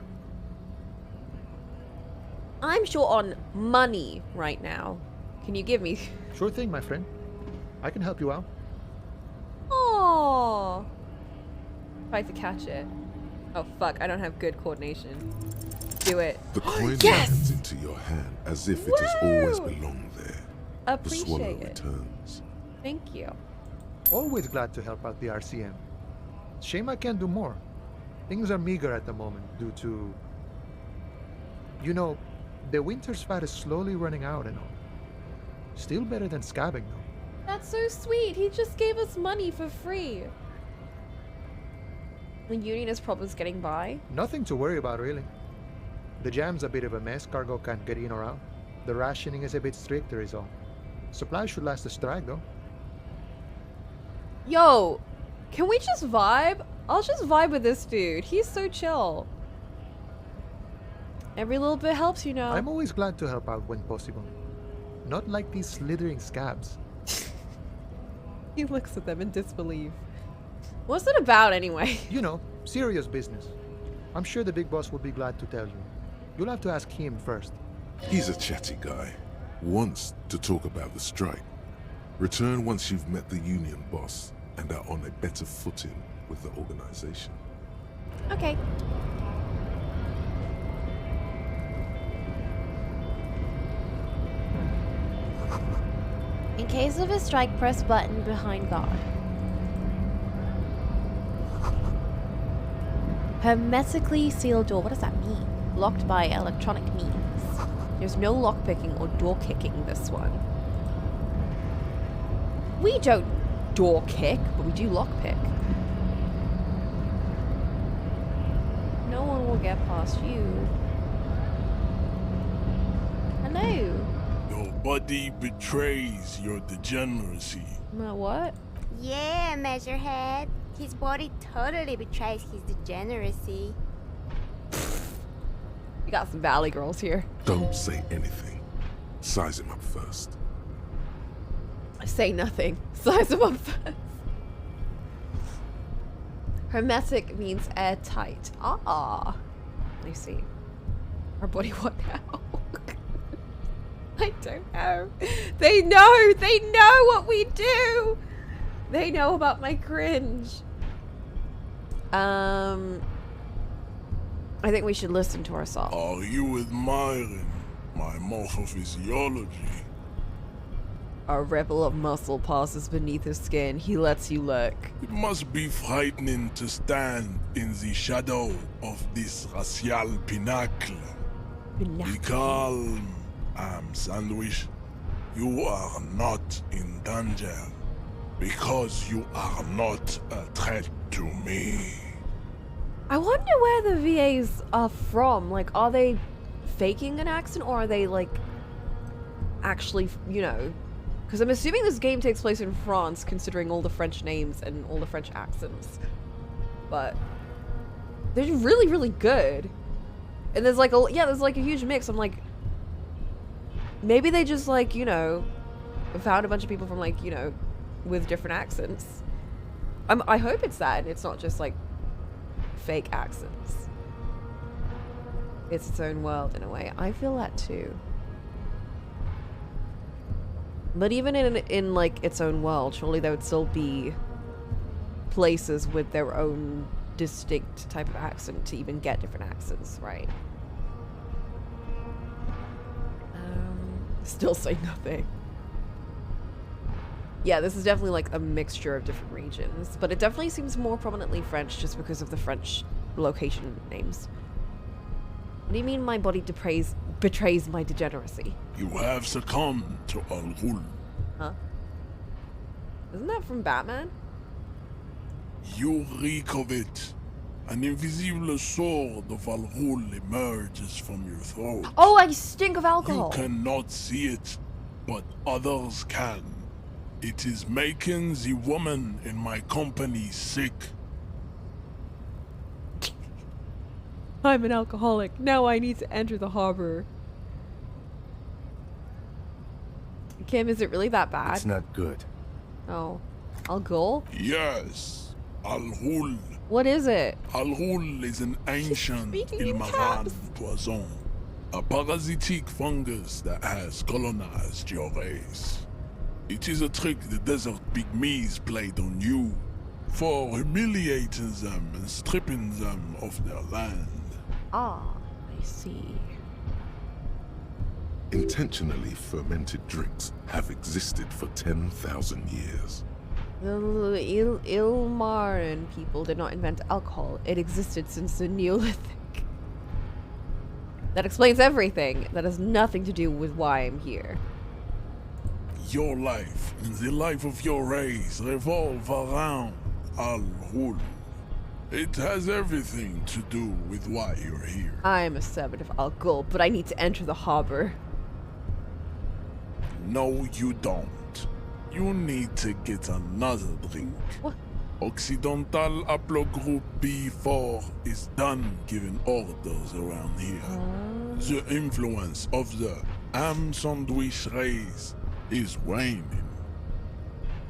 I'm short on money right now. Can you give me? Sure thing, my friend. I can help you out. Oh. Try to catch it. Oh fuck! I don't have good coordination. Do it. The coin Yes! lands into your hand as if it has always belonged there. The swallow Appreciate it. returns. Thank you. Always glad to help out the RCM. Shame I can't do more. Things are meager at the moment due to... You know, the winter's fat is slowly running out and all. Still better than scabbing though. That's so sweet. He just gave us money for free. The union has problems getting by. Nothing to worry about really. The jam's a bit of a mess, cargo can't get in or out. The rationing is a bit stricter is all. Supplies should last the strike though. Yo, can we just vibe? I'll just vibe with this dude. He's so chill. Every little bit helps, you know. I'm always glad to help out when possible. Not like these slithering scabs. He looks at them in disbelief. What's it about anyway? You know, serious business. I'm sure the big boss will be glad to tell you. You'll have to ask him first. He's a chatty guy. Wants to talk about the strike. Return once you've met the union boss and are on a better footing with the organization. Okay. In case of a strike, press button behind guard. Hermetically sealed door. What does that mean? Locked by electronic means. There's no lockpicking or door kicking this one. We don't door kick, but we do lockpick. No one will get past you. Hello. Nobody betrays your degeneracy. What? Yeah, Measurehead. His body totally betrays his degeneracy. You got some valley girls here. Don't say anything. Size him up first. Say nothing. Size them up first. Hermetic means airtight. Ah. I see. Our body what now? I don't know. They know! They know what we do! They know about my cringe. I think we should listen to ourselves. Are you admiring my morphophysiology? A ripple of muscle passes beneath his skin. He lets you look. It must be frightening to stand in the shadow of this racial pinnacle. Be calm, Sandwich. You are not in danger because you are not a threat to me. I wonder where the VAs are from. Like, are they faking an accent or are they, like, actually, you know... Because I'm assuming this game takes place in France, considering all the French names and all the French accents. But they're really, really good. And there's like there's like a huge mix. I'm like, maybe they just like, you know, found a bunch of people from like, you know, with different accents. I hope it's that and it's not just like fake accents. It's its own world in a way. I feel that too. But even in like its own world, surely there would still be places with their own distinct type of accent to even get different accents, right? Still say nothing. Yeah, this is definitely like a mixture of different regions, but it definitely seems more prominently French just because of the French location names. What do you mean my body betrays my degeneracy? You have succumbed to Al Ghul. Huh? Isn't that from Batman? You reek of it. An invisible sword of Al Ghul emerges from your throat. Oh, I stink of alcohol. You cannot see it, but others can. It is making the woman in my company sick. I'm an alcoholic. Now I need to enter the harbor. Kim, is it really that bad? It's not good. Oh. Al Ghul? Yes. Al Ghul. What is it? Al Ghul is an ancient Ilmaran poison. A parasitic fungus that has colonized your race. It is a trick the desert pygmies played on you for humiliating them and stripping them of their land. Ah, I see. Intentionally fermented drinks have existed for 10,000 years. The Ilmaran people did not invent alcohol. It existed since the Neolithic. That explains everything. That has nothing to do with why I'm here. Your life and the life of your race revolve around Al Ghul. It has everything to do with why you're here. I am a servant of Al Ghul, but I need to enter the harbor. No, you don't. You need to get another drink. What? Occidental Haplogroup B4 is done giving orders around here. The influence of the ham sandwich race is waning.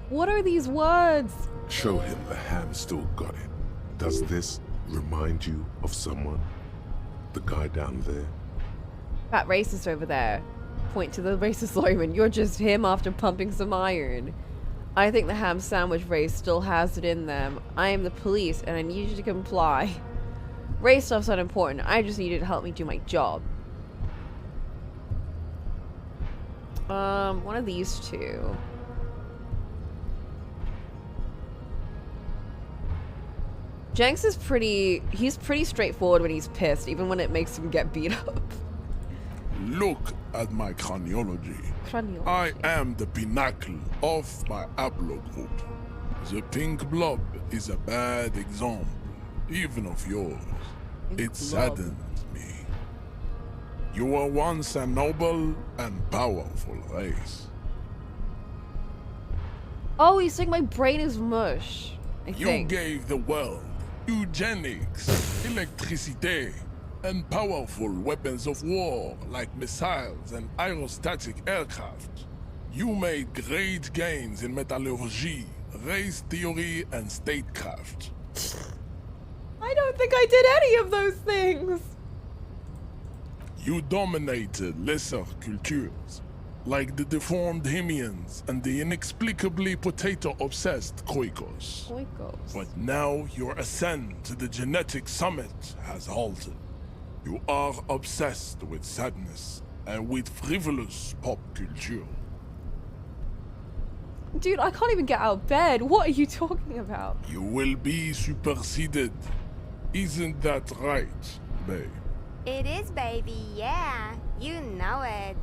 What are these words? Show him the ham still got it. Does this remind you of someone? The guy down there? That racist over there. Point to the racist lawman. You're just him after pumping some iron. I think the ham sandwich race still has it in them. I am the police and I need you to comply. Race stuff's not important. I just need you to help me do my job. One of these two. Jenks is he's pretty straightforward when he's pissed, even when it makes him get beat up. Look at my craniology. I am the pinnacle of my haplogroup. The pink blob is a bad example, even of yours. It saddens me. You were once a noble and powerful race. Oh, he's saying my brain is mush. You gave the world eugenics, electricity, and powerful weapons of war like missiles and aerostatic aircraft. You made great gains in metallurgy, race theory, and statecraft. I don't think I did any of those things. You dominated lesser cultures. like the deformed Himians and the inexplicably potato-obsessed Koikos. But now your ascent to the genetic summit has halted. You are obsessed with sadness and with frivolous pop culture. Dude, I can't even get out of bed. What are you talking about? You will be superseded. Isn't that right, babe? It is, baby, yeah. You know it.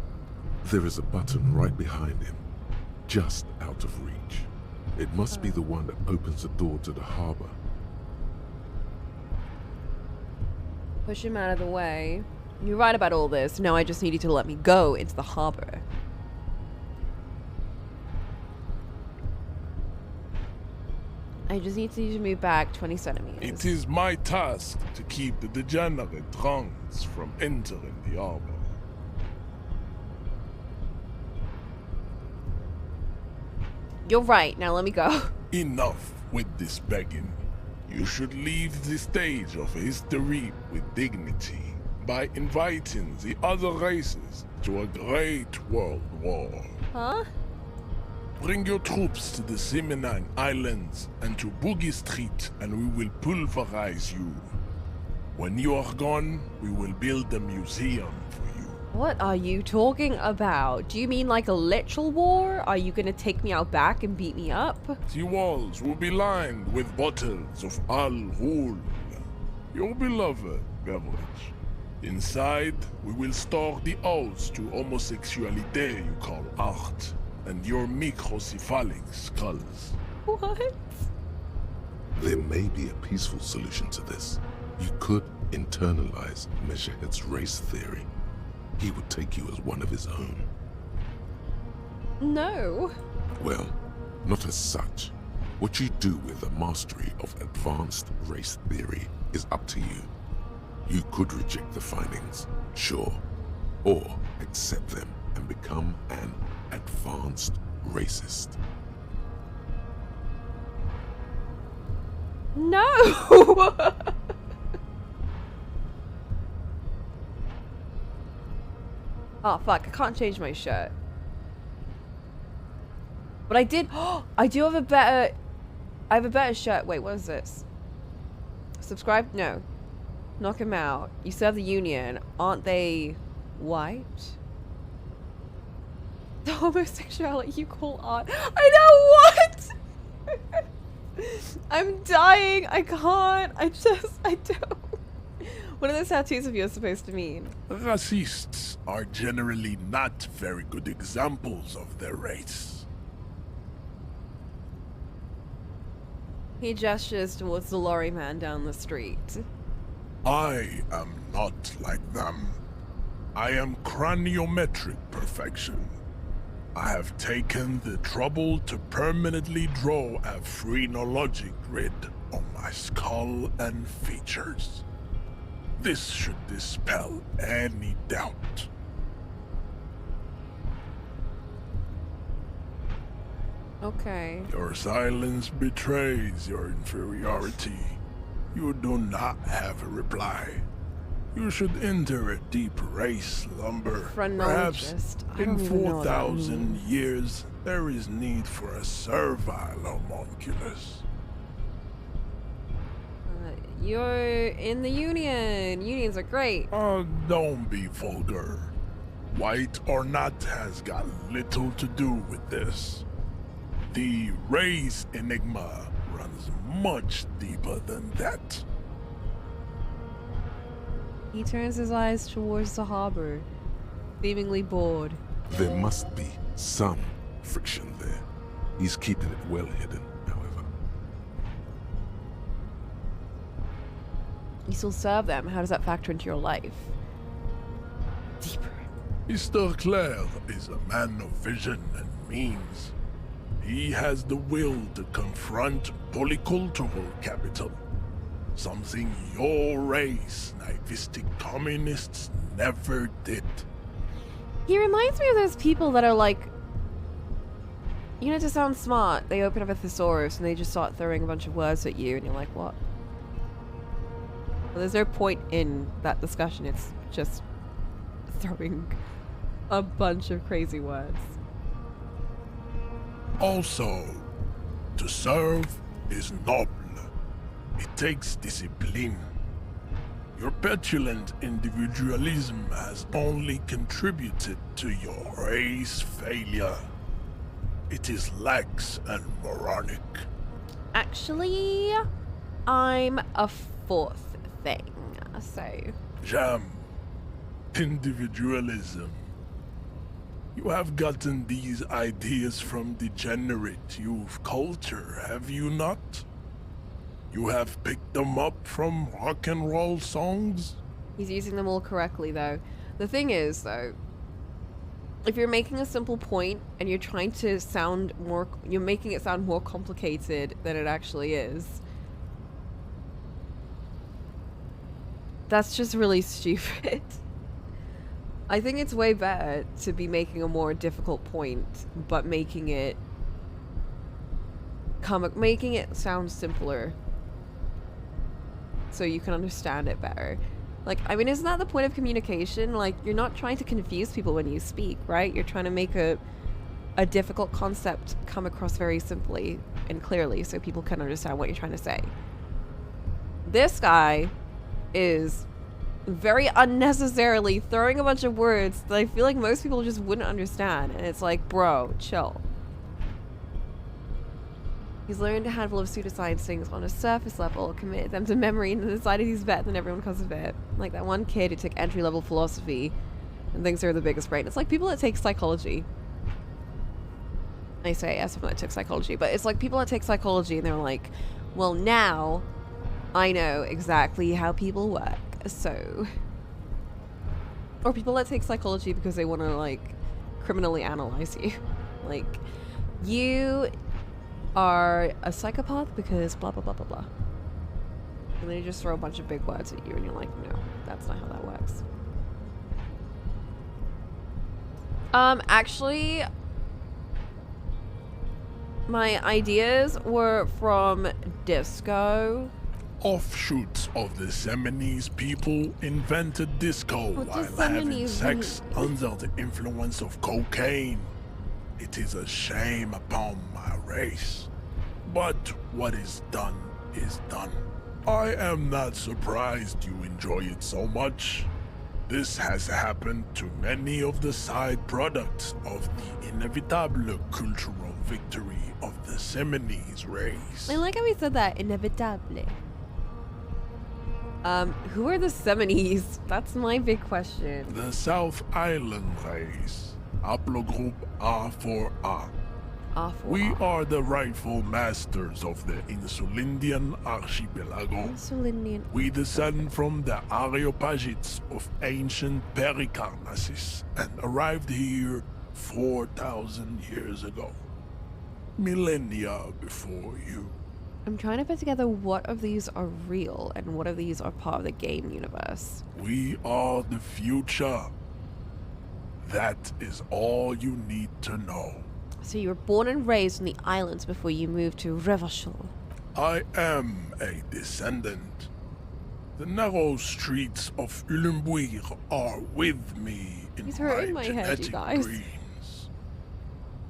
There is a button right behind him, just out of reach. It must be the one that opens the door to the harbor. Push him out of the way. You're right about all this. Now I just need you to let me go into the harbor. I just need you to move back 20 centimeters. It is my task to keep the degenerate drunks from entering the harbor. You're right. Now let me go. Enough with this begging. You should leave the stage of history with dignity by inviting the other races to a great world war. Huh? Bring your troops to the Simenine Islands and to Boogie Street, and we will pulverize you. When you are gone, we will build a museum for you. What are you talking about? Do you mean like a literal war? Are you gonna take me out back and beat me up? The walls will be lined with bottles of Al Ghul, your beloved beverage. Inside, we will store the odes to homosexuality you call art, and your microcephalic skulls. What? There may be a peaceful solution to this. You could internalize Measurehead's race theory. He would take you as one of his own. No. Well, not as such. What you do with the mastery of advanced race theory is up to you. You could reject the findings, sure, or accept them and become an advanced racist. No! Oh fuck, I can't change my shirt. But I did. I do have a better. I have a better shirt. Wait, what is this? Subscribe? No. Knock him out. You serve the Union. Aren't they white? The homosexuality you call art. I know what! I'm dying. I can't. I don't. What are those tattoos of yours supposed to mean? Racists are generally not very good examples of their race. He gestures towards the lorry man down the street. I am not like them. I am craniometric perfection. I have taken the trouble to permanently draw a phrenologic grid on my skull and features. This should dispel any doubt. Okay. Your silence betrays your inferiority. You do not have a reply. You should enter a deep race slumber. Perhaps in 4,000 years, there is need for a servile homunculus. You're in the Union. Unions are great. Don't be vulgar. White or not has got little to do with this. The race enigma runs much deeper than that. He turns his eyes towards the harbor, seemingly bored. There must be some friction there. He's keeping it well hidden, however. You still serve them. How does that factor into your life? Deeper. Mr. Clare is a man of vision and means. He has the will to confront polycultural capital. Something your race, naivistic communists, never did. He reminds me of those people that are like, you know, to sound smart, they open up a thesaurus and they just start throwing a bunch of words at you and you're like, what? Well, there's no point in that discussion, it's just throwing a bunch of crazy words. Also, to serve is noble. It takes discipline. Your petulant individualism has only contributed to your race failure. It is lax and moronic. Actually, I'm a fourth thing, so... Jam. Individualism. You have gotten these ideas from degenerate youth culture, have you not? You have picked them up from rock and roll songs? He's using them all correctly, though. The thing is, though, if you're making a simple point and you're trying to sound more... You're making it sound more complicated than it actually is. That's just really stupid. I think it's way better to be making a more difficult point, but making it sound simpler so you can understand it better. Like, I mean, isn't that the point of communication? Like, you're not trying to confuse people when you speak, right? You're trying to make a difficult concept come across very simply and clearly so people can understand what you're trying to say. This guy is very unnecessarily throwing a bunch of words that I feel like most people just wouldn't understand, and it's like, bro, chill. He's learned a handful of pseudoscience things on a surface level, committed them to memory, and decided he's better than everyone because of it. Like that one kid who took entry-level philosophy and thinks they're the biggest brain. It's like people that take psychology. I say as someone that took psychology, but it's like people that take psychology and they're like, well, now I know exactly how people work. So, or people that take psychology because they want to like criminally analyze you. Like, you are a psychopath because blah blah blah blah blah. And then you just throw a bunch of big words at you and you're like, no, that's not how that works. Actually, my ideas were from disco. Offshoots of the Seminese people invented disco while having sex under the influence of cocaine. It is a shame upon my race. But what is done is done. I am not surprised you enjoy it so much. This has happened to many of the side products of the inevitable cultural victory of the Seminese race. I like how he said that, inevitable. Who are the Seminese? That's my big question. The South Island race. Haplogroup A4A. A4A. We are the rightful masters of the Insulindian archipelago. Insulindian. We descend from the Areopagites of ancient Pericarnassus and arrived here 4,000 years ago. Millennia before you. I'm trying to put together what of these are real and what of these are part of the game universe. We are the future. That is all you need to know. So you were born and raised in the islands before you moved to Revachol. I am a descendant. The narrow streets of Ulimbuir are with me in my genetic genes.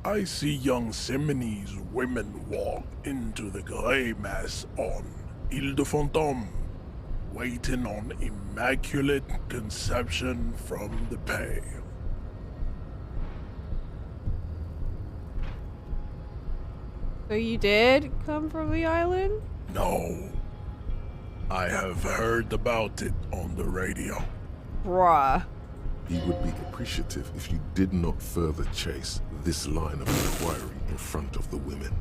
I see young Seminese women walk into the grey mass on Ile de Fantôme, waiting on immaculate conception from the pale. So you did come from the island? No. I have heard about it on the radio. Bruh. He would be appreciative if you did not further chase this line of inquiry in front of the women.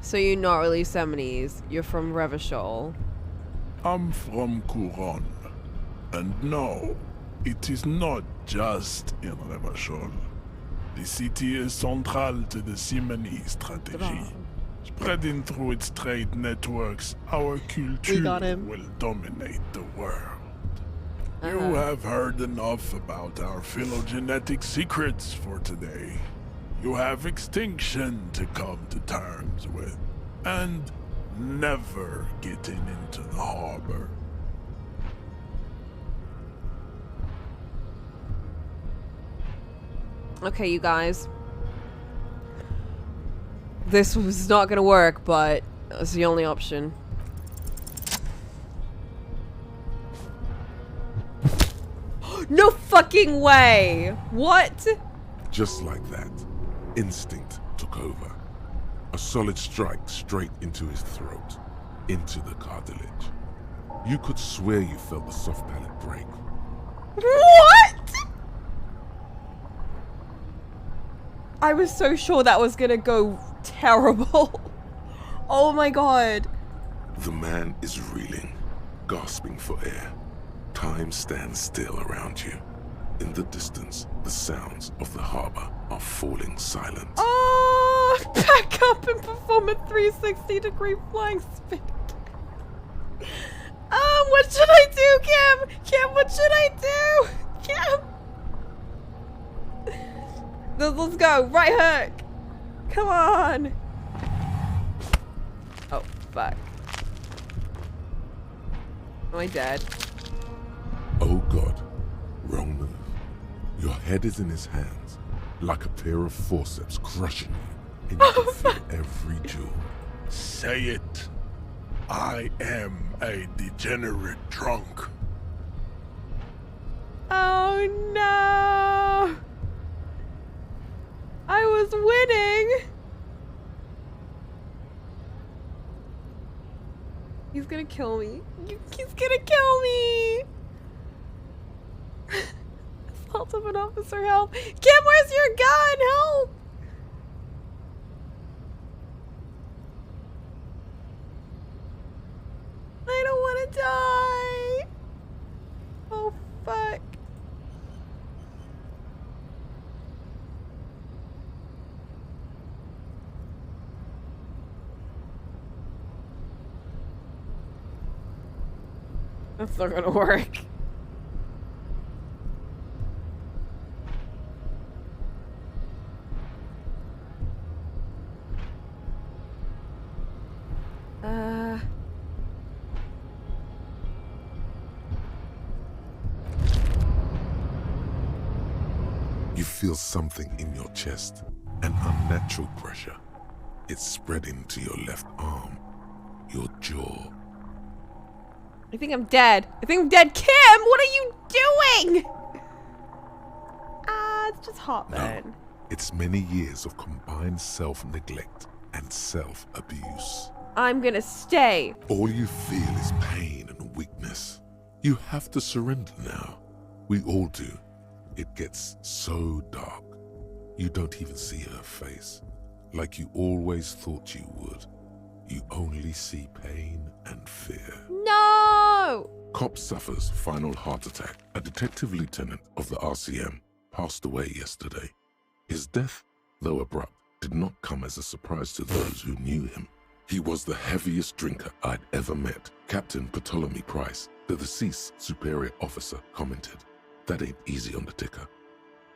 So you're not really Seminese, you're from Revachol. I'm from Couronne. And no, it is not just in Revachol. The city is central to the Seminese strategy. Spreading through its trade networks, our culture will dominate the world. You have heard enough about our phylogenetic secrets for today. You have extinction to come to terms with, and never getting into the harbor. Okay, you guys. This was not gonna work, but it's the only option. No fucking way! What? Just like that, instinct took over. A solid strike straight into his throat, into the cartilage. You could swear you felt the soft palate break. What? I was so sure that was gonna go terrible. Oh my god. The man is reeling, gasping for air. Time stands still around you. In the distance, the sounds of the harbor are falling silent. Oh, back up and perform a 360-degree flying spin. What should I do, Kim? Kim, what should I do? Kim? Let's go. Right hook. Come on. Oh, fuck. Am I dead? Oh god, wrong move. Your head is in his hands, like a pair of forceps crushing you, and you can feel every jewel. Say it. I am a degenerate drunk. Oh no! I was winning! He's gonna kill me. He's gonna kill me! Assault of an officer, help! Kim, where's your gun? Help! I don't want to die! Oh, fuck. That's not gonna work. You feel something in your chest, an unnatural pressure. It's spreading to your left arm, your jaw. I think I'm dead. I think I'm dead. Kim, what are you doing? It's just heartburn. No, it's many years of combined self-neglect and self-abuse. I'm gonna stay. All you feel is pain and weakness. You have to surrender now. We all do. It gets so dark. You don't even see her face, like you always thought you would. You only see pain and fear. No! Cop suffers final heart attack. A detective lieutenant of the RCM passed away yesterday. His death, though abrupt, did not come as a surprise to those who knew him. He was the heaviest drinker I'd ever met. Captain Ptolemy Price, the deceased superior officer, commented, "That ain't easy on the ticker."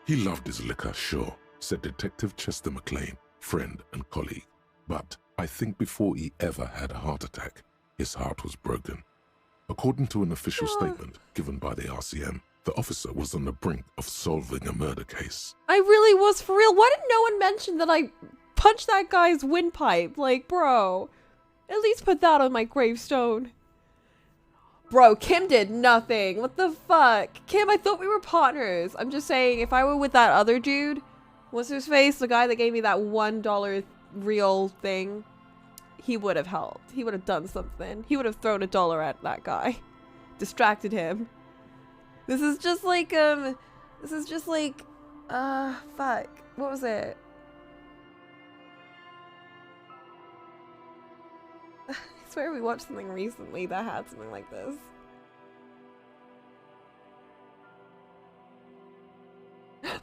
He loved his liquor, sure, said Detective Chester McLean, friend and colleague. But I think before he ever had a heart attack, his heart was broken. According to an official statement given by the RCM, the officer was on the brink of solving a murder case. I really was, for real. Why did no one mention that I punched that guy's windpipe? Like, bro, at least put that on my gravestone. Bro, Kim did nothing. What the fuck? Kim, I thought we were partners. I'm just saying, if I were with that other dude, what's his face? The guy that gave me that $1 real thing. He would have helped. He would have done something. He would have thrown $1 at that guy. Distracted him. This is just like, fuck. What was it? I swear we watched something recently that had something like this.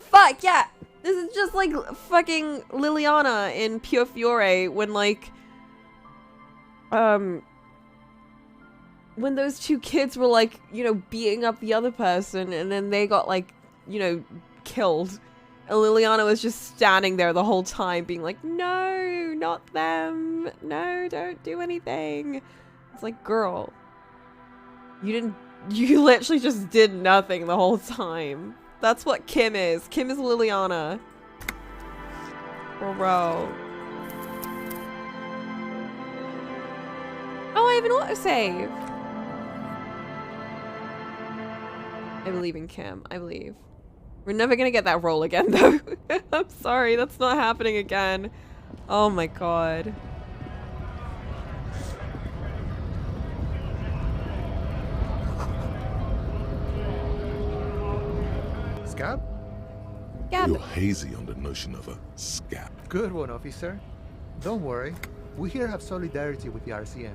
Fuck, yeah! This is just like fucking Liliana in Pure Fiore when like, when those two kids were like, you know, beating up the other person and then they got like, you know, killed. And Liliana was just standing there the whole time being like, no, not them. No, don't do anything. It's like, girl, you literally just did nothing the whole time. That's what Kim is. Kim is Liliana. Bro. Oh, I have an autosave. I believe in Kim. I believe. We're never gonna get that roll again, though. I'm sorry. That's not happening again. Oh my god. Scab? Gab. You're hazy on the notion of a scab. Good one, officer. Don't worry. We here have solidarity with the RCM.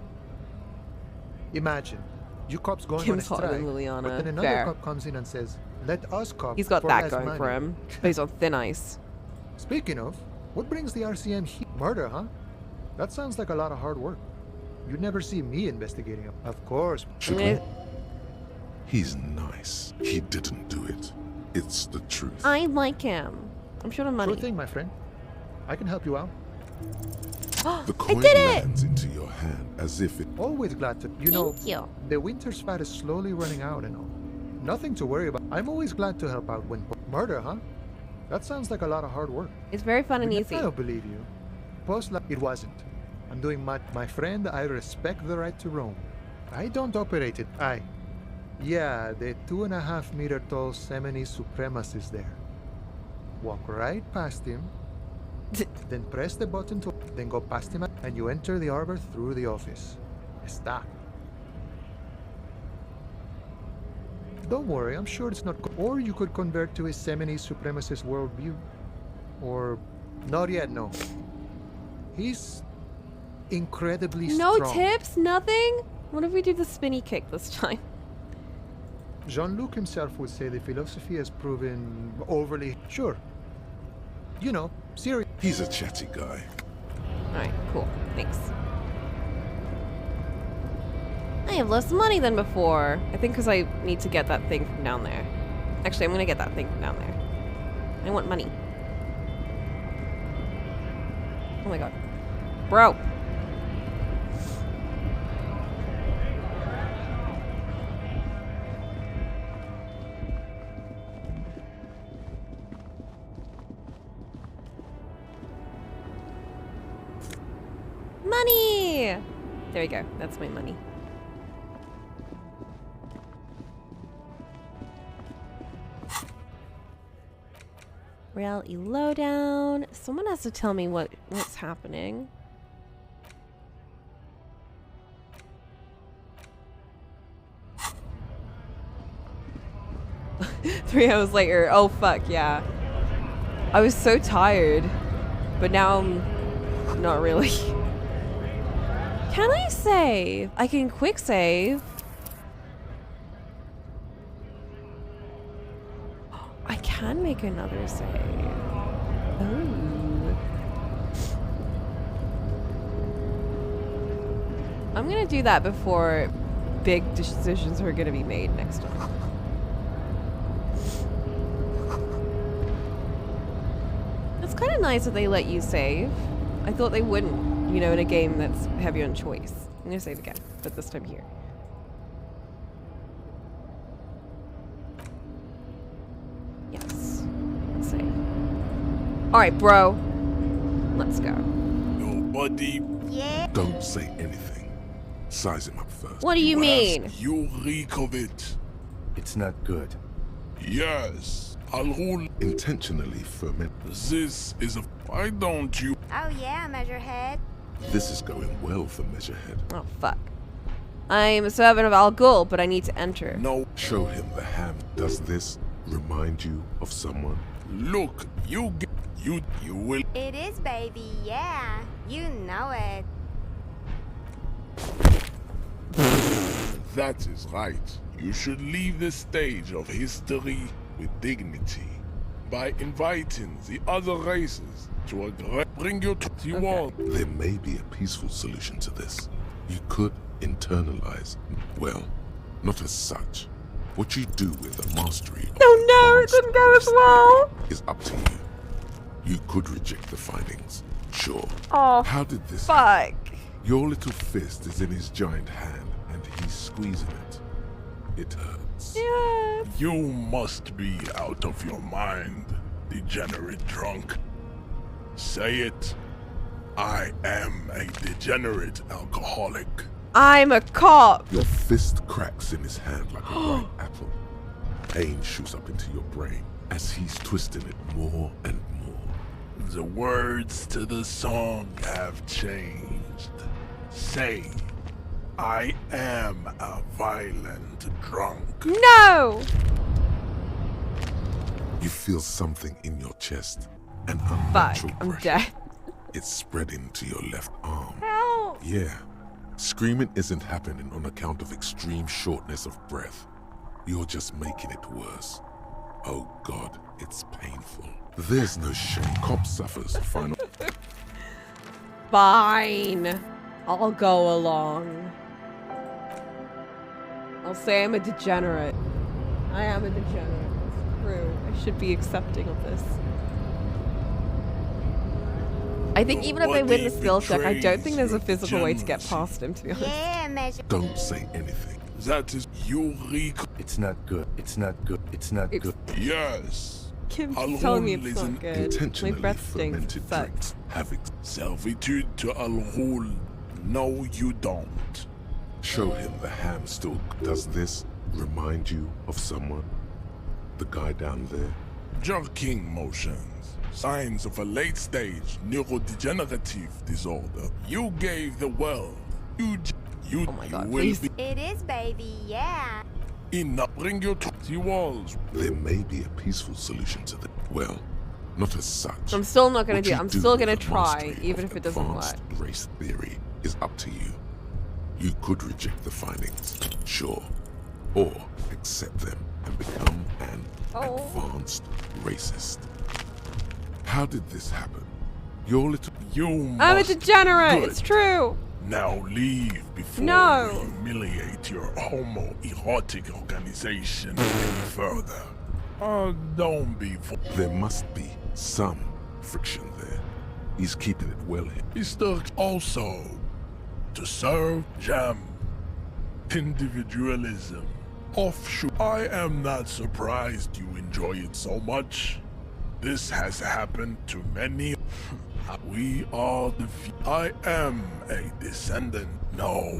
Imagine, you cops going Kim's on a hotter than strike, Liliana. but then another Fair. cop comes in and says, let us cops He's got for that less going money. for him. But he's on thin ice. Speaking of, what brings the RCM here? Murder, huh? That sounds like a lot of hard work. You'd never see me investigating it. Of course. Sugar, he's nice. He didn't do it. It's the truth. I like him. I'm short of money. Sure thing, my friend. I can help you out. The coin I did it! lands into your hand as if it... Always glad to. You know, the winter's fat is slowly running out and all. Nothing to worry about. I'm always glad to help out when... Murder, huh? That sounds like a lot of hard work. It's very fun and easy. I don't believe you. It wasn't. I'm doing my friend, I respect the right to roam. I don't operate it. Yeah, the 2.5 meter tall Semini supremacist there. Walk right past him, then press the button to, then go past him, and you enter the arbor through the office. Stop. Don't worry, I'm sure it's not. Or you could convert to a Semini supremacist worldview. Or not yet, no. He's incredibly No strong. tips? Nothing? What if we do the spinny kick this time? Jean-Luc himself would say the philosophy has proven overly... Sure. You know, serious. He's a chatty guy. Alright, cool. Thanks. I have less money than before. I think because I need to get that thing from down there. Actually, I'm going to get that thing from down there. I want money. Oh my god. Bro. Money! There we go. That's my money. Reality lowdown. Someone has to tell me what's happening. Three hours later. Oh fuck, yeah. I was so tired. But now I'm not really. Can I save? I can quick save. I can make another save. Oh. I'm gonna do that before big decisions are gonna be made next time. It's kind of nice that they let you save. I thought they wouldn't, you know, in a game that's heavy on choice. I'm gonna save again, but this time here. Yes. Let's save. Alright, bro. Let's go. Nobody. Yeah. Don't say anything. Size him up first. What do you mean? You reek of it. It's not good. Yes. I'll rule. Intentionally ferment. This is a... Why don't you... Oh yeah, Measurehead. This is going well for Measurehead. Oh, fuck. I'm a servant of Al Ghul, but I need to enter. No. Show him the ham. Does this remind you of someone? Look, you will... It is, baby, yeah. You know it. That is right. You should leave the stage of history with dignity by inviting the other races to bring you to the wall. There may be a peaceful solution to this. You could internalize, well, not as such. What you do with the mastery of No, it didn't go as well. is up to you. You could reject the findings, sure. Oh, how did this fuck. happen? Your little fist is in his giant hand, and he's squeezing it. It hurts. words. Yes. You must be out of your mind, degenerate drunk. Say it. I am a degenerate alcoholic. I'm a cop. Your fist cracks in his hand like a ripe apple. Pain shoots up into your brain as he's twisting it more and more. The words to the song have changed. Say, I am a violent drunk. No! You feel something in your chest. An Fuck, unnatural I'm pressure. dead. It's spreading to your left arm. Help! Yeah. Screaming isn't happening on account of extreme shortness of breath. You're just making it worse. Oh God, it's painful. There's no shame. Cop suffers final. Fine. I'll go along. I'll say I'm a degenerate. I am a degenerate. It's true. I should be accepting of this. I think even if I win the skill check, I don't think there's a physical way to get past him, to be honest. Yeah, measure. Don't say anything. That is Eureka. It's not good. It's not good. It's not good. Yes. Kim's Alcohol telling me it's is not an good. My Intentionally breath stinks. fermented It sucks. drinks have Servitude to alcohol. No, you don't. Show him the ham still. Does this remind you of someone? The guy down there? Jerking motions. Signs of a late-stage neurodegenerative disorder. You gave the world. You Oh my God, will please. be It is, baby, yeah. enough. Bring you to the walls. There may be a peaceful solution to that. Well, not as such. I'm still not gonna What do it. you I'm do still with gonna the try, mastery even of if it doesn't advanced work. race theory is up to you. You could reject the findings, sure, or accept them and become an advanced racist. How did this happen? Your little... You I'm a must degenerate. good. It's true. Now leave before No. you humiliate your homoerotic organization any further. Don't be... There must be some friction there. He's keeping it well in. Mr. Also, to serve jam, individualism, offshoot. I am not surprised you enjoy it so much. This has happened to many. We are the... I am a descendant. No.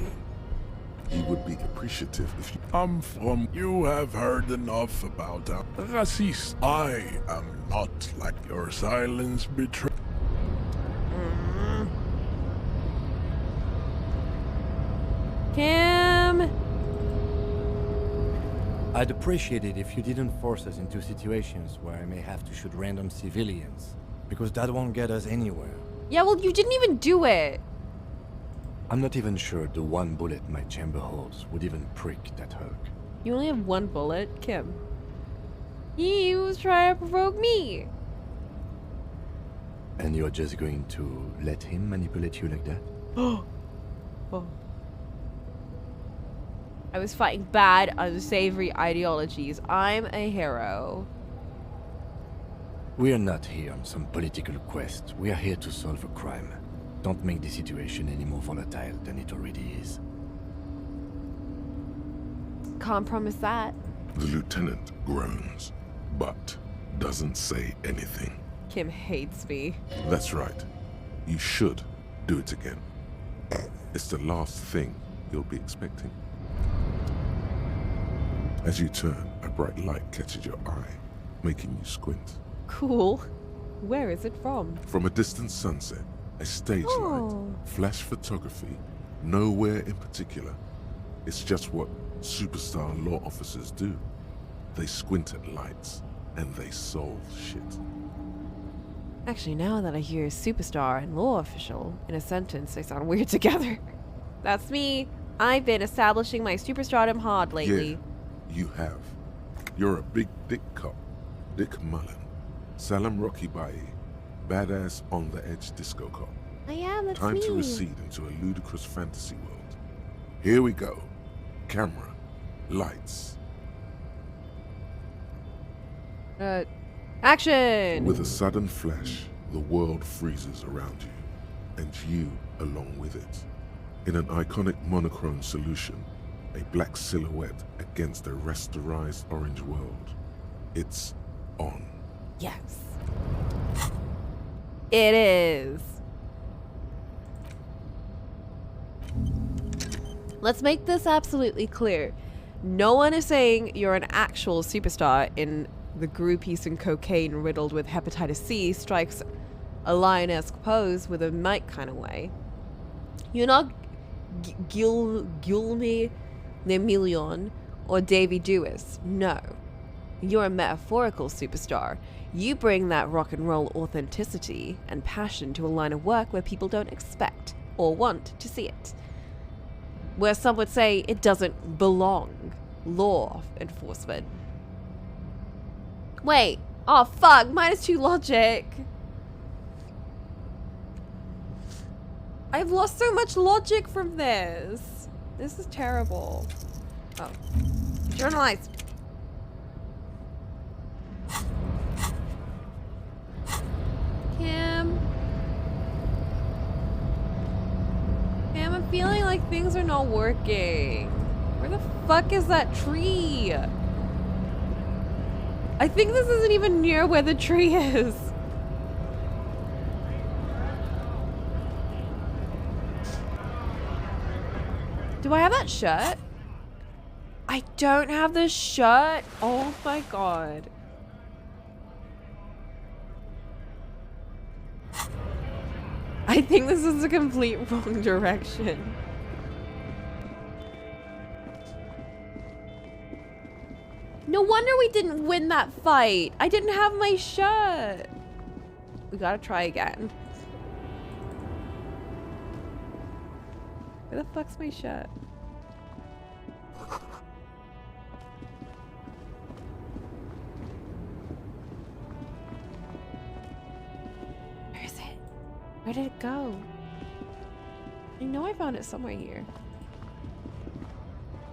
He would be appreciative if you... I'm from... You have heard enough about racist. I am not like your silence betray. Kim. I'd appreciate it if you didn't force us into situations where I may have to shoot random civilians, because that won't get us anywhere. Yeah, well, you didn't even do it. I'm not even sure the one bullet my chamber holds would even prick that Herc. You only have one bullet, Kim. He was trying to provoke me. And you're just going to let him manipulate you like that? Oh. I was fighting bad, unsavory ideologies. I'm a hero. We are not here on some political quest. We are here to solve a crime. Don't make the situation any more volatile than it already is. Can't promise that. The lieutenant groans, but doesn't say anything. Kim hates me. That's right. You should do it again. It's the last thing you'll be expecting. As you turn, a bright light catches your eye, making you squint. Cool. Where is it from? From a distant sunset, a stage light, flash photography, nowhere in particular. It's just what superstar law officers do. They squint at lights, and they solve shit. Actually, now that I hear superstar and law official in a sentence, they sound weird together. That's me. I've been establishing my superstardom hard lately. Yeah, you have. You're a big dick cop. Dick Mullen. Salam Rocky Baye. Badass on the edge disco cop. I am, that's Time me. to recede into a ludicrous fantasy world. Here we go. Camera. Lights. Action! With a sudden flash, the world freezes around you, and you along with it. In an iconic monochrome solution, a black silhouette against a rasterized orange world. It's on. Yes. It is. Let's make this absolutely clear. No one is saying you're an actual superstar in the groupies and cocaine riddled with hepatitis C strikes a lion-esque pose with a mic kind of way. You're not Gulmi Nemilion or Davy Dewis. No. You're a metaphorical superstar. You bring that rock and roll authenticity and passion to a line of work where people don't expect or want to see it. Where some would say it doesn't belong. Law enforcement. Wait. Oh, fuck. -2 logic. I've lost so much logic from this. This is terrible. Oh. Journalize. Kim, I'm feeling like things are not working. Where the fuck is that tree? I think this isn't even near where the tree is. Do I have that shirt? I don't have the shirt. Oh my god. I think this is a complete wrong direction. No wonder we didn't win that fight. I didn't have my shirt. We gotta try again. Where the fuck's my shirt? Where is it? Where did it go? I know I found it somewhere here.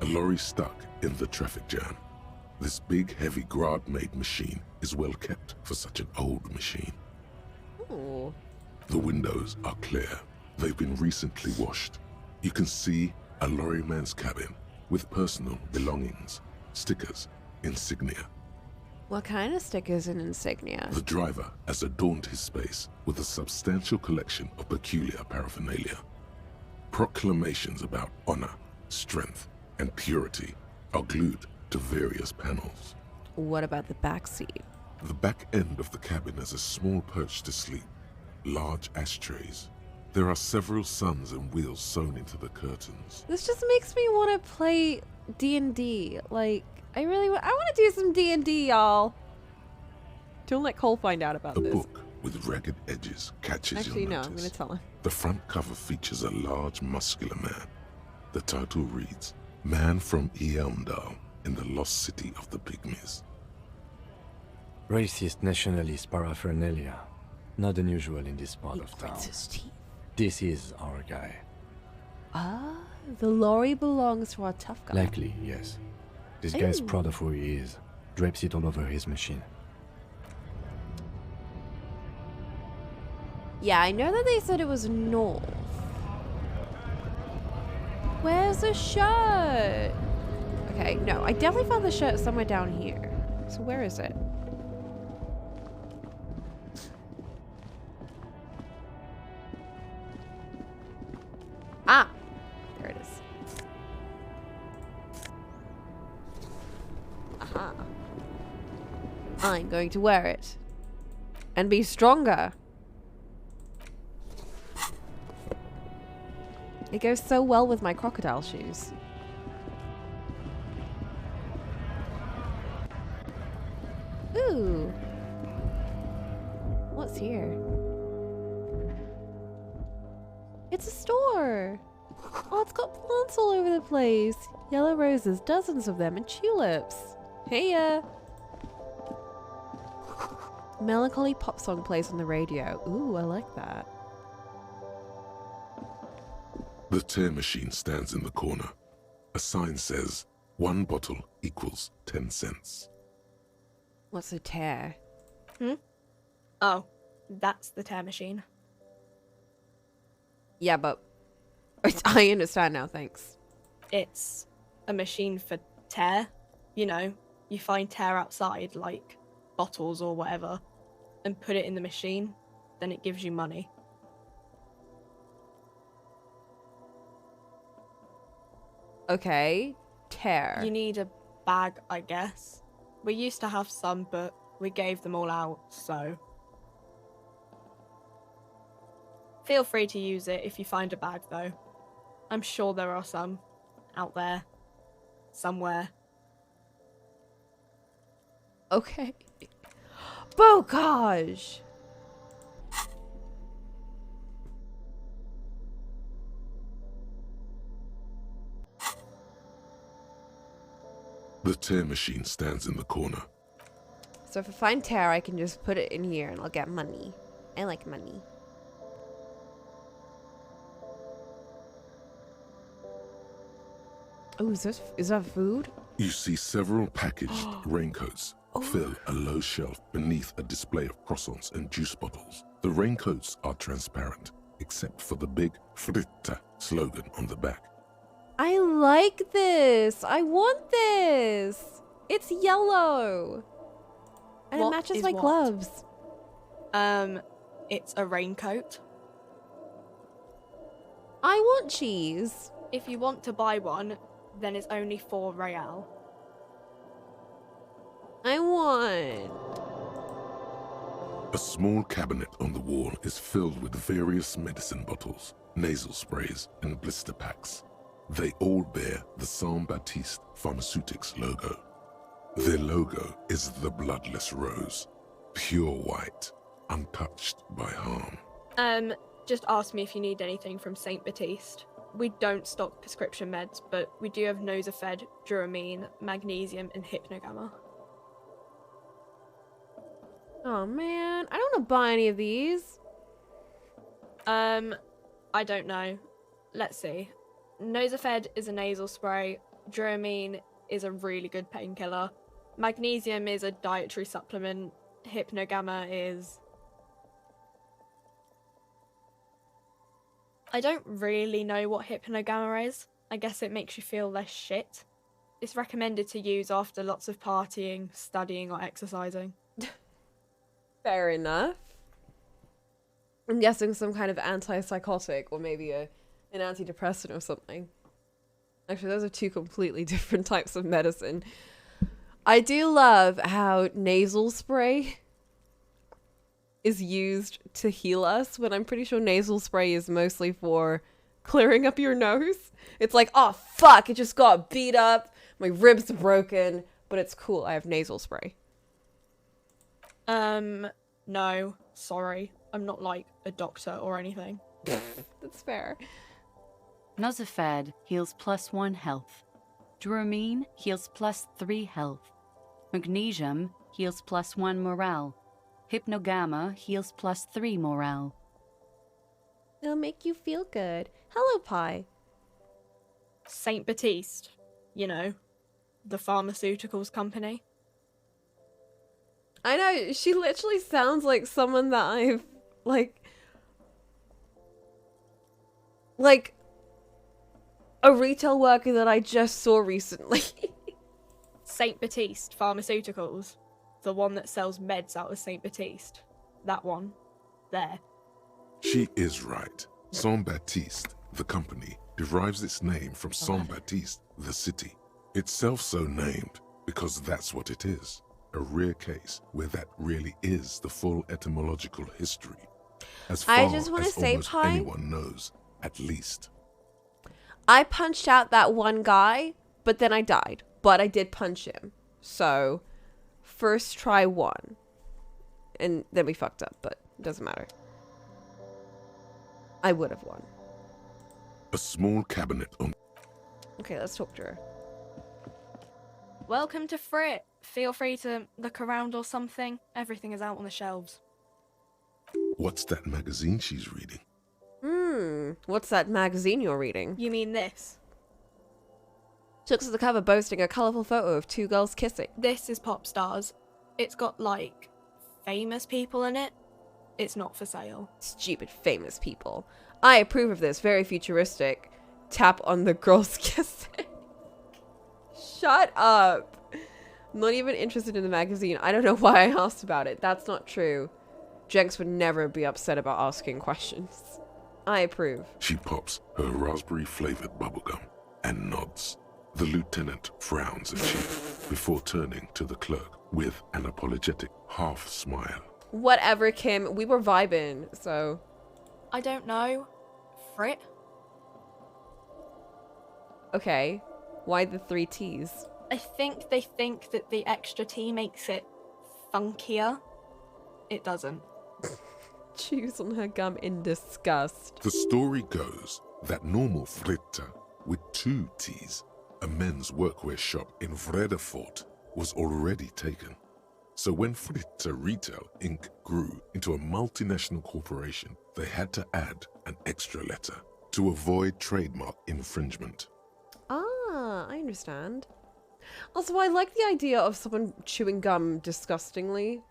A lorry stuck in the traffic jam. This big, heavy Grad-made machine is well kept for such an old machine. Ooh. The windows are clear. They've been recently washed. You can see a lorryman's cabin with personal belongings, stickers, insignia. What kind of stickers and insignia? The driver has adorned his space with a substantial collection of peculiar paraphernalia. Proclamations about honor, strength, and purity are glued to various panels. What about the back seat? The back end of the cabin has a small perch to sleep, large ashtrays. There are several suns and wheels sewn into the curtains. This just makes me want to play D&D. Like, I want to do some D&D, y'all. Don't let Cole find out about this. A book with ragged edges catches Actually, your no, notice. I'm going to tell him. The front cover features a large, muscular man. The title reads, Man from Eamdal in the Lost City of the Pygmies. Racist nationalist paraphernalia. Not unusual in this part of town. This is our guy. Ah, the lorry belongs to our tough guy. Likely, yes. This guy's proud of who he is. Drapes it all over his machine. Yeah, I know that they said it was north. Where's the shirt? Okay, no, I definitely found the shirt somewhere down here. So where is it? Ah, there it is. Aha. I'm going to wear it. And be stronger. It goes so well with my crocodile shoes. Ooh. What's here? It's a store. Oh, it's got plants all over the place. Yellow roses, dozens of them, and tulips. Heya. Melancholy pop song plays on the radio. Ooh, I like that. The tear machine stands in the corner. A sign says, 1 bottle equals 10 cents. What's a tear? Oh, that's the tear machine. Yeah, but I understand now, thanks. It's a machine for tear. You know, you find tear outside, like bottles or whatever, and put it in the machine, then it gives you money. Okay, tear. You need a bag, I guess. We used to have some, but we gave them all out, so... Feel free to use it if you find a bag, though. I'm sure there are some out there. Somewhere. Okay. Bocage! The tear machine stands in the corner. So if I find tear, I can just put it in here and I'll get money. I like money. Oh, is that food? You see several packaged raincoats fill a low shelf beneath a display of croissants and juice bottles. The raincoats are transparent, except for the big Fritta slogan on the back. I like this. I want this. It's yellow. And it matches my gloves. It's a raincoat. I want cheese. If you want to buy one, then it's only 4 real. I want. A small cabinet on the wall is filled with various medicine bottles, nasal sprays, and blister packs. They all bear the Saint-Baptiste Pharmaceutics logo. Their logo is the bloodless rose, pure white, untouched by harm. Just ask me if you need anything from Saint Baptiste. We don't stock prescription meds, but we do have Nosafed, Duramine, Magnesium, and Hypnogamma. Oh man, I don't want to buy any of these. I don't know. Let's see. Nosafed is a nasal spray. Duramine is a really good painkiller. Magnesium is a dietary supplement. Hypnogamma is... I don't really know what Hypnogamma is. I guess it makes you feel less shit. It's recommended to use after lots of partying, studying, or exercising. Fair enough. I'm guessing some kind of antipsychotic or maybe an antidepressant or something. Actually, those are two completely different types of medicine. I do love how nasal spray is used to heal us, when I'm pretty sure nasal spray is mostly for clearing up your nose. It's like, oh fuck, it just got beat up, my ribs are broken, but it's cool, I have nasal spray. No, sorry. I'm not like a doctor or anything. That's fair. Nosafed heals +1 health. Duramine heals +3 health. Magnesium heals +1 morale. Hypnogamma heals +3 morale. It'll make you feel good. Hello, Pie. Saint Baptiste, you know, the pharmaceuticals company. I know, she literally sounds like someone that I've, like a retail worker that I just saw recently. Saint Baptiste Pharmaceuticals. The one that sells meds out of Saint Baptiste. That one. There. She is right. Saint-Baptiste, the company, derives its name from Saint-Baptiste, the city. Itself so named because that's what it is. A rare case where that really is the full etymological history. As far I just want to as say, almost Pie, anyone knows, at least. I punched out that one guy, but then I died. But I did punch him. So, first try one. And then we fucked up, but it doesn't matter. I would have won. A small cabinet on... Okay, let's talk to her. Welcome to Frit. Feel free to look around or something. Everything is out on the shelves. What's that magazine she's reading? What's that magazine you're reading? You mean this? She looks at the cover boasting a colourful photo of two girls kissing. This is Pop Stars. It's got, like, famous people in it. It's not for sale. Stupid famous people. I approve of this. Very futuristic. Tap on the girls kissing. Shut up. I'm not even interested in the magazine. I don't know why I asked about it. That's not true. Jenks would never be upset about asking questions. I approve. She pops her raspberry-flavored bubblegum and nods. The lieutenant frowns at you before turning to the clerk with an apologetic half-smile. Whatever, Kim. We were vibing, so... I don't know. Frit? Okay. Why the 3 T's? I think they think that the extra T makes it funkier. It doesn't. Chews on her gum in disgust. The story goes that normal Fritta with 2 T's, a men's workwear shop in Vredefort, was already taken. So when Fritta Retail Inc. grew into a multinational corporation, they had to add an extra letter to avoid trademark infringement. Ah, I understand. Also, I like the idea of someone chewing gum disgustingly.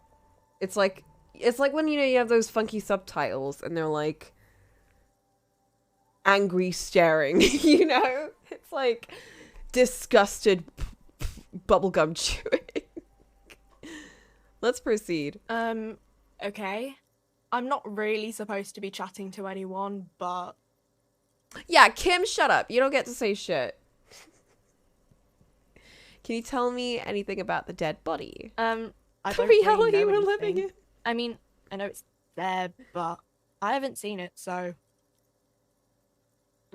It's like when, you know, you have those funky subtitles and they're like angry staring, you know? It's like disgusted bubblegum chewing. Let's proceed. Okay. I'm not really supposed to be chatting to anyone, but... Yeah, Kim, shut up. You don't get to say shit. Can you tell me anything about the dead body? I the don't reality really know we're living anything. in. I mean, I know it's there, but I haven't seen it, so...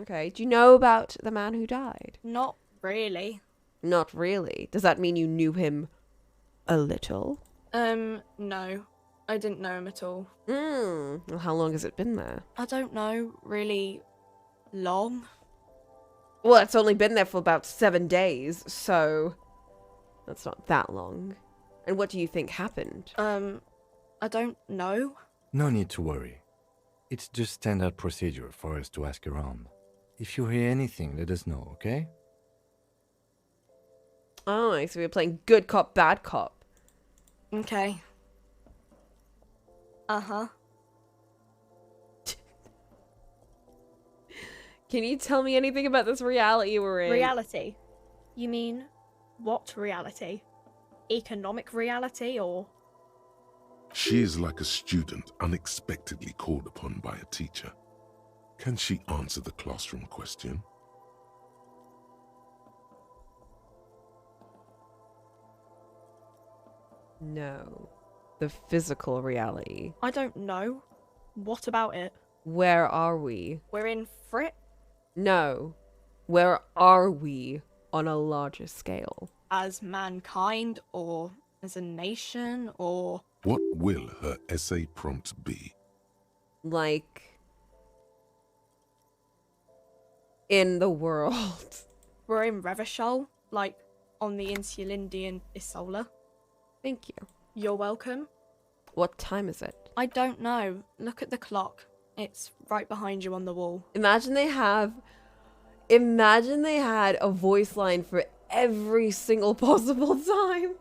Okay, do you know about the man who died? Not really. Not really. Does that mean you knew him a little? No. I didn't know him at all. Well, how long has it been there? I don't know, really long. Well, it's only been there for about 7 days, so that's not that long. And what do you think happened? I don't know. No need to worry. It's just standard procedure for us to ask around. If you hear anything, let us know, okay? Oh, so we're playing good cop, bad cop. Okay. Uh-huh. Can you tell me anything about this reality we're in? Reality? You mean, what reality? Economic reality, or...? She is like a student unexpectedly called upon by a teacher. Can she answer the classroom question? No. The physical reality. I don't know. What about it? Where are we? We're in Frit? No. Where are we on a larger scale? As mankind, or as a nation, or... What will her essay prompt be? Like... in the world. We're in Revachol, like on the Insulindian Isola. Thank you. You're welcome. What time is it? I don't know. Look at the clock. It's right behind you on the wall. Imagine they had a voice line for every single possible time.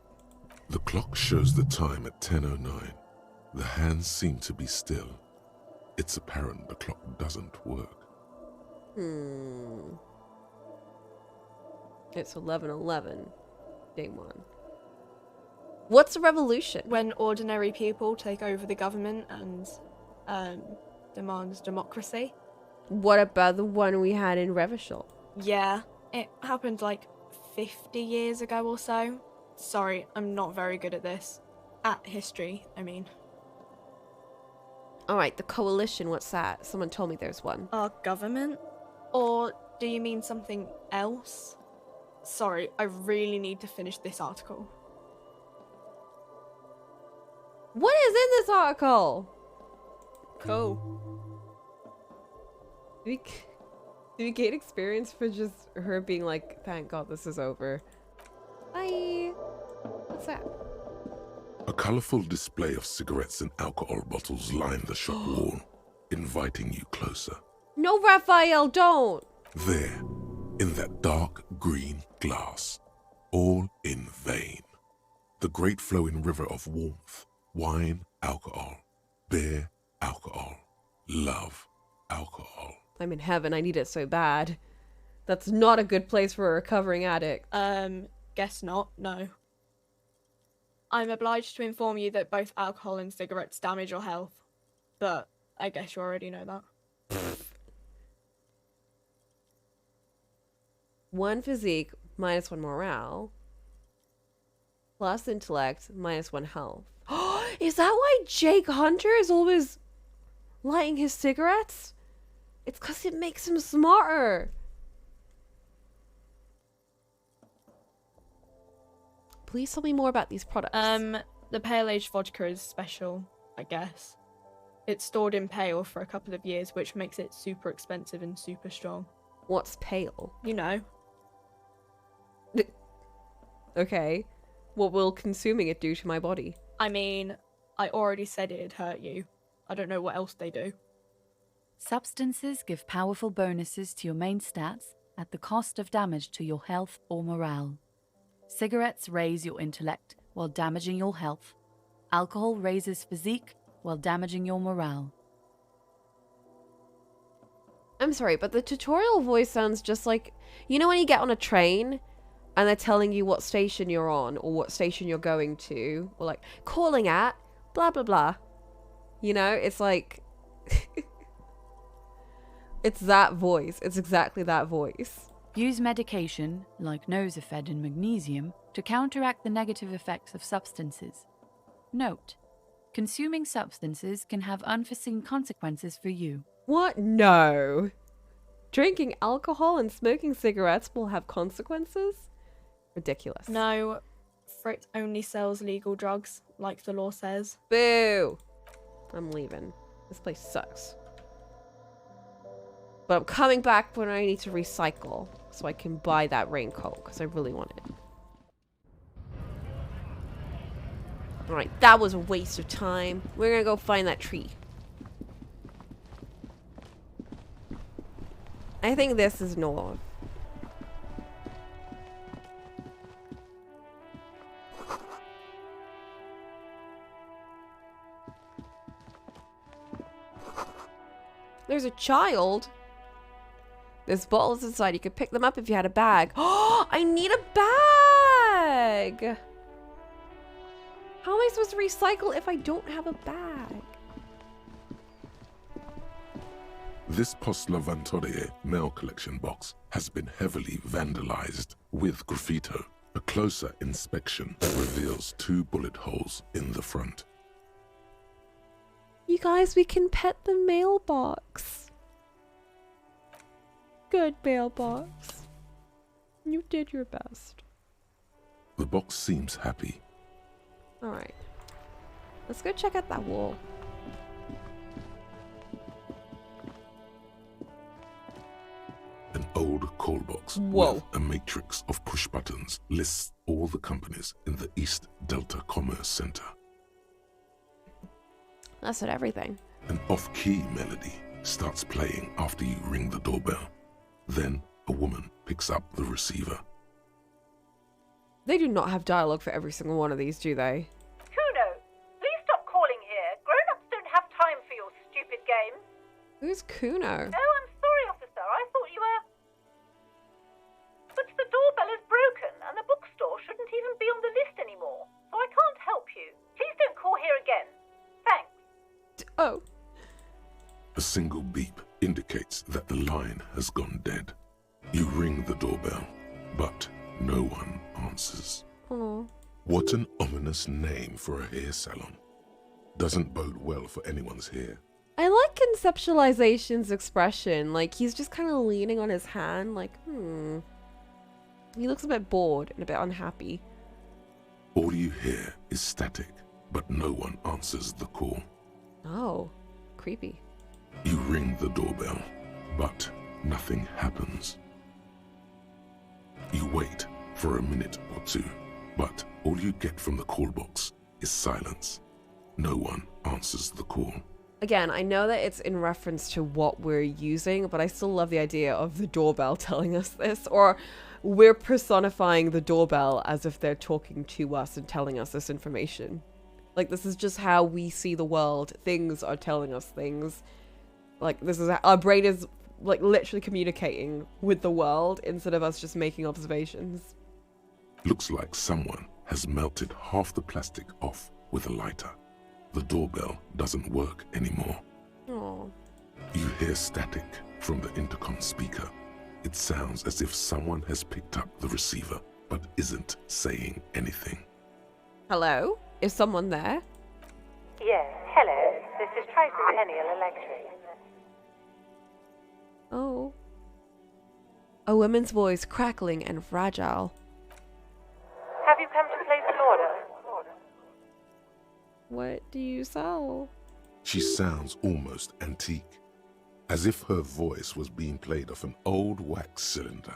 The clock shows the time at 10:09. The hands seem to be still. It's apparent the clock doesn't work. It's 11:11. Day 1. What's a revolution? When ordinary people take over the government and demand democracy. What about the one we had in Revachol? Yeah, it happened like 50 years ago or so. Sorry, I'm not very good at this. At history, I mean. Alright, the coalition, what's that? Someone told me there's one. Our government? Or do you mean something else? Sorry, I really need to finish this article. What is in this article? Cool. Do we gain experience for just her being like, thank God this is over? Bye. What's that? A colorful display of cigarettes and alcohol bottles line the shop wall, inviting you closer. No, Raphael, don't! There, in that dark green glass, all in vain. The great flowing river of warmth, wine, alcohol, beer, alcohol, love, alcohol. I'm in heaven, I need it so bad. That's not a good place for a recovering addict. guess not, no. I'm obliged to inform you that both alcohol and cigarettes damage your health, but I guess you already know that. 1 physique, -1 morale. Plus intellect, -1 health. Is that why Jake Hunter is always lighting his cigarettes? It's because it makes him smarter. Please tell me more about these products. The pale aged vodka is special, I guess. It's stored in pale for a couple of years, which makes it super expensive and super strong. What's pale? You know. Okay. What will consuming it do to my body? I mean, I already said it'd hurt you. I don't know what else they do. Substances give powerful bonuses to your main stats at the cost of damage to your health or morale. Cigarettes raise your intellect while damaging your health. Alcohol raises physique while damaging your morale. I'm sorry, but the tutorial voice sounds just like... You know when you get on a train and they're telling you what station you're on or what station you're going to? Or like, calling at blah blah blah. You know, it's like... It's that voice. It's exactly that voice. Use medication, like Nosafed and magnesium, to counteract the negative effects of substances. Note: consuming substances can have unforeseen consequences for you. What? No. Drinking alcohol and smoking cigarettes will have consequences? Ridiculous. No, Frit only sells legal drugs, like the law says. Boo! I'm leaving. This place sucks. But I'm coming back when I need to recycle so I can buy that raincoat because I really want it. Alright, that was a waste of time. We're gonna go find that tree. I think this is north. There's a child. There's bottles inside. You could pick them up if you had a bag. Oh, I need a bag. How am I supposed to recycle if I don't have a bag? This Post Lavatorie mail collection box has been heavily vandalized with graffito. A closer inspection reveals 2 bullet holes in the front. You guys, we can pet the mailbox. Good mailbox. You did your best. The box seems happy. Alright. Let's go check out that wall. An old call box Whoa. with a matrix of push buttons lists all the companies in the East Delta Commerce Center. That's not everything. An off-key melody starts playing after you ring the doorbell. Then a woman picks up the receiver. They do not have dialogue for every single one of these, do they? Kuno, please stop calling here. Grown-ups don't have time for your stupid games. Who's Kuno? Oh, I'm sorry, officer. I thought you were... But the doorbell is broken, and the bookstore shouldn't even be on the list anymore. So I can't help you. Please don't call here again. Thanks. Oh. A single beep indicates that the line has gone dead. You ring the doorbell, but no one answers. Aww. What an ominous name for a hair salon. Doesn't bode well for anyone's hair. I like Conceptualization's expression. Like, he's just kind of leaning on his hand, like, He looks a bit bored and a bit unhappy. All you hear is static, but no one answers the call. Oh, creepy. You ring the doorbell, but nothing happens. You wait for a minute or two, but all you get from the call box is silence. No one answers the call. Again, I know that it's in reference to what we're using, but I still love the idea of the doorbell telling us this, or we're personifying the doorbell as if they're talking to us and telling us this information. Like, this is just how we see the world. Things are telling us things. Like, this is our brain is, like, literally communicating with the world instead of us just making observations. Looks like someone has melted half the plastic off with a lighter. The doorbell doesn't work anymore. Oh. You hear static from the intercom speaker. It sounds as if someone has picked up the receiver but isn't saying anything. Hello? Is someone there? Yes, hello. This is Tricentennial Electric. Oh. A woman's voice, crackling and fragile. Have you come to place an order? What do you sell? She sounds almost antique, as if her voice was being played off an old wax cylinder.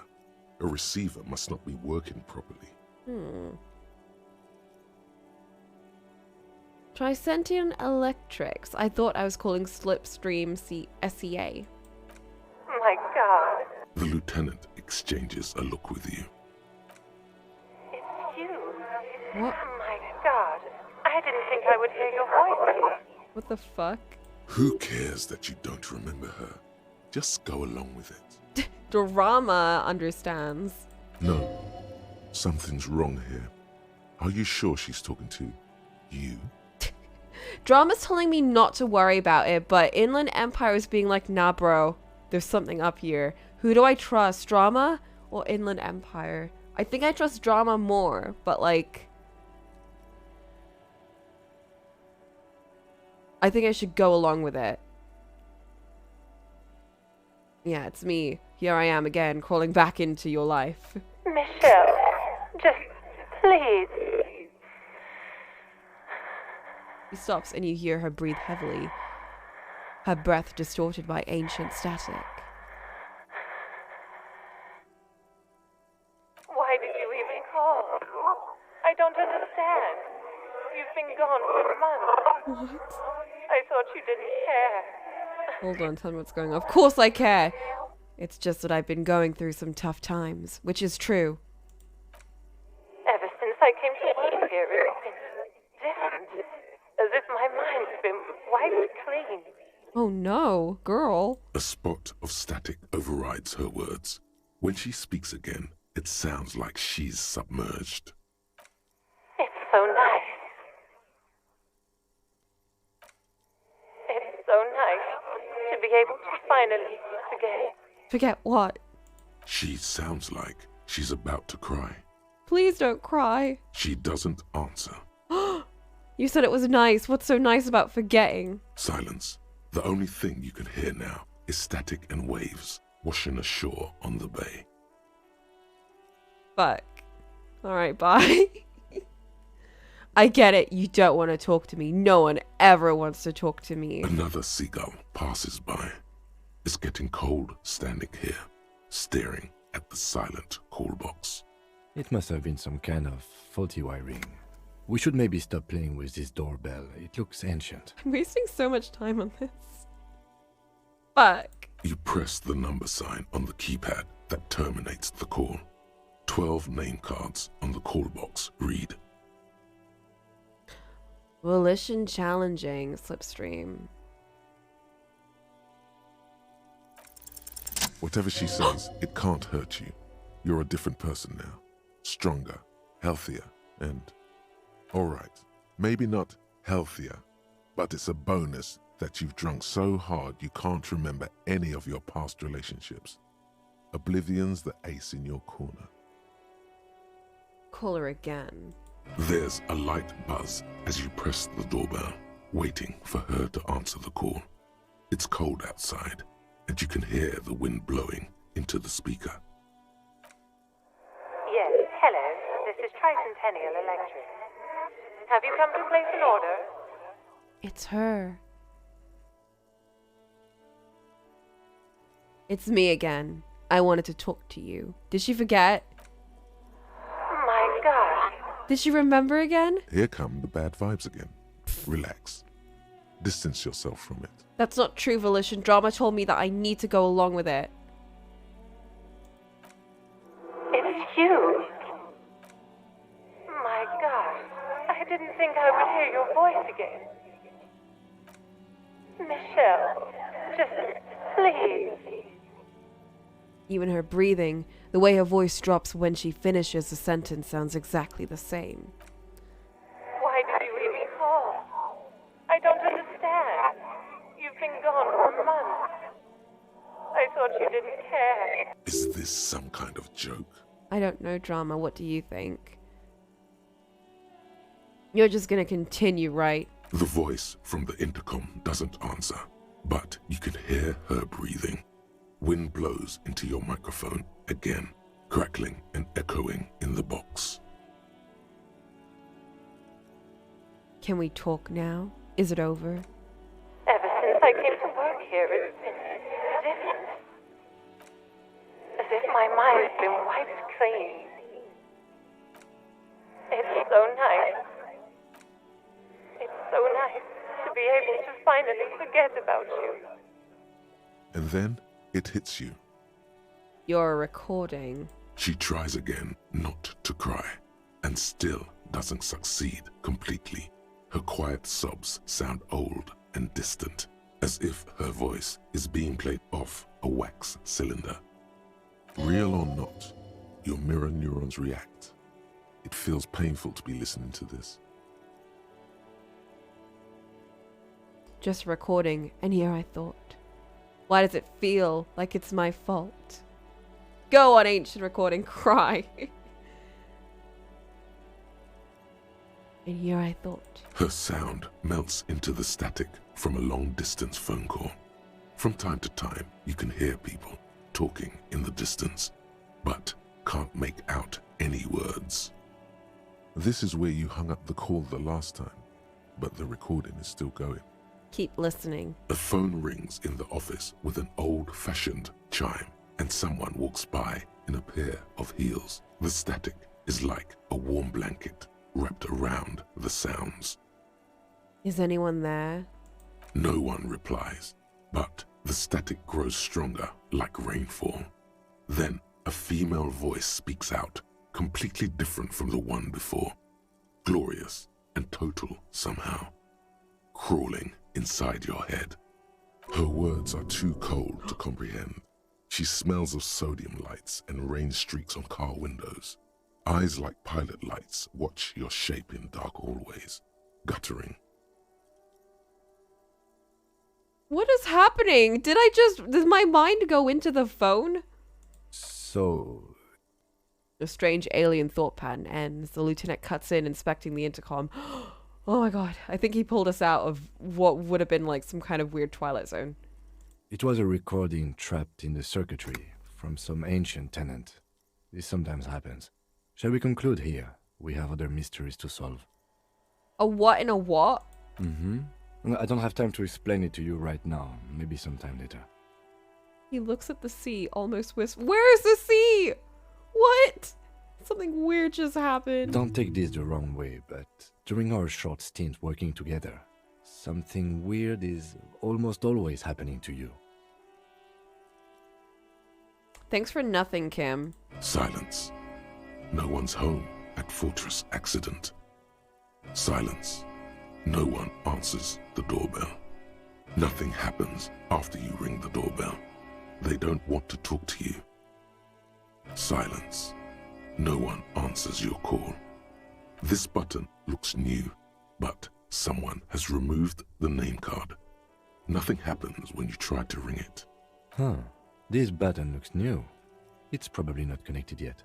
A receiver must not be working properly. Tricentian Electrics. I thought I was calling Slipstream SEA. My God. The lieutenant exchanges a look with you. It's you. What? My God. I didn't think I would hear your voice. What the fuck? Who cares that you don't remember her? Just go along with it. Drama understands. No, something's wrong here. Are you sure she's talking to you? Drama's telling me not to worry about it, but Inland Empire is being like, nah bro, there's something up here. Who do I trust, Drama or Inland Empire? I think I trust Drama more, but like, I think I should go along with it. Yeah, it's me. Here I am again, crawling back into your life. Michelle, just please. She stops and you hear her breathe heavily, her breath distorted by ancient static. Why did you even call? I don't understand. You've been gone for months. What? I thought you didn't care. Hold on, tell me what's going on. Of course I care. It's just that I've been going through some tough times, which is true. Ever since I came to work here, it's been different. As if my mind's been wiped clean. Oh no, girl. A spot of static overrides her words. When she speaks again, it sounds like she's submerged. It's so nice. It's so nice to be able to finally forget. Forget what? She sounds like she's about to cry. Please don't cry. She doesn't answer. You said it was nice. What's so nice about forgetting? Silence. The only thing you can hear now is static and waves washing ashore on the bay. Fuck. Alright, bye. I get it. You don't want to talk to me. No one ever wants to talk to me. Another seagull passes by. It's getting cold standing here, staring at the silent call box. It must have been some kind of faulty wiring. We should maybe stop playing with this doorbell. It looks ancient. I'm wasting so much time on this. Fuck. You press the number sign on the keypad that terminates the call. 12 name cards on the call box read: Volition challenging, Slipstream. Whatever she says, it can't hurt you. You're a different person now. Stronger, healthier, and... alright, maybe not healthier, but it's a bonus that you've drunk so hard you can't remember any of your past relationships. Oblivion's the ace in your corner. Call her again. There's a light buzz as you press the doorbell, waiting for her to answer the call. It's cold outside, and you can hear the wind blowing into the speaker. Yes, hello. This is Tricentennial Electric. Have you come to place an order? It's her. It's me again. I wanted to talk to you. Did she forget? My God. Did she remember again? Here come the bad vibes again. Relax. Distance yourself from it. That's not true, Volition. Drama told me that I need to go along with it. It's you. My God. I didn't think I would hear your voice again. Michelle, just please. Even her breathing, The way her voice drops when she finishes a sentence sounds exactly the same. Why did you even call? I don't understand. You've been gone for months. I thought you didn't care. Is this some kind of joke? I don't know, Drama. What do you think? You're just gonna continue, right? The voice from the intercom doesn't answer, but you can hear her breathing. Wind blows into your microphone again, crackling and echoing in the box. Can we talk now? Is it over? Ever since I came to work here, it's been different. As if my mind's been wiped clean. It's so nice. It's so nice to be able to finally forget about you. And then it hits you. You're recording. She tries again not to cry, and still doesn't succeed completely. Her quiet sobs sound old and distant, as if her voice is being played off a wax cylinder. Real or not, your mirror neurons react. It feels painful to be listening to this. Just recording, and here I thought, why does it feel like it's my fault? Go on, ancient recording, cry. And here I thought. Her sound melts into the static from a long-distance phone call. From time to time, you can hear people talking in the distance, but can't make out any words. This is where you hung up the call the last time, but the recording is still going. Keep listening. A phone rings in the office with an old-fashioned chime, and someone walks by in a pair of heels. The static is like a warm blanket wrapped around the sounds. Is anyone there? No one replies, but the static grows stronger like rainfall. Then a female voice speaks out, completely different from the one before. Glorious and total somehow. Crawling inside your head. Her words are too cold to comprehend. She smells of sodium lights and rain streaks on car windows. Eyes like pilot lights watch your shape in dark hallways, guttering. What is happening? Did my mind go into the phone? So... A strange alien thought pattern ends. The lieutenant cuts in, inspecting the intercom. Oh my god, I think he pulled us out of what would have been like some kind of weird Twilight Zone. It was a recording trapped in the circuitry from some ancient tenant. This sometimes happens. Shall we conclude here? We have other mysteries to solve. A what in a what? I don't have time to explain it to you right now. Maybe sometime later. He looks at the sea, almost whispers, "Where's the sea? What? Something weird just happened." Don't take this the wrong way, but during our short stint working together, something weird is almost always happening to you. Thanks for nothing, Kim. Silence. No one's home at Fortress Accident. Silence. No one answers the doorbell. Nothing happens after you ring the doorbell. They don't want to talk to you. Silence. No one answers your call. This button looks new, but someone has removed the name card. Nothing happens when you try to ring it. Huh. This button looks new. It's probably not connected yet.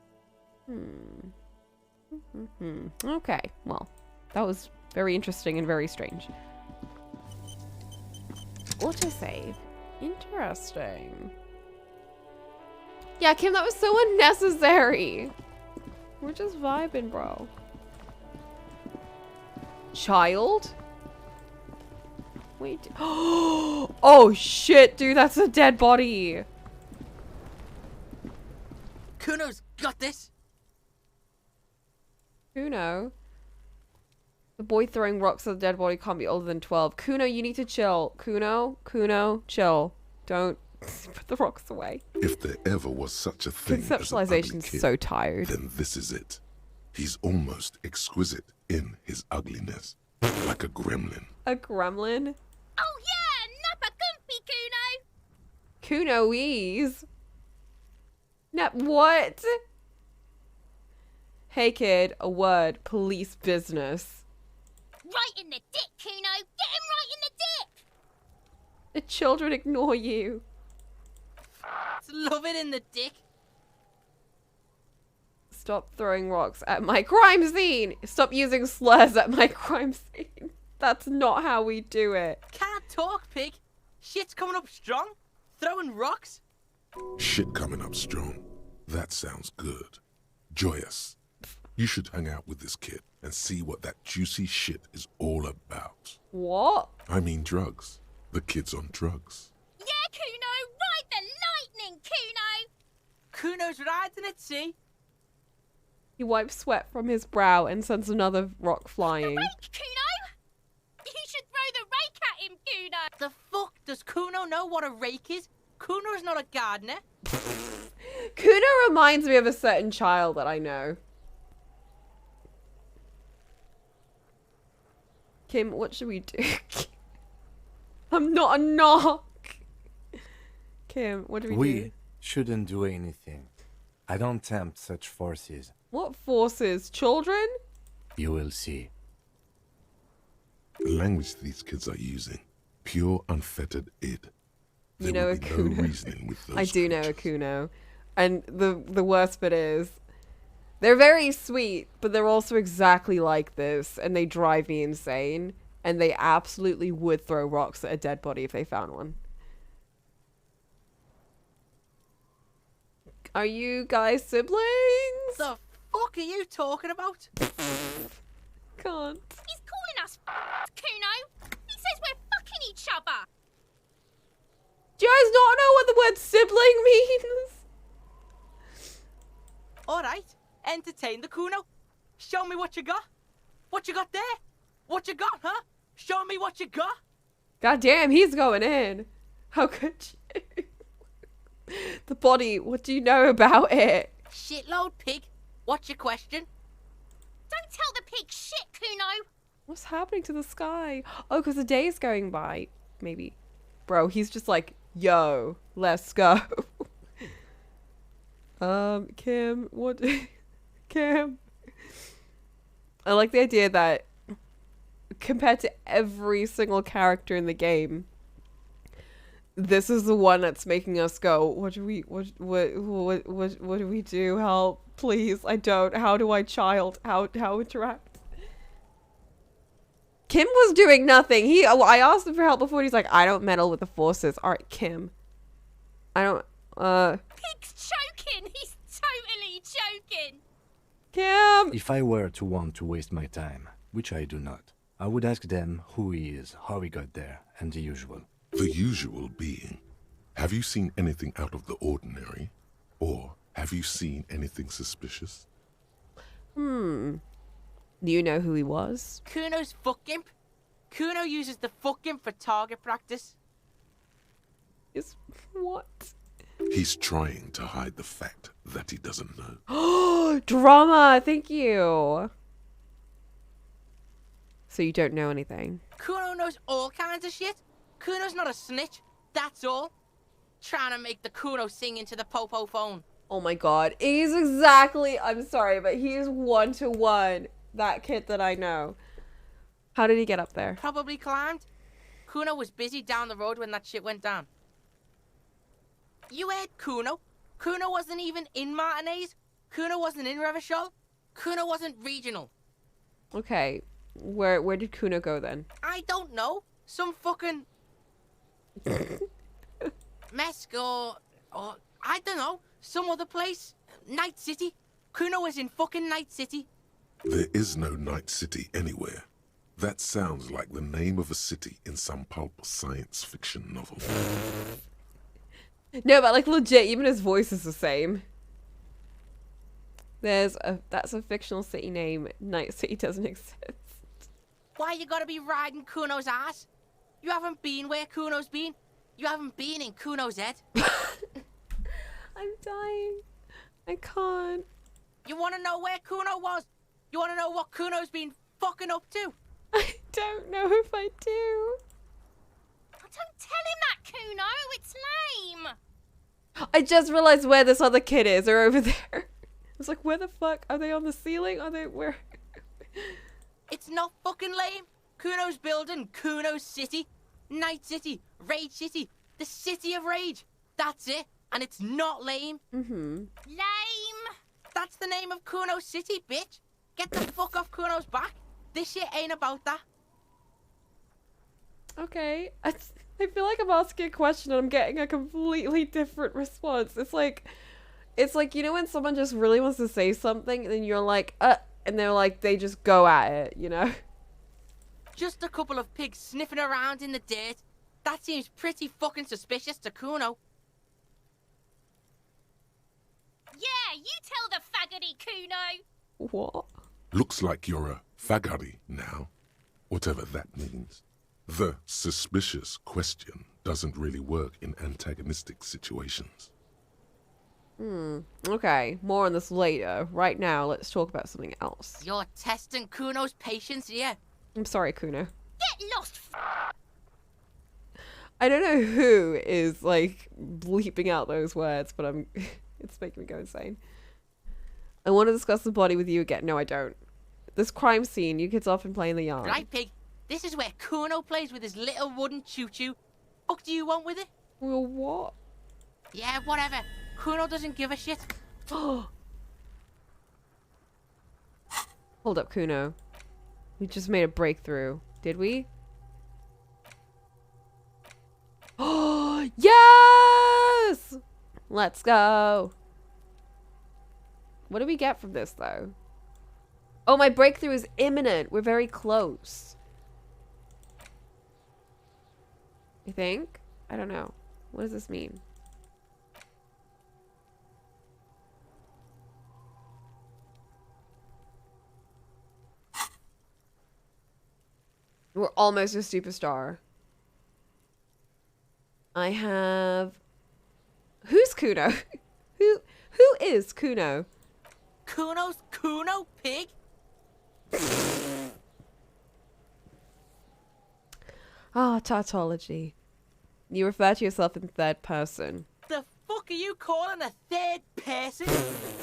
Okay, well, that was very interesting and very strange. Autosave. Interesting. Yeah, Kim, that was so unnecessary. We're just vibing, bro. Child? Wait. Oh, shit, dude, that's a dead body. Kuno's got this. Kuno? The boy throwing rocks at the dead body can't be older than 12. Kuno, you need to chill. Kuno, chill. Don't put the rocks away. If there ever was such a thing as an ugly Conceptualization's kid, so tired. then this is it. He's almost exquisite in his ugliness, like a gremlin. A gremlin? Oh yeah, Nappa Gumpy Kuno! Kuno-ease. What? Hey kid, a word. Police business. Right in the dick, Kuno! Get him right in the dick! The children ignore you. Love it in the dick. Stop throwing rocks at my crime scene. Stop using slurs at my crime scene. That's not how we do it. Can't talk, pig. Shit's coming up strong. Throwing rocks. Shit coming up strong. That sounds good. Joyous, you should hang out with this kid and see what that juicy shit is all about. What? I mean drugs. The kid's on drugs. Yeah, Kuno! Ride the lightning, Kuno! Kuno's riding it, see? He wipes sweat from his brow and sends another rock flying. The rake, Kuno! You should throw the rake at him, Kuno! The fuck? Does Kuno know what a rake is? Kuno's not a gardener. Kuno reminds me of a certain child that I know. Kim, what should we do? I'm not a knock. Kim, what do we do? We shouldn't do anything. I don't tempt such forces. What forces? Children? You will see. The language these kids are using, pure unfettered id. You know a Kuno. No reasoning with those I do know a Kuno. And the worst bit is, they're very sweet, but they're also exactly like this, and they drive me insane. And they absolutely would throw rocks at a dead body if they found one. Are you guys siblings? The fuck are you talking about? Can't. He's calling us Kuno! He says we're fucking each other! Do you guys not know what the word sibling means? Alright, entertain the Kuno. Show me what you got. What you got there? What you got, huh? Show me what you got. God damn, he's going in. How could you? The body, what do you know about it? Shitload, pig. What's your question? Don't tell the pig shit, Kuno! What's happening to the sky? Oh, because the day's going by. Maybe. Bro, he's just like, yo, let's go. Kim, what? Kim. I like the idea that compared to every single character in the game, this is the one that's making us go, what do we do? Help, please. I don't. How do I how interact? Kim was doing nothing. I asked him for help before and he's like, I don't meddle with the forces. All right, Kim. I don't, Pig's choking! He's totally choking! Kim! If I were to want to waste my time, which I do not, I would ask them who he is, how he got there, and the usual. The usual being, have you seen anything out of the ordinary? Or have you seen anything suspicious? Do you know who he was? Kuno's fuck imp. Kuno uses the fuck imp for target practice. Is what? He's trying to hide the fact that he doesn't know. Oh, drama! Thank you. So you don't know anything? Kuno knows all kinds of shit. Kuno's not a snitch, that's all. Trying to make the Kuno sing into the popo phone. Oh my god, he's exactly, I'm sorry, but he's 1-to-1 that kid that I know. How did he get up there? Probably climbed. Kuno was busy down the road when that shit went down. You heard Kuno. Kuno wasn't even in Martinez. Kuno wasn't in Revachol. Kuno wasn't regional. Okay, where did Kuno go then? I don't know. Some fucking... Mesco, or I don't know, some other place. Night City. Kuno was in fucking Night City. There is no Night City anywhere. That sounds like the name of a city in some pulp science fiction novel. No, but like legit, even his voice is the same. That's a fictional city name. Night City doesn't exist. Why you gotta be riding Kuno's ass? You haven't been where Kuno's been. You haven't been in Kuno's head. I'm dying. I can't. You wanna know where Kuno was? You wanna know what Kuno's been fucking up to? I don't know if I do. Don't tell him that, Kuno. It's lame. I just realized where this other kid is. They're over there. I was like, where the fuck? Are they on the ceiling? Are they where? It's not fucking lame. Kuno's building Kuno's city. Night City. Rage City. The City of Rage. That's it. And it's not lame. Mm-hmm. Lame. That's the name of Kuno's city, bitch. Get the fuck off Kuno's back. This shit ain't about that. Okay. I feel like I'm asking a question and I'm getting a completely different response. It's like, you know when someone just really wants to say something and then you're like, and they're like, they just go at it, you know? Just a couple of pigs sniffing around in the dirt. That seems pretty fucking suspicious to Kuno. Yeah, you tell the faggoty, Kuno. What? Looks like you're a faggoty now, whatever that means. The suspicious question doesn't really work in antagonistic situations. Okay, more on this later. Right now, let's talk about something else. You're testing Kuno's patience here. I'm sorry, Kuno. Get lost. I don't know who is, like, bleeping out those words, but it's making me go insane. I want to discuss the body with you again. No, I don't. This crime scene, you kids often play in the yard. Right, pig. This is where Kuno plays with his little wooden choo-choo. What do you want with it? Well, what? Yeah, whatever. Kuno doesn't give a shit. Hold up, Kuno. We just made a breakthrough. Did we? Oh, yes! Let's go. What do we get from this, though? Oh, my breakthrough is imminent. We're very close. I think? I don't know. What does this mean? We're almost a superstar. I have... Who's Kuno? Who is Kuno? Kuno's Kuno, pig? Tautology. You refer to yourself in third person. The fuck are you calling a third person?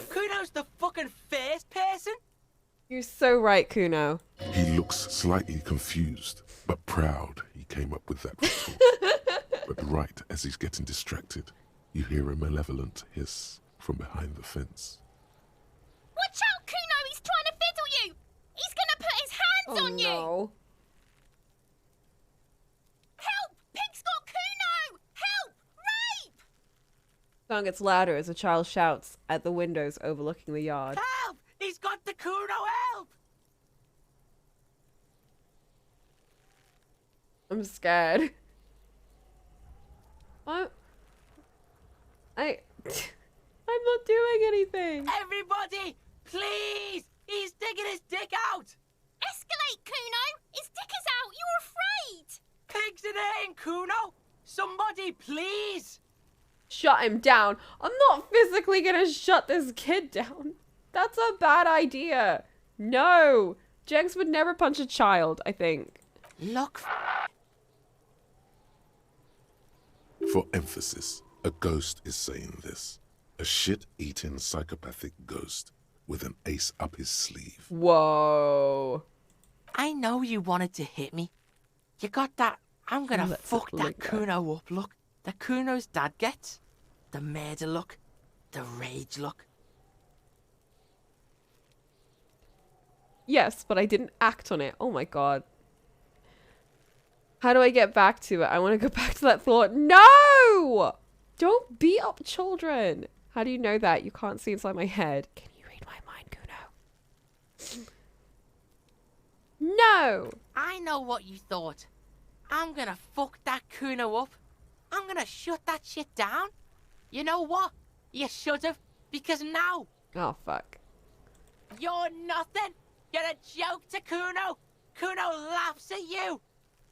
Kuno's the fucking first person? You're so right, Kuno. He looks slightly confused, but proud he came up with that retort. But right as he's getting distracted, you hear a malevolent hiss from behind the fence. Watch out, Kuno! He's trying to fiddle you! He's gonna put his hands on you! No. Help! Pig's got Kuno! Help! Rape! Song gets louder as a child shouts at the windows overlooking the yard. Help! He's got the Kuno, help! I'm scared. What? I'm not doing anything. Everybody, please! He's digging his dick out! Escalate, Kuno! His dick is out! You're afraid! Pigs in here, Kuno! Somebody, please! Shut him down. I'm not physically gonna shut this kid down. That's a bad idea. No. Jenks would never punch a child, I think. Look. For emphasis, a ghost is saying this. A shit-eating psychopathic ghost with an ace up his sleeve. Whoa. I know you wanted to hit me. You got that, I'm gonna fuck that Kuno up look. The Kuno's dad gets. The murder look. The rage look. Yes, but I didn't act on it. Oh my god. How do I get back to it? I want to go back to that thought. No! Don't beat up children. How do you know that? You can't see inside my head. Can you read my mind, Kuno? No! I know what you thought. I'm gonna fuck that Kuno up. I'm gonna shut that shit down. You know what? You should've, because now... Oh, fuck. You're nothing. You're a joke to Kuno. Kuno laughs at you.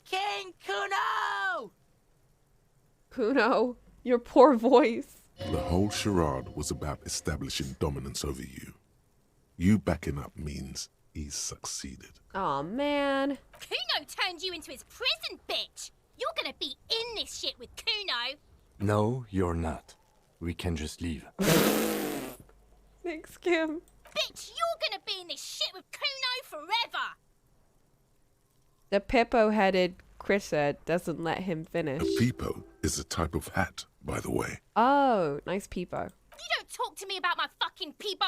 King Kuno! Kuno, your poor voice. The whole charade was about establishing dominance over you. You backing up means he's succeeded. Aw, man. Kuno turned you into his prison, bitch! You're gonna be in this shit with Kuno! No, you're not. we can just leave. Thanks, Kim. Bitch, you're gonna be in this shit with Kuno forever! The Pippo-headed critter doesn't let him finish. A peepo is a type of hat, by the way. Oh, nice Peepo. You don't talk to me about my fucking people!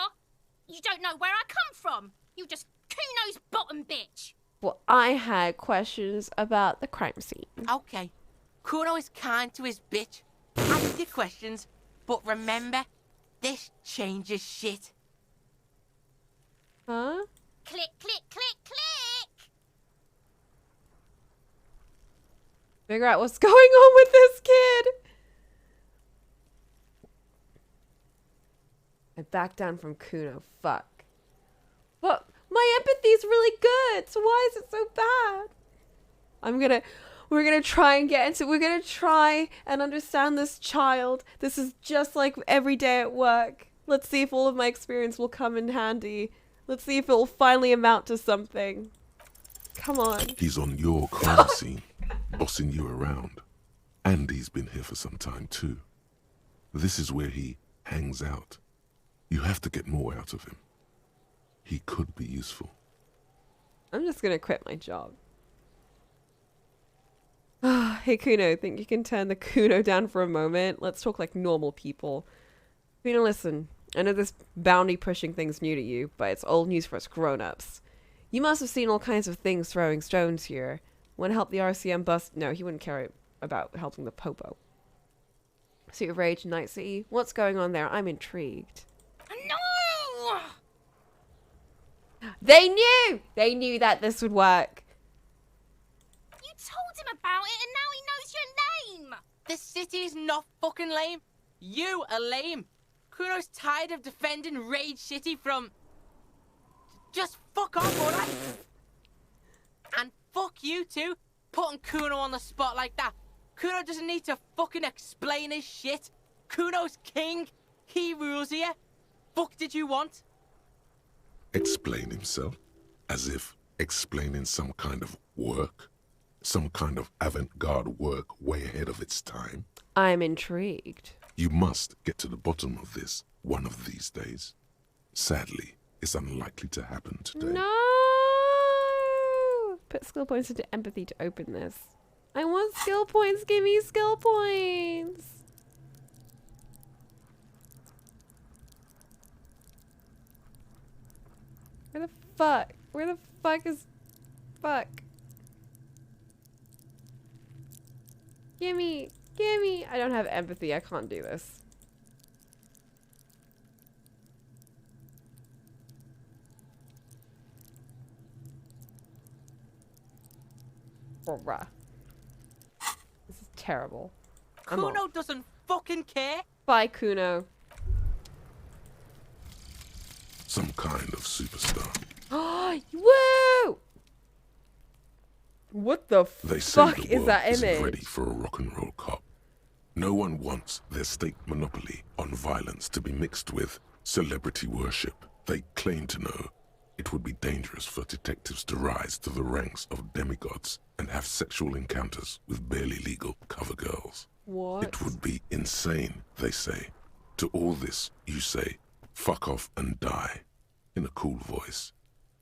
You don't know where I come from! You just Kuno's bottom bitch! Well, I had questions about the crime scene. Okay. Kuno is kind to his bitch. Ask your questions, but remember, this changes shit. Huh? Click, click, click, click! Figure out what's going on with this kid. I backed down from Kuno. Fuck. But my empathy's really good, so why is it so bad? We're gonna try and understand this child. This is just like every day at work. Let's see if all of my experience will come in handy. Let's see if it will finally amount to something. Come on. He's on your crime scene, bossing you around. And he's been here for some time too. This is where he hangs out. You have to get more out of him. He could be useful. I'm just gonna quit my job. Hey Kuno, think you can turn the Kuno down for a moment? Let's talk like normal people. Kuno, listen. I know this bounty pushing thing's new to you, but it's old news for us grown-ups. You must have seen all kinds of things throwing stones here. Want to help the RCM bust? No, he wouldn't care about helping the Popo. Suit of Rage, Night City. What's going on there? I'm intrigued. No! They knew! They knew that this would work. You told him about it and now he knows your name! The city is not fucking lame. You are lame. Kuno's tired of defending Rage City from... Just fuck off, alright? And fuck you too, putting Kuno on the spot like that. Kuno doesn't need to fucking explain his shit. Kuno's king. He rules here. Fuck did you want? Explain himself? As if explaining some kind of work? Some kind of avant-garde work way ahead of its time? I'm intrigued. You must get to the bottom of this one of these days. Sadly, it's unlikely to happen today. No! Put skill points into empathy to open this. I want skill points. Give me skill points. Where the fuck? Where the fuck is... Fuck. Gimme. Gimme. I don't have empathy. I can't do this. Bruh. This is terrible. Kuno doesn't fucking care. Bye, Kuno. Some kind of superstar. Woo! What the They say fuck the is world that isn't image? ready for a rock and roll cop. No one wants their state monopoly on violence to be mixed with celebrity worship. They claim to know it would be dangerous for detectives to rise to the ranks of demigods and have sexual encounters with barely legal cover girls. What? It would be insane, they say. To all this, you say, fuck off and die, in a cool voice.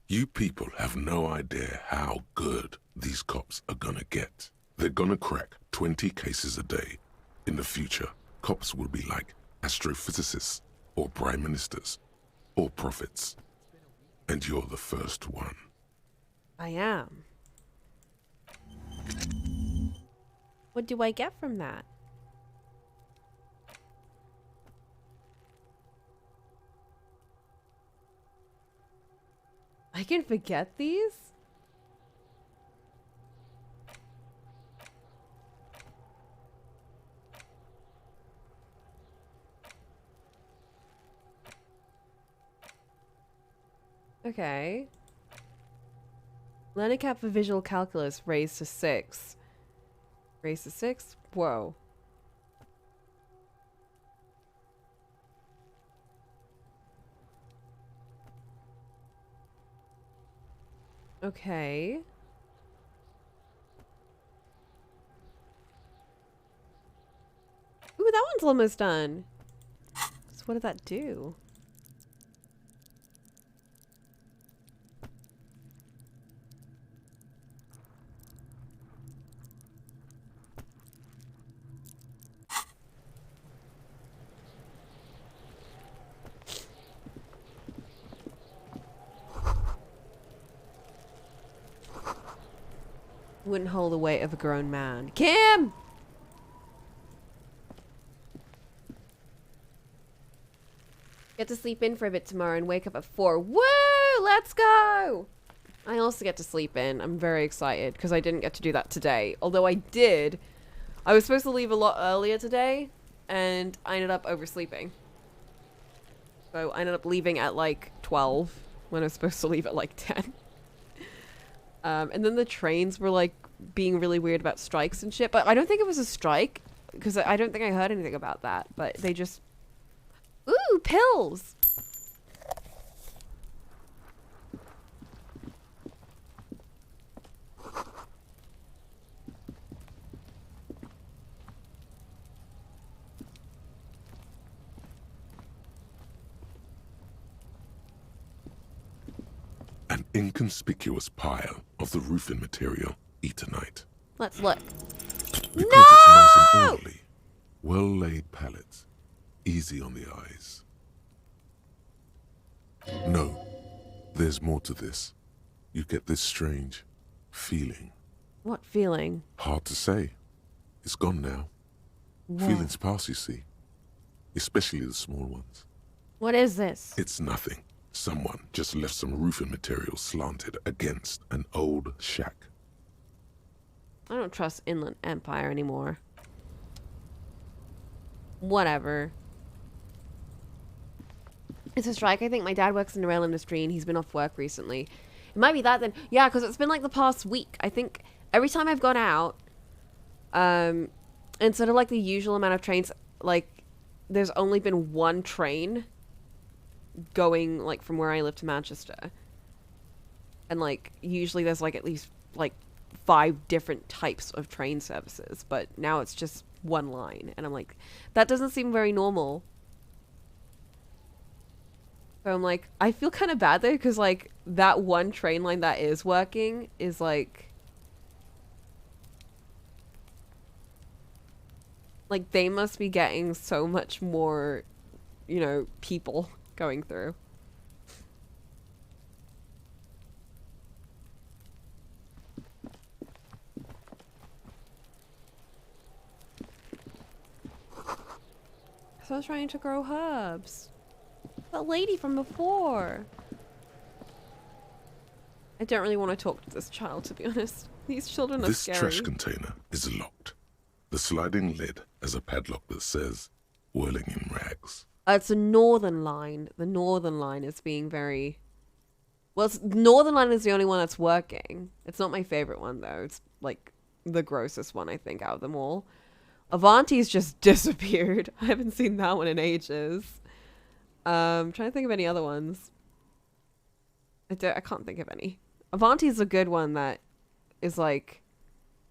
You people have no idea how good these cops are gonna get. They're gonna crack 20 cases a day. In the future, cops will be like astrophysicists, or prime ministers, or prophets. And you're the first one. I am. What do I get from that? I can forget these? Okay. Learning cap for visual calculus raised to 6. Raised to 6? Whoa. Okay. Ooh, that one's almost done. What did that do? Wouldn't hold the weight of a grown man. Kim! Get to sleep in for a bit tomorrow and wake up at 4. Woo! Let's go! I also get to sleep in. I'm very excited because I didn't get to do that today. Although I did. I was supposed to leave a lot earlier today and I ended up oversleeping. So I ended up leaving at like 12 when I was supposed to leave at like 10. And then the trains were like being really weird about strikes and shit. But I don't think it was a strike because I don't think I heard anything about that. But they just... Ooh, pills! An inconspicuous pile of the roofing material, Eternite. Let's look. Because it's nice and orderly. Well-laid pallets. Easy on the eyes. No. There's more to this. You get this strange feeling. What feeling? Hard to say. It's gone now. What? Feelings pass, you see. Especially the small ones. What is this? It's nothing. Someone just left some roofing material slanted against an old shack. I don't trust Inland Empire anymore. Whatever. It's a strike. I think my dad works in the rail industry and he's been off work recently. It might be that then. Yeah, because it's been like the past week. I think every time I've gone out, instead of like the usual amount of trains, like there's only been one train going like from where I live to Manchester. And like usually there's like at least like 5 different types of train services, but now it's just one line and I'm like, that doesn't seem very normal. So I'm like, I feel kind of bad though because like that one train line that is working is like they must be getting so much more, you know, people going through. So I was trying to grow herbs. That lady from before. I don't really want to talk to this child, to be honest. These children are scary. This trash container is locked. The sliding lid has a padlock that says, whirling in rags. It's a northern line. The northern line is being very... Well, northern line is the only one that's working. It's not my favorite one, though. It's, like, the grossest one, I think, out of them all. Avanti's just disappeared. I haven't seen that one in ages. I'm trying to think of any other ones. I can't think of any. Avanti's a good one that is, like...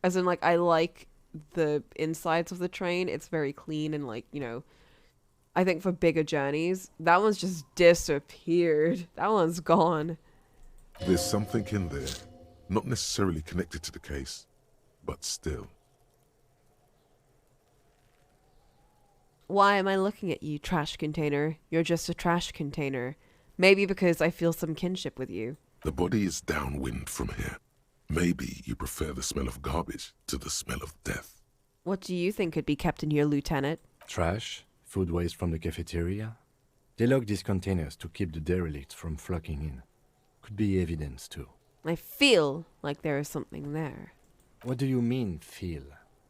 As in, like, I like the insides of the train. It's very clean and, like, you know... I think for bigger journeys, that one's just disappeared. That one's gone. There's something in there, not necessarily connected to the case, but still. Why am I looking at you, trash container? You're just a trash container. Maybe because I feel some kinship with you. The body is downwind from here. Maybe you prefer the smell of garbage to the smell of death. What do you think could be kept in here, Lieutenant? Trash? Food waste from the cafeteria? They lock these containers to keep the derelicts from flocking in. Could be evidence too. I feel like there is something there. What do you mean, feel?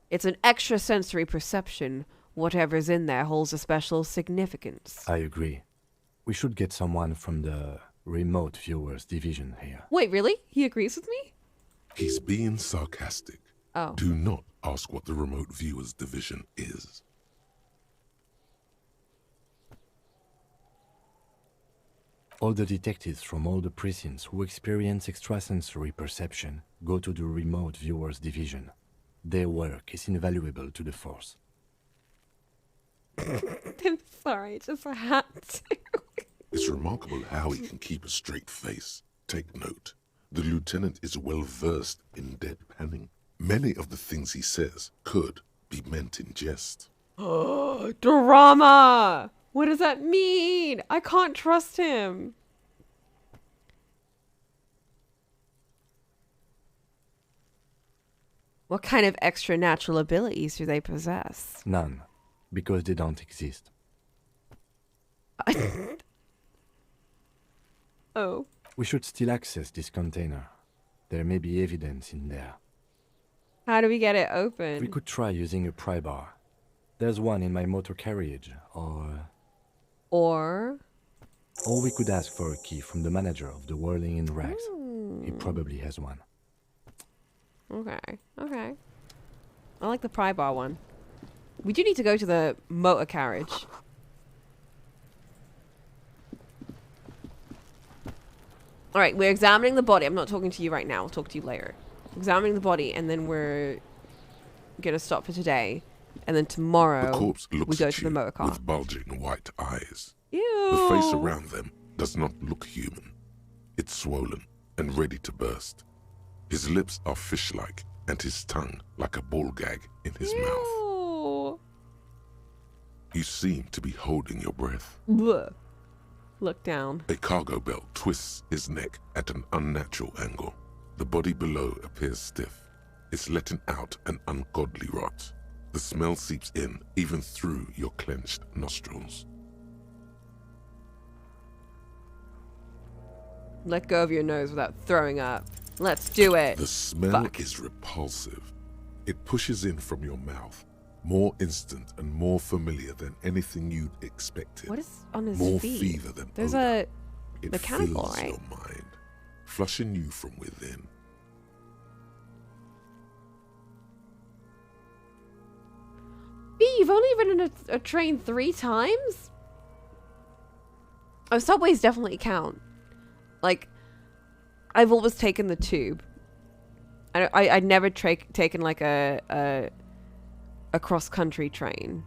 It's an extrasensory perception. Whatever's in there holds a special significance. I agree. We should get someone from the remote viewers division here. Wait, really? He agrees with me? He's being sarcastic. Oh. Do not ask what the remote viewers division is. All the detectives from all the precincts who experience extrasensory perception go to the remote viewers division. Their work is invaluable to the force. I'm sorry, just a hat. It's remarkable how he can keep a straight face. Take note. The lieutenant is well versed in deadpanning. Many of the things he says could be meant in jest. Oh, drama! What does that mean? I can't trust him. What kind of extra natural abilities do they possess? None, because they don't exist. Oh. We should still access this container. There may be evidence in there. How do we get it open? We could try using a pry bar. There's one in my motor carriage, Or we could ask for a key from the manager of the Whirling in Rags. He probably has one. Okay. I like the pry bar one. We do need to go to the motor carriage. Alright, we're examining the body. I'm not talking to you right now. I'll talk to you later. Examining the body, and then we're gonna stop for today. And then tomorrow, The corpse looks we go at to you the motor car. with bulging white eyes. Ew. The face around them does not look human. It's swollen and ready to burst. His lips are fish-like, and his tongue like a ball gag in his mouth. You seem to be holding your breath. Blech. Look down. A cargo belt twists his neck at an unnatural angle. The body below appears stiff. It's letting out an ungodly rot. The smell seeps in even through your clenched nostrils. Let go of your nose without throwing up. Let's do it. The smell Fuck. is repulsive. It pushes in from your mouth, more instant and more familiar than anything you'd expected. What is on his more feet? fever than There's odor. a It mechanical, fills right? your mind, flushing you from within. B, you've only ridden a train 3 times? Oh, subways definitely count. Like, I've always taken the tube. I'd never taken like a cross-country train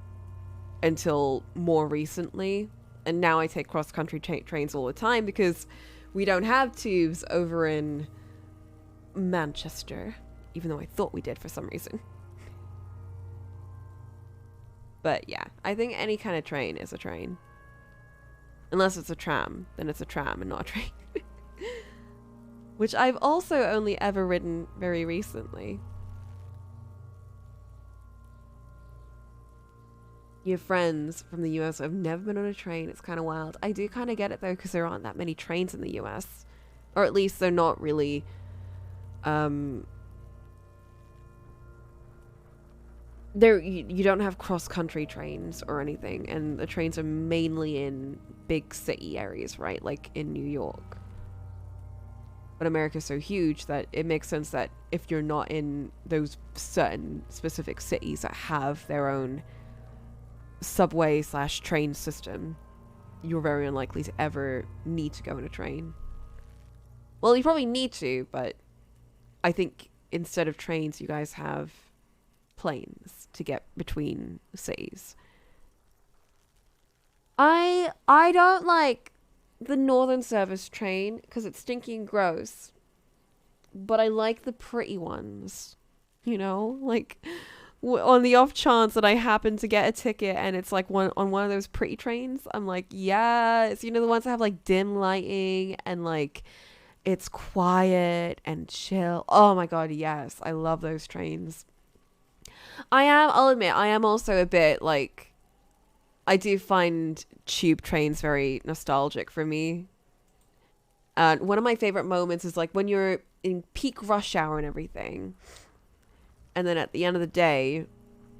until more recently. And now I take cross-country trains all the time because we don't have tubes over in Manchester. Even though I thought we did for some reason. But yeah, I think any kind of train is a train. Unless it's a tram, then it's a tram and not a train. Which I've also only ever ridden very recently. You have friends from the US who have never been on a train. It's kind of wild. I do kind of get it though, because there aren't that many trains in the US. Or at least they're not really... you don't have cross-country trains or anything, and the trains are mainly in big city areas, right? Like in New York. But America's so huge that it makes sense that if you're not in those certain specific cities that have their own subway/train system, you're very unlikely to ever need to go in a train. Well, you probably need to, but I think instead of trains, you guys have planes to get between cities. I don't like the Northern Service train because it's stinking gross, but I like the pretty ones, you know, like on the off chance that I happen to get a ticket and it's like one of those pretty trains, I'm like, yes, you know, the ones that have like dim lighting and like it's quiet and chill. Oh my god, yes, I love those trains. I'll admit, I am also a bit like, I do find tube trains very nostalgic for me. And one of my favorite moments is like when you're in peak rush hour and everything. And then at the end of the day,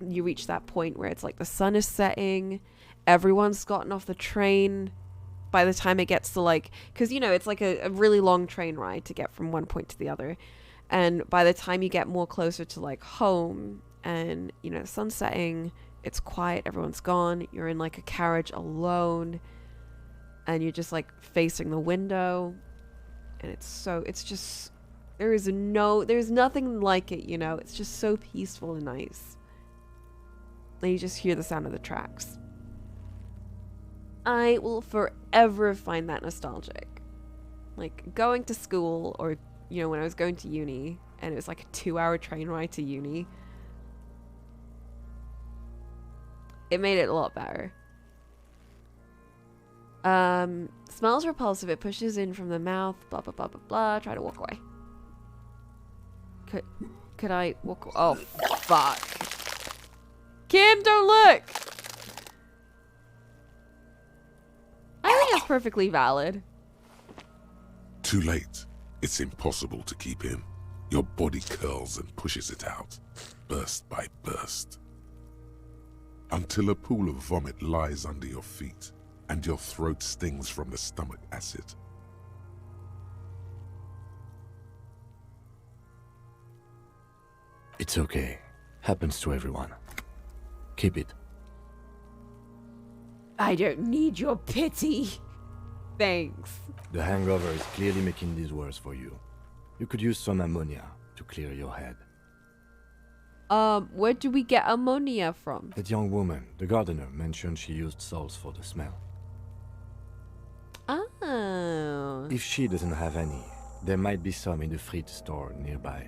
you reach that point where it's like the sun is setting. Everyone's gotten off the train by the time it gets to like, because, you know, it's like a really long train ride to get from one point to the other. And by the time you get more closer to like home and, you know, the sun's setting, it's quiet, everyone's gone, you're in like a carriage alone and you're just like facing the window and it's just, there's nothing like it, you know, it's just so peaceful and nice. And you just hear the sound of the tracks. I will forever find that nostalgic. Like, going to school, or, you know, when I was going to uni, and it was like a 2-hour train ride to uni. It made it a lot better. Smells repulsive. It pushes in from the mouth. Blah, blah, blah, blah, blah. Try to walk away. Could I walk? Oh, fuck. Kim, don't look! I think it's perfectly valid. Too late. It's impossible to keep in. Your body curls and pushes it out, burst by burst. Until a pool of vomit lies under your feet, and your throat stings from the stomach acid. It's okay. Happens to everyone. Keep it. I don't need your pity. Thanks. The hangover is clearly making this worse for you. You could use some ammonia to clear your head. Where do we get ammonia from? That young woman, the gardener, mentioned she used salts for the smell. Oh. If she doesn't have any, there might be some in the fridge store nearby.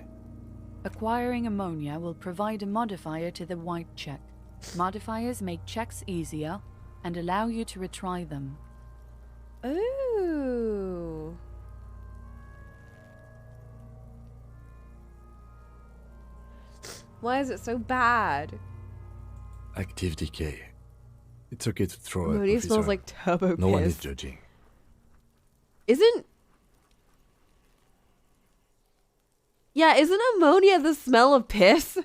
Acquiring ammonia will provide a modifier to the white check. Modifiers make checks easier and allow you to retry them. Ooh. Why is it so bad? Active decay. It's okay to throw up. Ammonia smells like turbo No one piss. is judging. Isn't ammonia the smell of piss?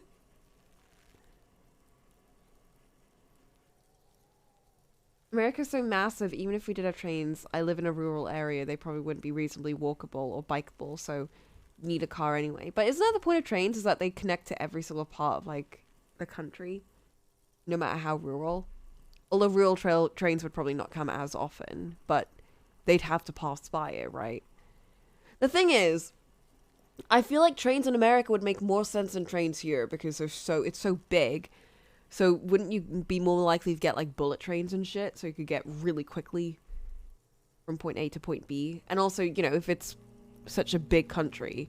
America's so massive, even if we did have trains, I live in a rural area, they probably wouldn't be reasonably walkable or bikeable, so need a car anyway. But isn't that the point of trains, is that they connect to every single part of, like, the country? No matter how rural. Although rural trains would probably not come as often, but they'd have to pass by it, right? The thing is, I feel like trains in America would make more sense than trains here because it's so big. So wouldn't you be more likely to get like bullet trains and shit so you could get really quickly from point A to point B? And also, you know, if it's such a big country,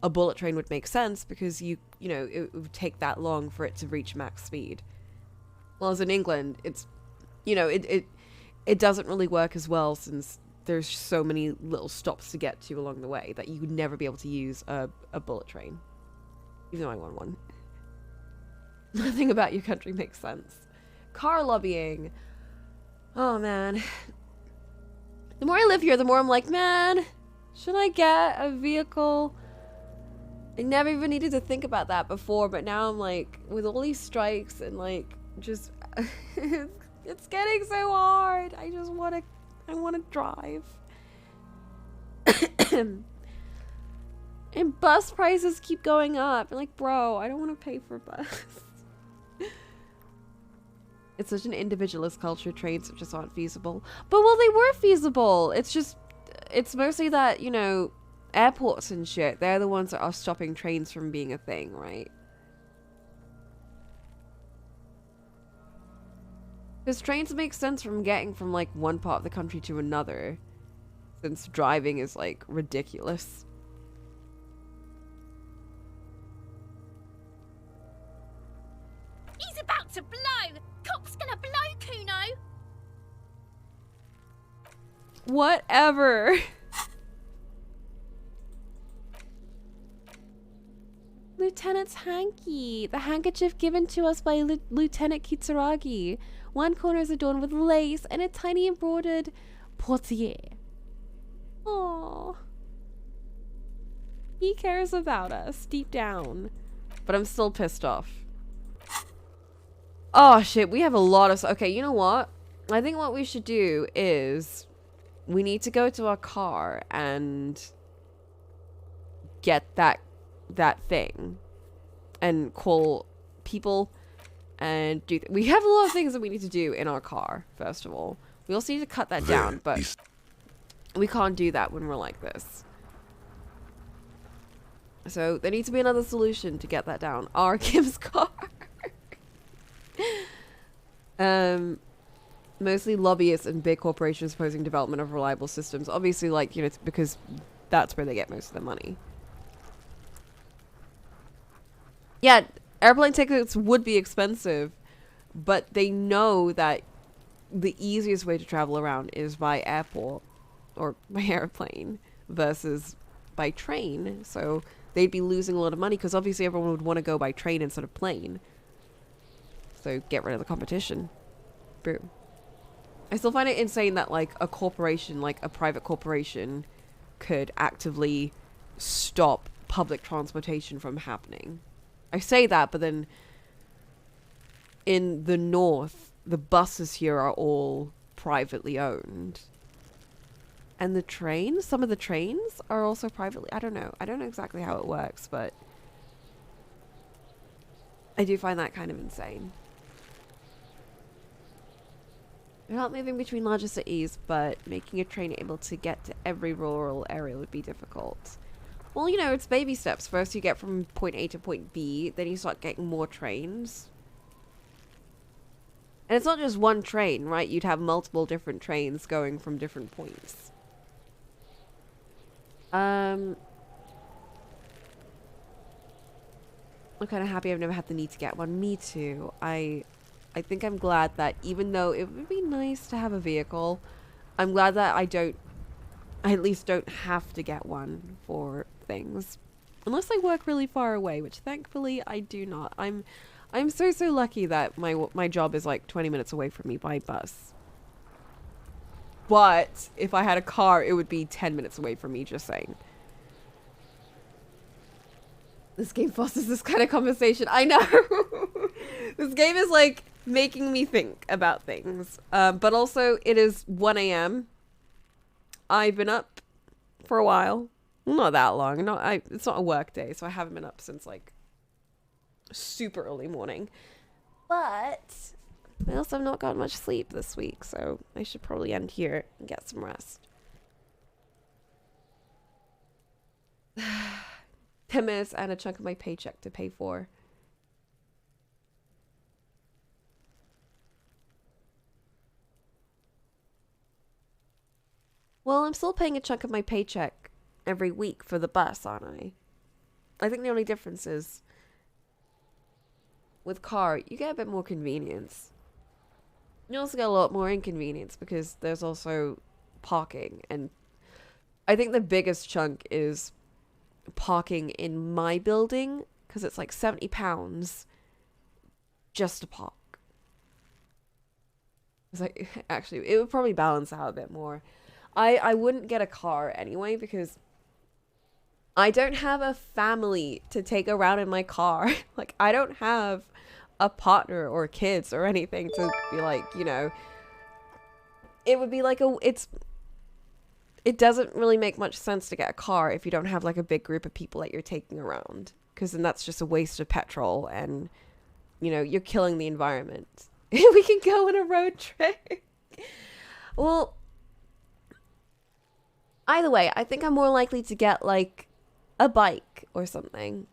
a bullet train would make sense because you know, it would take that long for it to reach max speed. Whereas in England, it's, you know, it doesn't really work as well since there's so many little stops to get to along the way that you would never be able to use a bullet train. Even though I want one. Nothing about your country makes sense. Car lobbying. Oh, man. The more I live here, the more I'm like, man, should I get a vehicle? I never even needed to think about that before, but now I'm like, with all these strikes and like, just, it's getting so hard. I want to drive. And bus prices keep going up. I'm like, bro, I don't want to pay for a bus. It's such an individualist culture. Trains just aren't feasible. But, well, they were feasible. It's just, it's mostly that, you know, airports and shit, they're the ones that are stopping trains from being a thing, right? Because trains make sense from getting from, like, one part of the country to another. Since driving is, like, ridiculous. He's about to blow! Cock's gonna blow, Kuno! Whatever. Lieutenant's hanky. The handkerchief given to us by Lieutenant Kitsuragi. One corner is adorned with lace and a tiny embroidered portiere. Aww. He cares about us deep down. But I'm still pissed off. Oh shit, we have a lot of... Okay, you know what? I think what we should do is... We need to go to our car and... get that thing. And call people and do... We have a lot of things that we need to do in our car, first of all. We also need to cut that down, but... We can't do that when we're like this. So, there needs to be another solution to get that down. Our Kim's car. mostly lobbyists and big corporations opposing development of reliable systems. Obviously, like, you know, it's because that's where they get most of the money. Yeah, airplane tickets would be expensive, but they know that the easiest way to travel around is by airport or by airplane versus by train. So they'd be losing a lot of money because obviously everyone would want to go by train instead of plane. So get rid of the competition. Boom. I still find it insane that, like, a corporation, like a private corporation, could actively stop public transportation from happening. I say that, but then in the north, the buses here are all privately owned. And the trains, some of the trains are also privately, I don't know exactly how it works, but I do find that kind of insane. They're not moving between larger cities, but making a train able to get to every rural area would be difficult. Well, you know, it's baby steps. First you get from point A to point B, then you start getting more trains. And it's not just one train, right? You'd have multiple different trains going from different points. I'm kind of happy I've never had the need to get one. Me too. I think I'm glad that even though it would be nice to have a vehicle, I'm glad that I at least don't have to get one for things. Unless I work really far away, which thankfully I do not. I'm so lucky that my job is like 20 minutes away from me by bus. But if I had a car, it would be 10 minutes away from me, just saying. This game fosters this kind of conversation. I know. This game is like making me think about things. But also it is 1 a.m. I've been up for a while. Not that long. It's not a work day, so I haven't been up since like super early morning. But I also have not gotten much sleep this week, so I should probably end here and get some rest. 10 minutes and a chunk of my paycheck to pay for. Well, I'm still paying a chunk of my paycheck every week for the bus, aren't I? I think the only difference is with car, you get a bit more convenience. You also get a lot more inconvenience because there's also parking, and I think the biggest chunk is parking in my building because it's like £70 just to park. It's like, actually, it would probably balance out a bit more. I wouldn't get a car anyway because I don't have a family to take around in my car. Like, I don't have a partner or kids or anything to be like, you know, it would be like it doesn't really make much sense to get a car if you don't have like a big group of people that you're taking around, because then that's just a waste of petrol and, you know, you're killing the environment. We can go on a road trip. Well, either way, I think I'm more likely to get like a bike or something,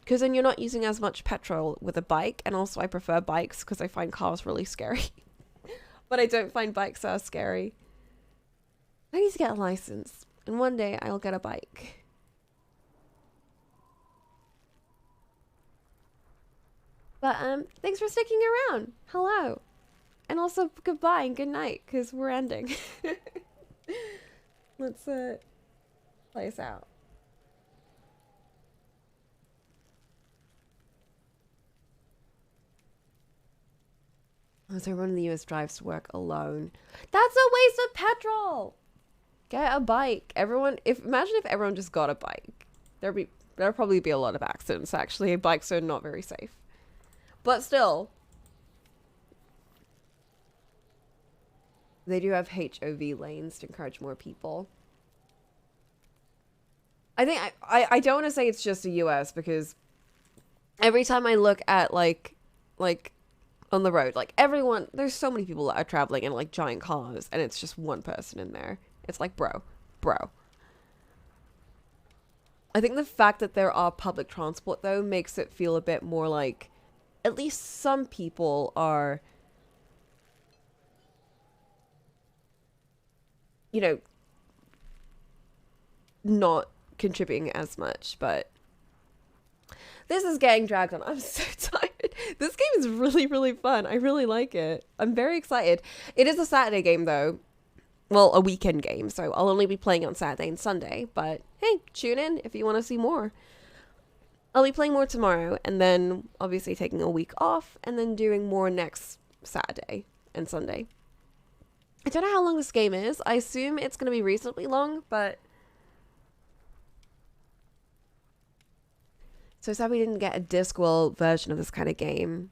because then you're not using as much petrol with a bike. And also I prefer bikes because I find cars really scary. But I don't find bikes as scary. I need to get a license, and one day I'll get a bike. But thanks for sticking around. Hello. And also goodbye and good night, because we're ending. Let's play us out. As everyone in the US drives to work alone. That's a waste of petrol. Get a bike. Imagine if everyone just got a bike. There'd probably be a lot of accidents, actually. Bikes are not very safe. But still, they do have HOV lanes to encourage more people. I think I don't want to say it's just the US, because every time I look at like on the road, like there's so many people that are traveling in like giant cars, and it's just one person in there. It's like, bro. I think the fact that there are public transport, though, makes it feel a bit more like at least some people are you know, not contributing as much, but this is getting dragged on. I'm so tired. This game is really, really fun. I really like it. I'm very excited. It is a Saturday game, though. Well, a weekend game, so I'll only be playing on Saturday and Sunday. But hey, tune in if you want to see more. I'll be playing more tomorrow, and then obviously taking a week off, and then doing more next Saturday and Sunday. I don't know how long this game is. I assume it's going to be reasonably long, but... So sad we didn't get a Discworld version of this kind of game.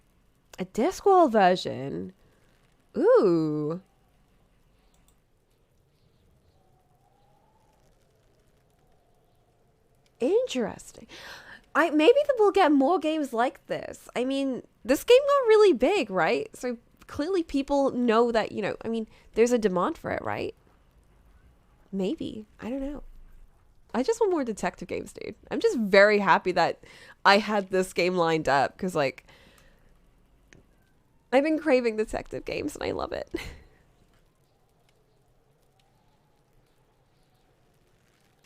A Discworld version? Ooh. Interesting. Maybe that we'll get more games like this. I mean, this game got really big, right? So clearly people know that, you know, I mean, there's a demand for it, right? Maybe. I don't know. I just want more detective games, dude. I'm just very happy that I had this game lined up because, like, I've been craving detective games and I love it.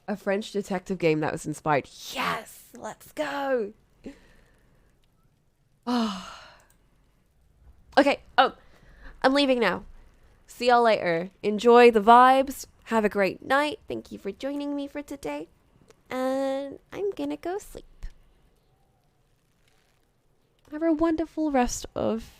A French detective game that was inspired. Yes, let's go. Oh. Okay. Oh, I'm leaving now. See y'all later. Enjoy the vibes. Have a great night. Thank you for joining me for today. And I'm gonna go sleep. Have a wonderful rest of